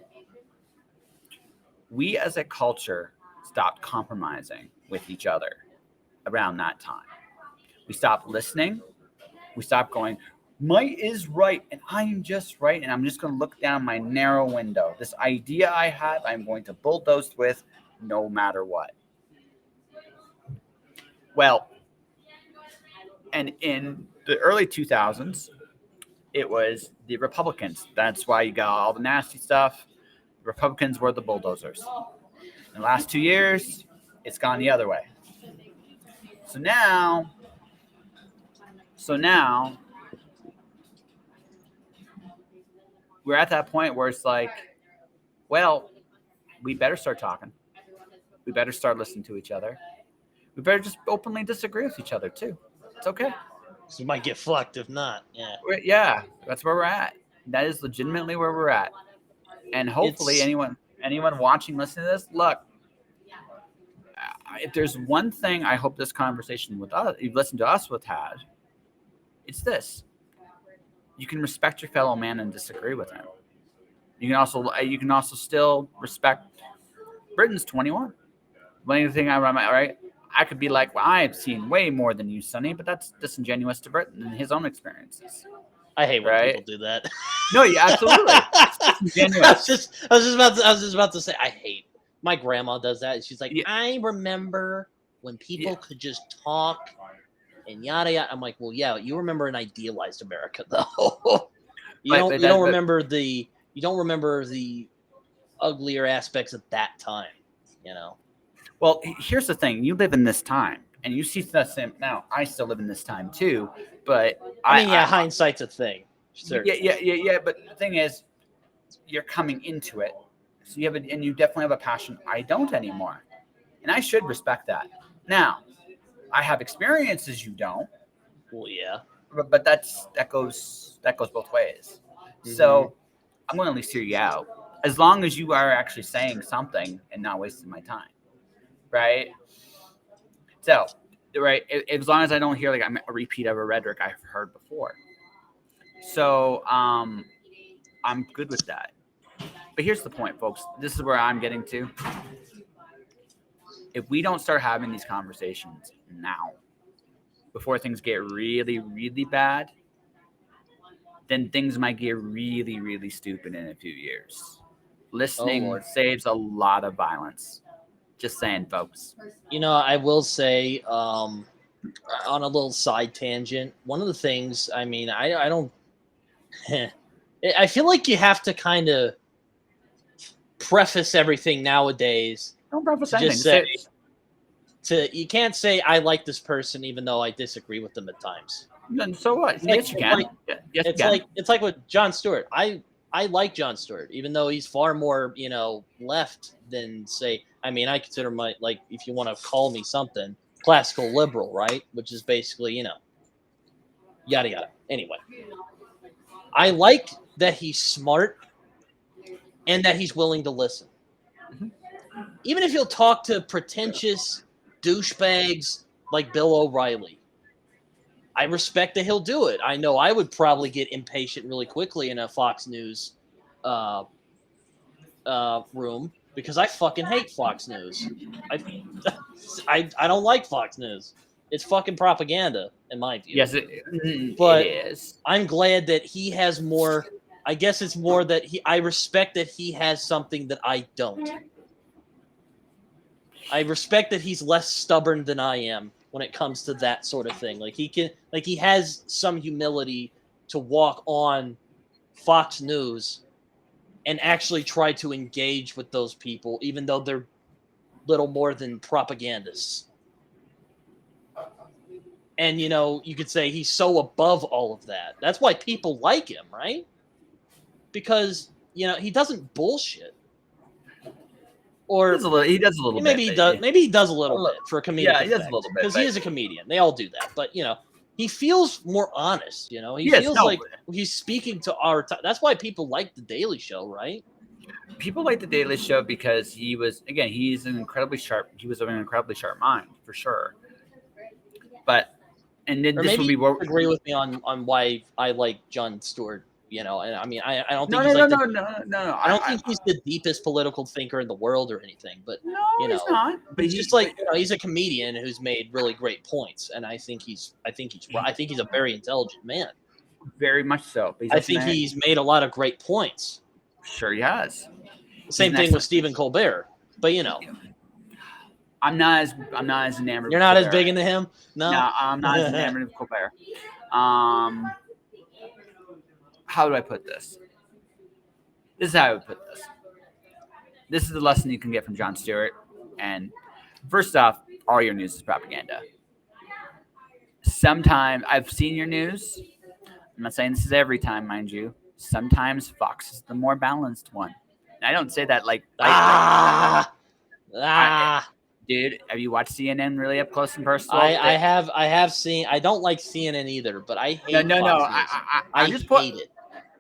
We as a culture stopped compromising with each other around that time. We stopped listening. We stopped going, might is right and I'm just right, and I'm just going to look down my narrow window. This idea I have, I'm going to bulldoze with no matter what. Well, and in the early 2000s, it was the Republicans. That's why you got all the nasty stuff. The Republicans were the bulldozers. In the last 2 years, it's gone the other way. So now, we're at that point where it's like, well, we better start talking. We better start listening to each other. We better just openly disagree with each other too. It's okay. So we might get fucked if not. Yeah. Yeah, that's where we're at. That is legitimately where we're at. And hopefully, anyone watching, listening to this, look, if there's one thing I hope this conversation with us, you've listened to us with, had, it's this: you can respect your fellow man and disagree with him. You can also still respect. Britton's 21. One of the thing I could be like, well, I've seen way more than you, Sonny, but that's disingenuous to Britton and his own experiences. I hate when people do that. No, yeah, absolutely. It's disingenuous. I was just about to say, I hate. My grandma does that. She's like, Yeah. I remember when people could just talk and yada yada. I'm like, well, yeah, you remember an idealized America though. You don't remember the uglier aspects of that time, Well, here's the thing: you live in this time, and you see the same. Now, I still live in this time too, but hindsight's a thing. Certainly. Yeah. But the thing is, you're coming into it, so you definitely have a passion. I don't anymore, and I should respect that. Now, I have experiences you don't. Well, yeah, but that goes both ways. Mm-hmm. So I'm going to at least hear you out, as long as you are actually saying something and not wasting my time. right? So, right, as long as I don't hear like I'm a repeat of a rhetoric I've heard before. So, I'm good with that. But here's the point, folks. This is where I'm getting to. If we don't start having these conversations now, before things get really, really bad, then things might get really, really stupid in a few years. Listening Lord. saves a lot of violence. Just saying, folks. I will say, on a little side tangent, one of the things, I don't, I feel like you have to kind of preface everything nowadays Don't preface to anything. just Just say, say, you can't say I like this person even though I disagree with them at times. so what? It's Yes, you can. Yes, you can. it's like with Jon Stewart. I like Jon Stewart, even though he's far more, left than say. I consider like, if you want to call me something, classical liberal, right? Which is basically, yada yada. Anyway, I like that he's smart and that he's willing to listen. Mhm. Even if he'll talk to pretentious douchebags like Bill O'Reilly, I respect that he'll do it. I know I would probably get impatient really quickly in a Fox News uh, room because I fucking hate Fox News. I, I don't like Fox News. It's fucking propaganda in my view. Yes, it But is. I'm glad that he has more. I guess it's more that I respect that he has something that I don't. I respect that he's less stubborn than I am when it comes to that sort of thing. Like he has some humility to walk on Fox News and actually try to engage with those people, even though they're little more than propagandists. And you could say he's so above all of that. That's why people like him, right? Because he doesn't bullshit. Or He does a little maybe bit. he does. Maybe he does a little little- bit for comedic yeah, effect. he does a little bit, because he but- is a comedian. They all do that, but he feels more honest. He Yes, feels no. like he's speaking to our time. That's why people like the Daily Show, right? People like the Daily Show because he's an incredibly sharp. He was of an incredibly sharp mind for sure. But and then Or this maybe will be you what agree with me on why I like Jon Stewart. And I don't think no, he's no, like no, the, no, no, no, no. I don't think he's the deepest political thinker in the world or anything, but No, you he's know, not. But it's just like he's a comedian who's made really great points, and I think he's a very intelligent man. very much so. But I think he's made a lot of great points. sure he has. Same thing with Stephen Colbert, but I'm not as enamored. you're with not as Colbert. big into him. No, I'm not as enamored of Colbert. How do I put this? This is how I would put this. This is the lesson you can get from Jon Stewart. And first off, all your news is propaganda. Sometimes I've seen your news. I'm not saying this is every time, mind you. Sometimes Fox is the more balanced one. And I don't say that like dude, have you watched CNN really up close and personal? I have seen. I don't like CNN either, but I hate. No. Fox News. I'm just hate it.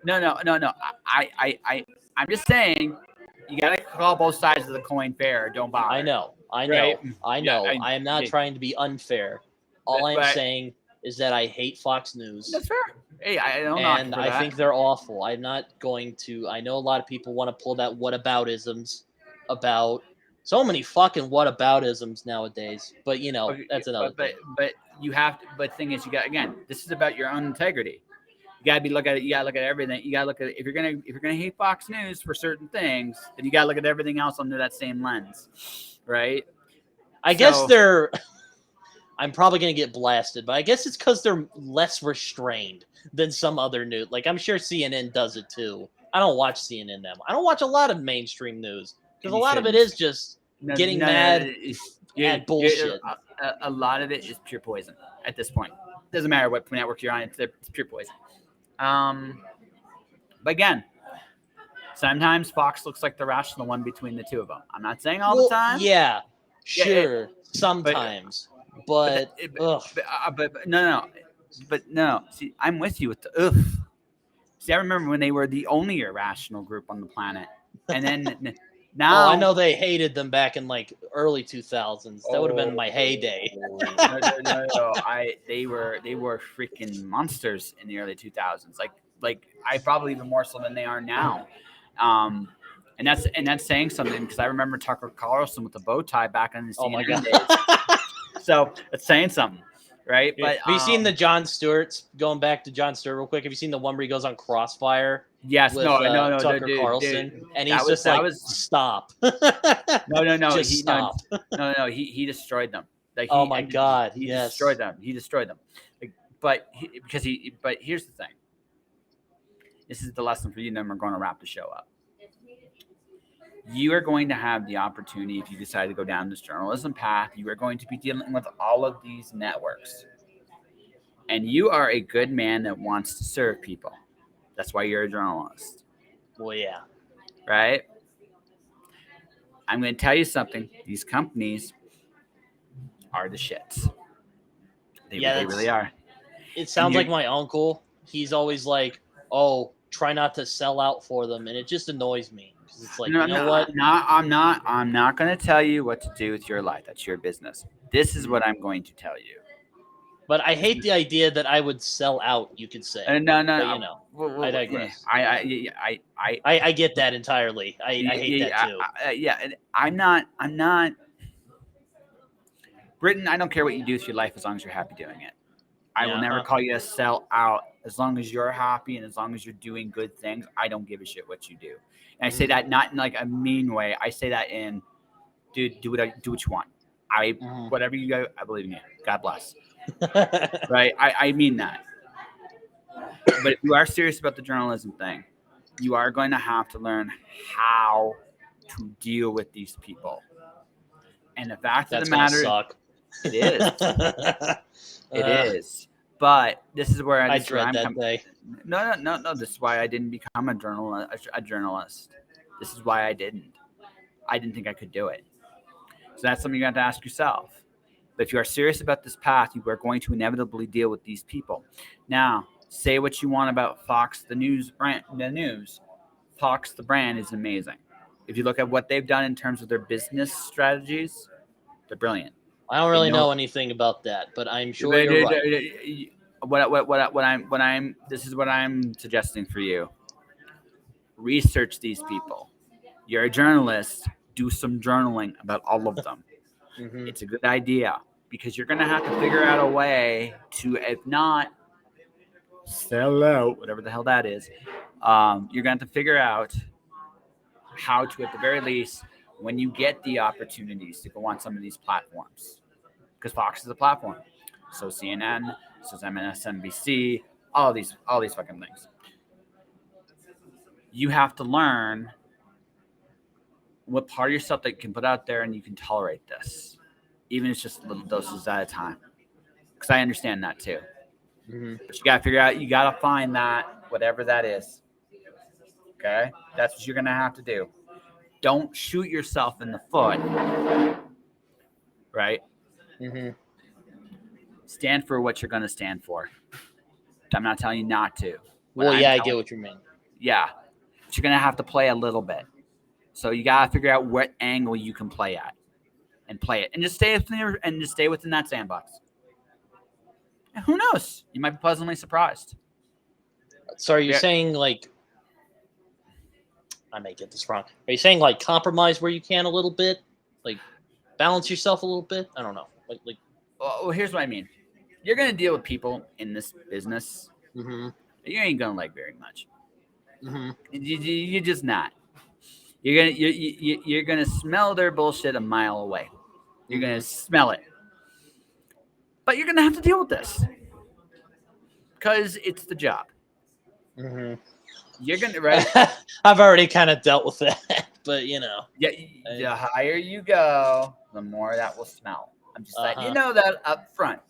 No. I'm just saying you gotta call both sides of the coin fair. Don't bother. I know. Right? I am not trying to be unfair. All I'm saying is that I hate Fox News. That's fair. Hey, I don't know. And I think they're awful. I'm not going to. I know a lot of people want to pull that whataboutisms about so many fucking whataboutisms nowadays. But that's another thing. But you have to. But the thing is, you got this is about your own integrity. You gotta be look at it. You gotta look at everything. You gotta look at if you're gonna hate Fox News for certain things, then you gotta look at everything else under that same lens, right? I guess they're. I'm probably gonna get blasted, but I guess it's because they're less restrained than some other news. Like I'm sure CNN does it too. I don't watch CNN now. I don't watch a lot lot of mainstream news because a lot of it is just getting mad at bullshit. A lot of it is pure poison at this point. Doesn't matter what network you're on; it's pure poison. But again, sometimes Fox looks like the rational one between the two of them. I'm not saying all the time. Yeah, sure, sometimes. But no. See, I'm with you with the ugh. See, I remember when they were the only irrational group on the planet, and Now, I know they hated them back in like early 2000s. That would have been my heyday. No. They were freaking monsters in the early 2000s. Like I probably even more so than they are now. And that's saying something, because I remember Tucker Carlson with the bow tie back in the Oh my CNN god. days. So it's saying something, right? But have you seen the Jon Stewart's? Going back to Jon Stewart real quick. Have you seen the one where he goes on Crossfire? yes, With no, Tucker dude, Carlson, and that he's was- just that like, was- stop. no, Just he stop. no, he destroyed them. Like Oh my god, he yes. destroyed them. He destroyed them. Like, but here's the thing. This is the lesson for you, and then we're going to wrap the show up. You are going to have the opportunity, if you decide to go down this journalism path, you are going to be dealing with all of these networks. And you are a good man that wants to serve people. That's why you're a journalist. Well, yeah. Right? I'm going to tell you something. These companies are the shits. They really are. It sounds like my uncle. He's always like, "Oh, try not to sell out for them," and it just annoys me because it's like, what? I'm not going to tell you what to do with your life. That's your business. This is what I'm going to tell you. But I hate the idea that I would sell out. You could say, no. But, I digress. I get that entirely. I hate that too. And I'm not. Britton, I don't care what you do with your life as long as you're happy doing it. I will never call you a sell out. As long as you're happy and as long as you're doing good things, I don't give a shit what you do. And I say that not in like a mean way. I say that in, dude, do what you want. Whatever you go, I believe in you. God bless. Right? I mean that. But if you are serious about the journalism thing, you are going to have to learn how to deal with these people. And the fact of the matter suck. It is. It is. But this is where I dread that day. No. This is why I didn't become a journalist. This is why I didn't. I didn't think I could do it. So that's something you have to ask yourself. But if you are serious about this path, you are going to inevitably deal with these people. Now, say what you want about Fox, the news brand. Fox, the brand, is amazing. If you look at what they've done in terms of their business strategies, they're brilliant. I don't really know anything about that, but I'm sure you're right. This is what I'm suggesting for you. Research these people. You're a journalist. Do some journaling about all of them. It's a good idea, because you're going to have to figure out a way to, if not sell out, whatever the hell that is, you're going to have to figure out how to, at the very least, when you get the opportunities to go on some of these platforms, because Fox is a platform, so CNN, so MSNBC, all these fucking things. You have to learn what part of yourself that you can put out there and you can tolerate this, even if it's just little doses at a time. Because I understand that too. But you gotta figure out, you gotta find that, whatever that is. Okay, that's what you're gonna have to do. Don't shoot yourself in the foot. Right? Stand for what you're gonna stand for. I'm not telling you not to. I get what you mean. Yeah, but you're gonna have to play a little bit. So you gotta figure out what angle you can play at, and play it, and just stay within that sandbox. And who knows? You might be pleasantly surprised. So are you saying, like, I may get this wrong. Are you saying, like, compromise where you can a little bit, like balance yourself a little bit? I don't know. Well, here's what I mean. You're gonna deal with people in this business. You ain't gonna like very much. You're just not. You're gonna smell their bullshit a mile away. You're gonna smell it, but you're gonna have to deal with this because it's the job. You're gonna I've already kind of dealt with that, but Yeah, the higher you go, the more that will smell. I'm just letting you know that up front.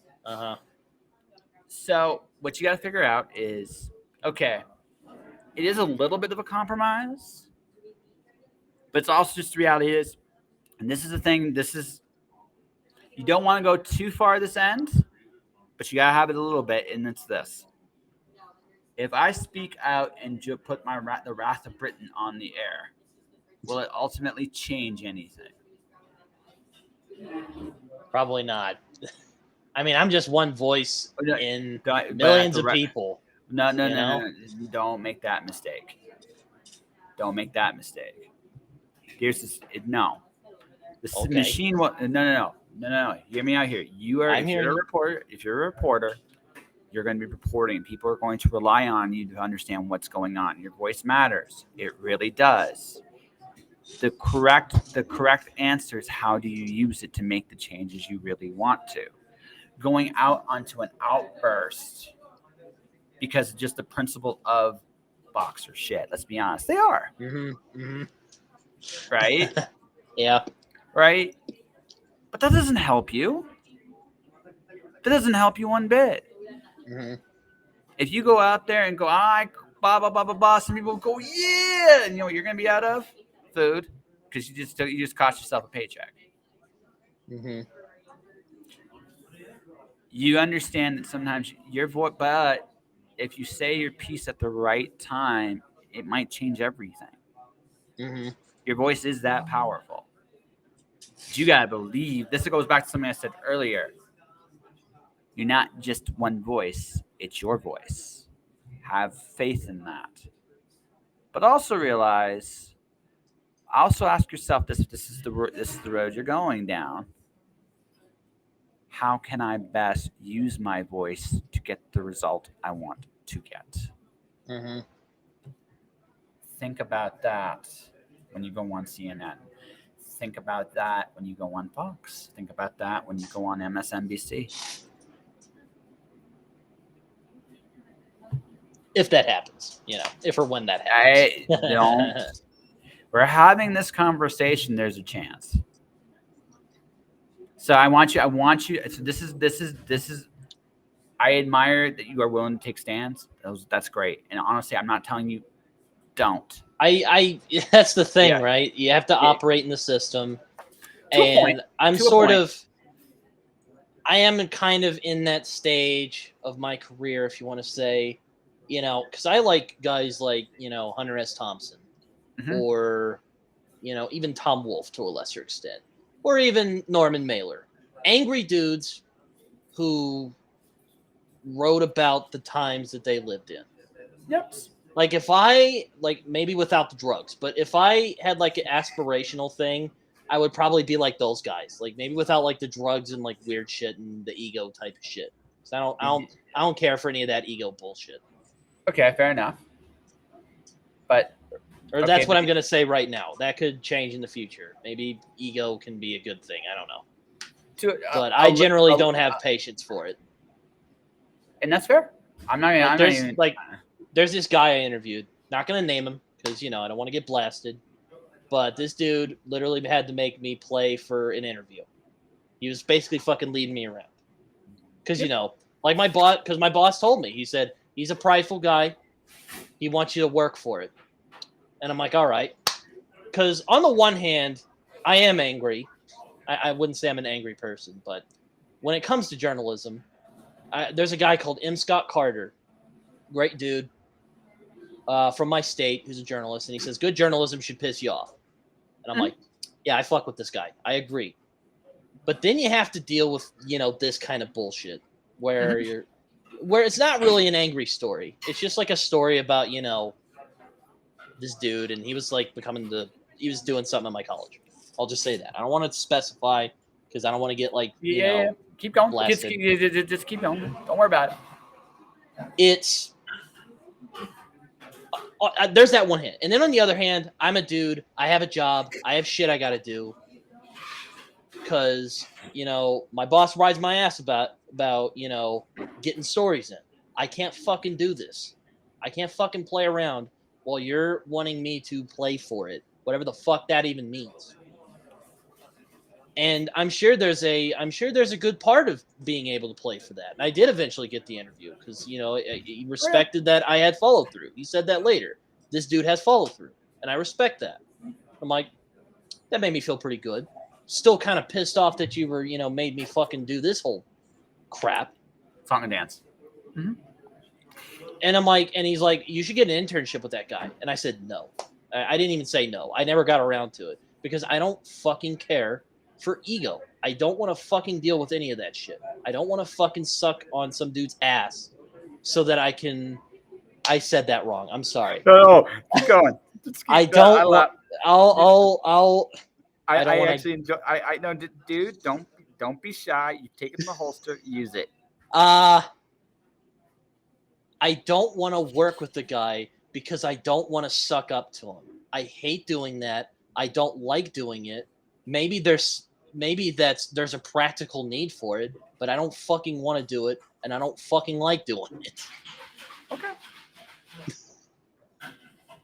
So what you got to figure out is, okay, it is a little bit of a compromise, but it's also just the reality is, and this is the thing, you don't want to go too far this end, but you got to have it a little bit, and it's this. If I speak out and put the Wrath of Britton on the air, Will it ultimately change anything? Probably not. I mean, I'm just one voice Oh, no, in but millions of people. No, no, You no, no, know? no. Don't make that mistake. Don't make that mistake. Here's this. No, the Okay. machine. What? No. Hear me out here. You are. I'm If you're hearing a you. reporter, you're going to be reporting. People are going to rely on you to understand what's going on. Your voice matters. It really does. The correct answer is how do you use it to make the changes you really want to. Going out onto an outburst because just the principle of boxer shit. Let's be honest, they are right, Yeah. right. But that doesn't help you. That doesn't help you one bit. hmm If you go out there and go, blah blah blah blah blah, some people go, yeah, and you know what you're gonna be out of? Food, because you just cost yourself a paycheck. hmm You understand that sometimes your voice, but if you say your piece at the right time, it might change everything. hmm Your voice is that powerful. But you gotta believe. This goes back to something I said earlier. You're not just one voice; it's your voice. Have faith in that, but also realize. Also ask yourself this: this is the road you're going down. How can I best use my voice to get the result I want to get? hmm Think about that when you go on CNN. Think about that when you go on Fox. Think about that when you go on MSNBC. If that happens, if or when that I don't. happens. We're having this conversation. There's a chance. So I want you. So this is. I admire that you are willing to take stands. That's great. And honestly, I'm not telling you don't. I that's the thing, Yeah. right? You have to Yeah. operate in the system, To a point. and I'm To a sort point. of, I am kind of in that stage of my career, if you want to say, because I like guys like Hunter S. Thompson, Mhm. or even Tom Wolfe to a lesser extent, or even Norman Mailer, angry dudes who wrote about the times that they lived in. Yep. Like if I like maybe without the drugs, but if I had like an aspirational thing, I would probably be like those guys. Like maybe without like the drugs and like weird shit and the ego type of shit. So I don't care for any of that ego bullshit. Okay, fair enough. But Or okay, that's what but I'm gonna say right now. That could change in the future. Maybe ego can be a good thing. I don't know. to But I generally don't have patience for it. and that's fair. I'm not. Like I'm not even. there's this guy I interviewed. Not gonna name him because I don't want to get blasted. But this dude literally had to make me play for an interview. He was basically fucking leading me around. Because, Yep. like my boss told me, he said, he's a prideful guy. He wants you to work for it. And I'm like, all right. Because on the one hand, I am angry. I wouldn't say I'm an angry person, but when it comes to journalism, there's a guy called M. Scott Carter, great dude from my state who's a journalist. And he says, good journalism should piss you off. And I'm Mhm. like, yeah, I fuck with this guy. I agree. But then you have to deal with, this kind of bullshit where Mhm. where it's not really an angry story. It's just like a story about, this dude and he was like he was doing something in my college. I'll just say that. I don't want to specify because I don't want to get like, Yeah. Keep going. blasted. Just keep going. Don't worry about it. It's there's that one hand. And then on the other hand, I'm a dude. I have a job. I have shit I got to do. Because my boss rides my ass about getting stories in. I can't fucking do this. I can't fucking play around while you're wanting me to play for it, whatever the fuck that even means. And I'm sure there's a good part of being able to play for that. And I did eventually get the interview because he Oh, yeah. respected that I had follow through. He said that later. This dude has follow through, and I respect that. I'm like, that made me feel pretty good. Still kind of pissed off that you were, made me fucking do this whole crap. Song and dance. And I'm like, and he's like, you should get an internship with that guy. And I said, no. I didn't even say no. I never got around to it because I don't fucking care for ego. I don't want to fucking deal with any of that shit. I don't want to fucking suck on some dude's ass so that I can. I said that wrong. I'm sorry. No, keep going. Just keep, I don't want. I don't I want actually enjoy. I know, dude. Don't be shy. You take it in the holster. Use it. I don't want to work with the guy because I don't want to suck up to him. I hate doing that. I don't like doing it. Maybe there's a practical need for it, but I don't fucking want to do it, and I don't fucking like doing it. Okay.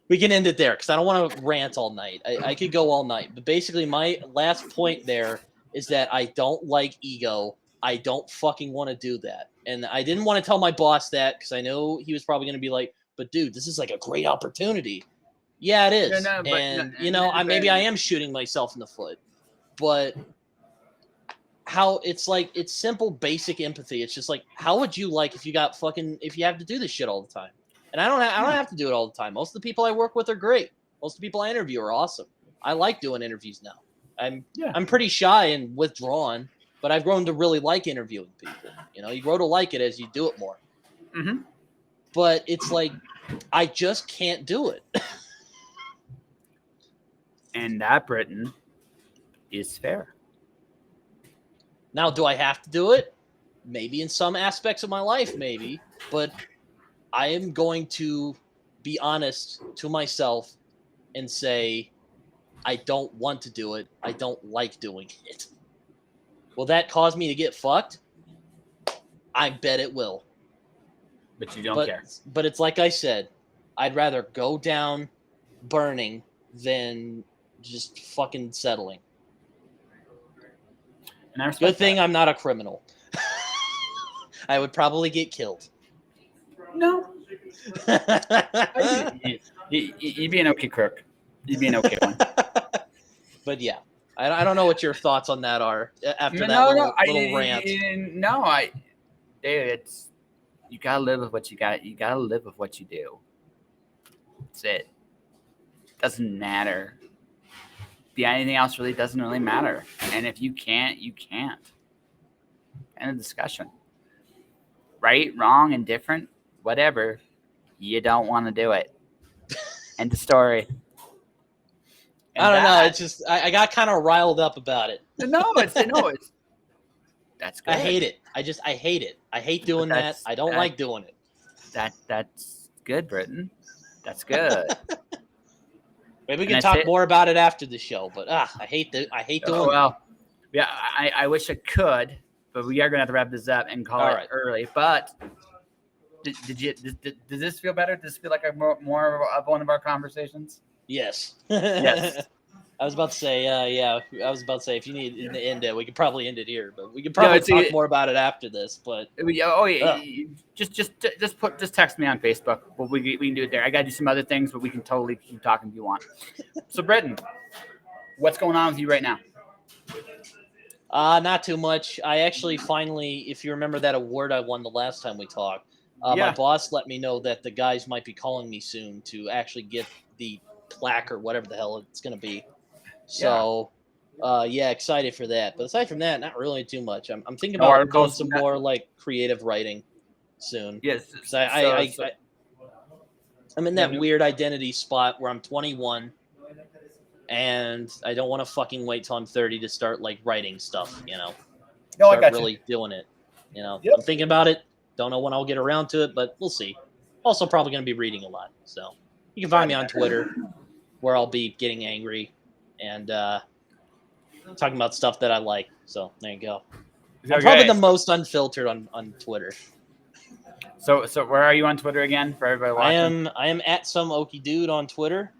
We can end it there because I don't want to rant all night. I could go all night, but basically my last point there is that I don't like ego. I don't fucking want to do that. And I didn't want to tell my boss that because I know he was probably going to be like, but dude, this is like a great opportunity. Yeah, it is. Maybe I am shooting myself in the foot. But how it's simple, basic empathy. It's just like, how would you like if you have to do this shit all the time? And I don't have to do it all the time. Most of the people I work with are great. Most of the people I interview are awesome. I like doing interviews now. I'm pretty shy and withdrawn, but I've grown to really like interviewing people. You grow to like it as you do it more. Mm-hmm. But it's like, I just can't do it. And that, Britton, is fair. Now, do I have to do it? Maybe in some aspects of my life, maybe. But I am going to be honest to myself and say, I don't want to do it. I don't like doing it. Will that cause me to get fucked? I bet it will. But you don't care. But it's like I said, I'd rather go down burning than just fucking settling. And I respect Good thing I'm not a criminal. I would probably get killed. No. You'd be an okay crook. You'd be an okay one. But yeah, I don't know what your thoughts on that are after little rant. Dude, you gotta live with what you got. You gotta live with what you do. That's it. Doesn't matter. Anything else really doesn't really matter. And if you can't, you can't. End of discussion. Right, wrong, indifferent, whatever. You don't want to do it. End of story. And I don't know. It's just I got kind of riled up about it. It's that's good. I hate it. I hate it. I hate doing that. I don't like doing it. That's good, Britton. That's good. Maybe we can talk more about it after the show. But I hate doing it. Well, yeah, I wish I could, but we are gonna have to wrap this up and call it early. But did this feel better? Does this feel like more of one of our conversations? Yes. Yes. I was about to say, I was about to say, if you need to end it, we could probably end it here, but we could probably talk more about it after this. But just text me on Facebook. Well, we can do it there. I gotta do some other things, but we can totally keep talking if you want. So, Britton, what's going on with you right now? Not too much. I actually finally, if you remember that award I won the last time we talked, my boss let me know that the guys might be calling me soon to actually get the plaque or whatever the hell it's going to be. So, excited for that. But aside from that, not really too much. I'm thinking about doing some more like creative writing soon. Yes. I'm in that weird identity spot where I'm 21 and I don't want to fucking wait till I'm 30 to start like writing stuff, I got really doing it. I'm thinking about it. Don't know when I'll get around to it, but we'll see. Also probably going to be reading a lot. So you can find me on Twitter where I'll be getting angry and talking about stuff that I like. So there you go. I'm probably the most unfiltered on Twitter. So where are you on Twitter again for everybody watching? I am at some okie dude on Twitter.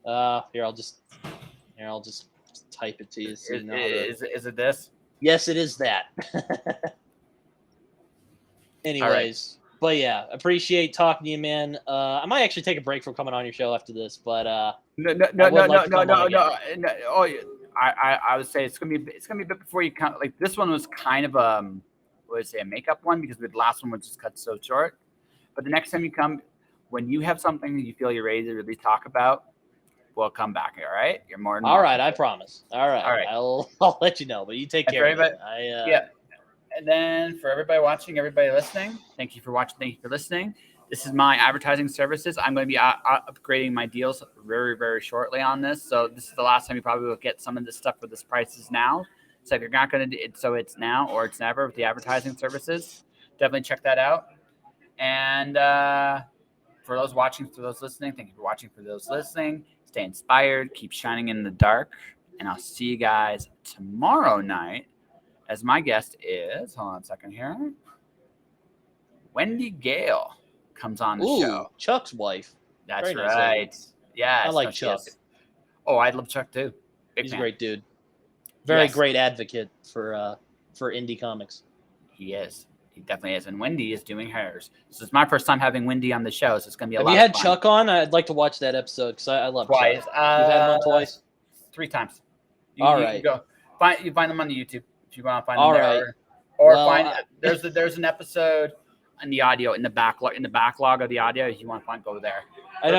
Here I'll just type it to you. So Is it this? Yes, it is that. Anyways, but yeah, appreciate talking to you, man. I might actually take a break from coming on your show after this, but no. Oh, I would say it's gonna be a bit before you come. Like this one was kind of a makeup one because the last one was just cut so short. But the next time you come, when you have something that you feel you're ready to really talk about, we'll come back. All right, you're more than All welcome. right, I promise. All right, All right. I'll let you know. But you take And for care. Man. everybody, yeah. And then for everybody watching, everybody listening, thank you for watching. Thank you for listening. This is my advertising services. I'm going to be upgrading my deals very, very shortly on this. So this is the last time you probably will get some of this stuff for this prices now. So if you're not going to do it, so it's now or it's never with the advertising services. Definitely check that out. And for those watching, for those listening, thank you for watching. For those listening, stay inspired, keep shining in the dark, and I'll see you guys tomorrow night. As my guest is, hold on a second here, Wendy Gale comes on the show. Chuck's wife. That's Very nice right. lady. Yes. I like Chuck. Oh, I love Chuck too. Big He's fan. a great dude. Very Yes. great advocate for indie comics. He is. He definitely is. And Wendy is doing hers. This is my first time having Wendy on the show, so it's going to be a lot of fun. Have you had Chuck on? I'd like to watch that episode because I love twice. Chuck. You've had him on twice? 3 times. All right. You find them on the YouTube if you want to find All them right. there. Or find there's an episode in the audio in the backlog of the audio. If you want to find, go there. Hold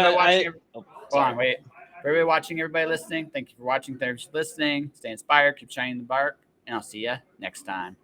on, wait. For everybody watching, everybody listening, thank you for watching. Thanks for listening. Stay inspired. Keep shining the dark, and I'll see you next time.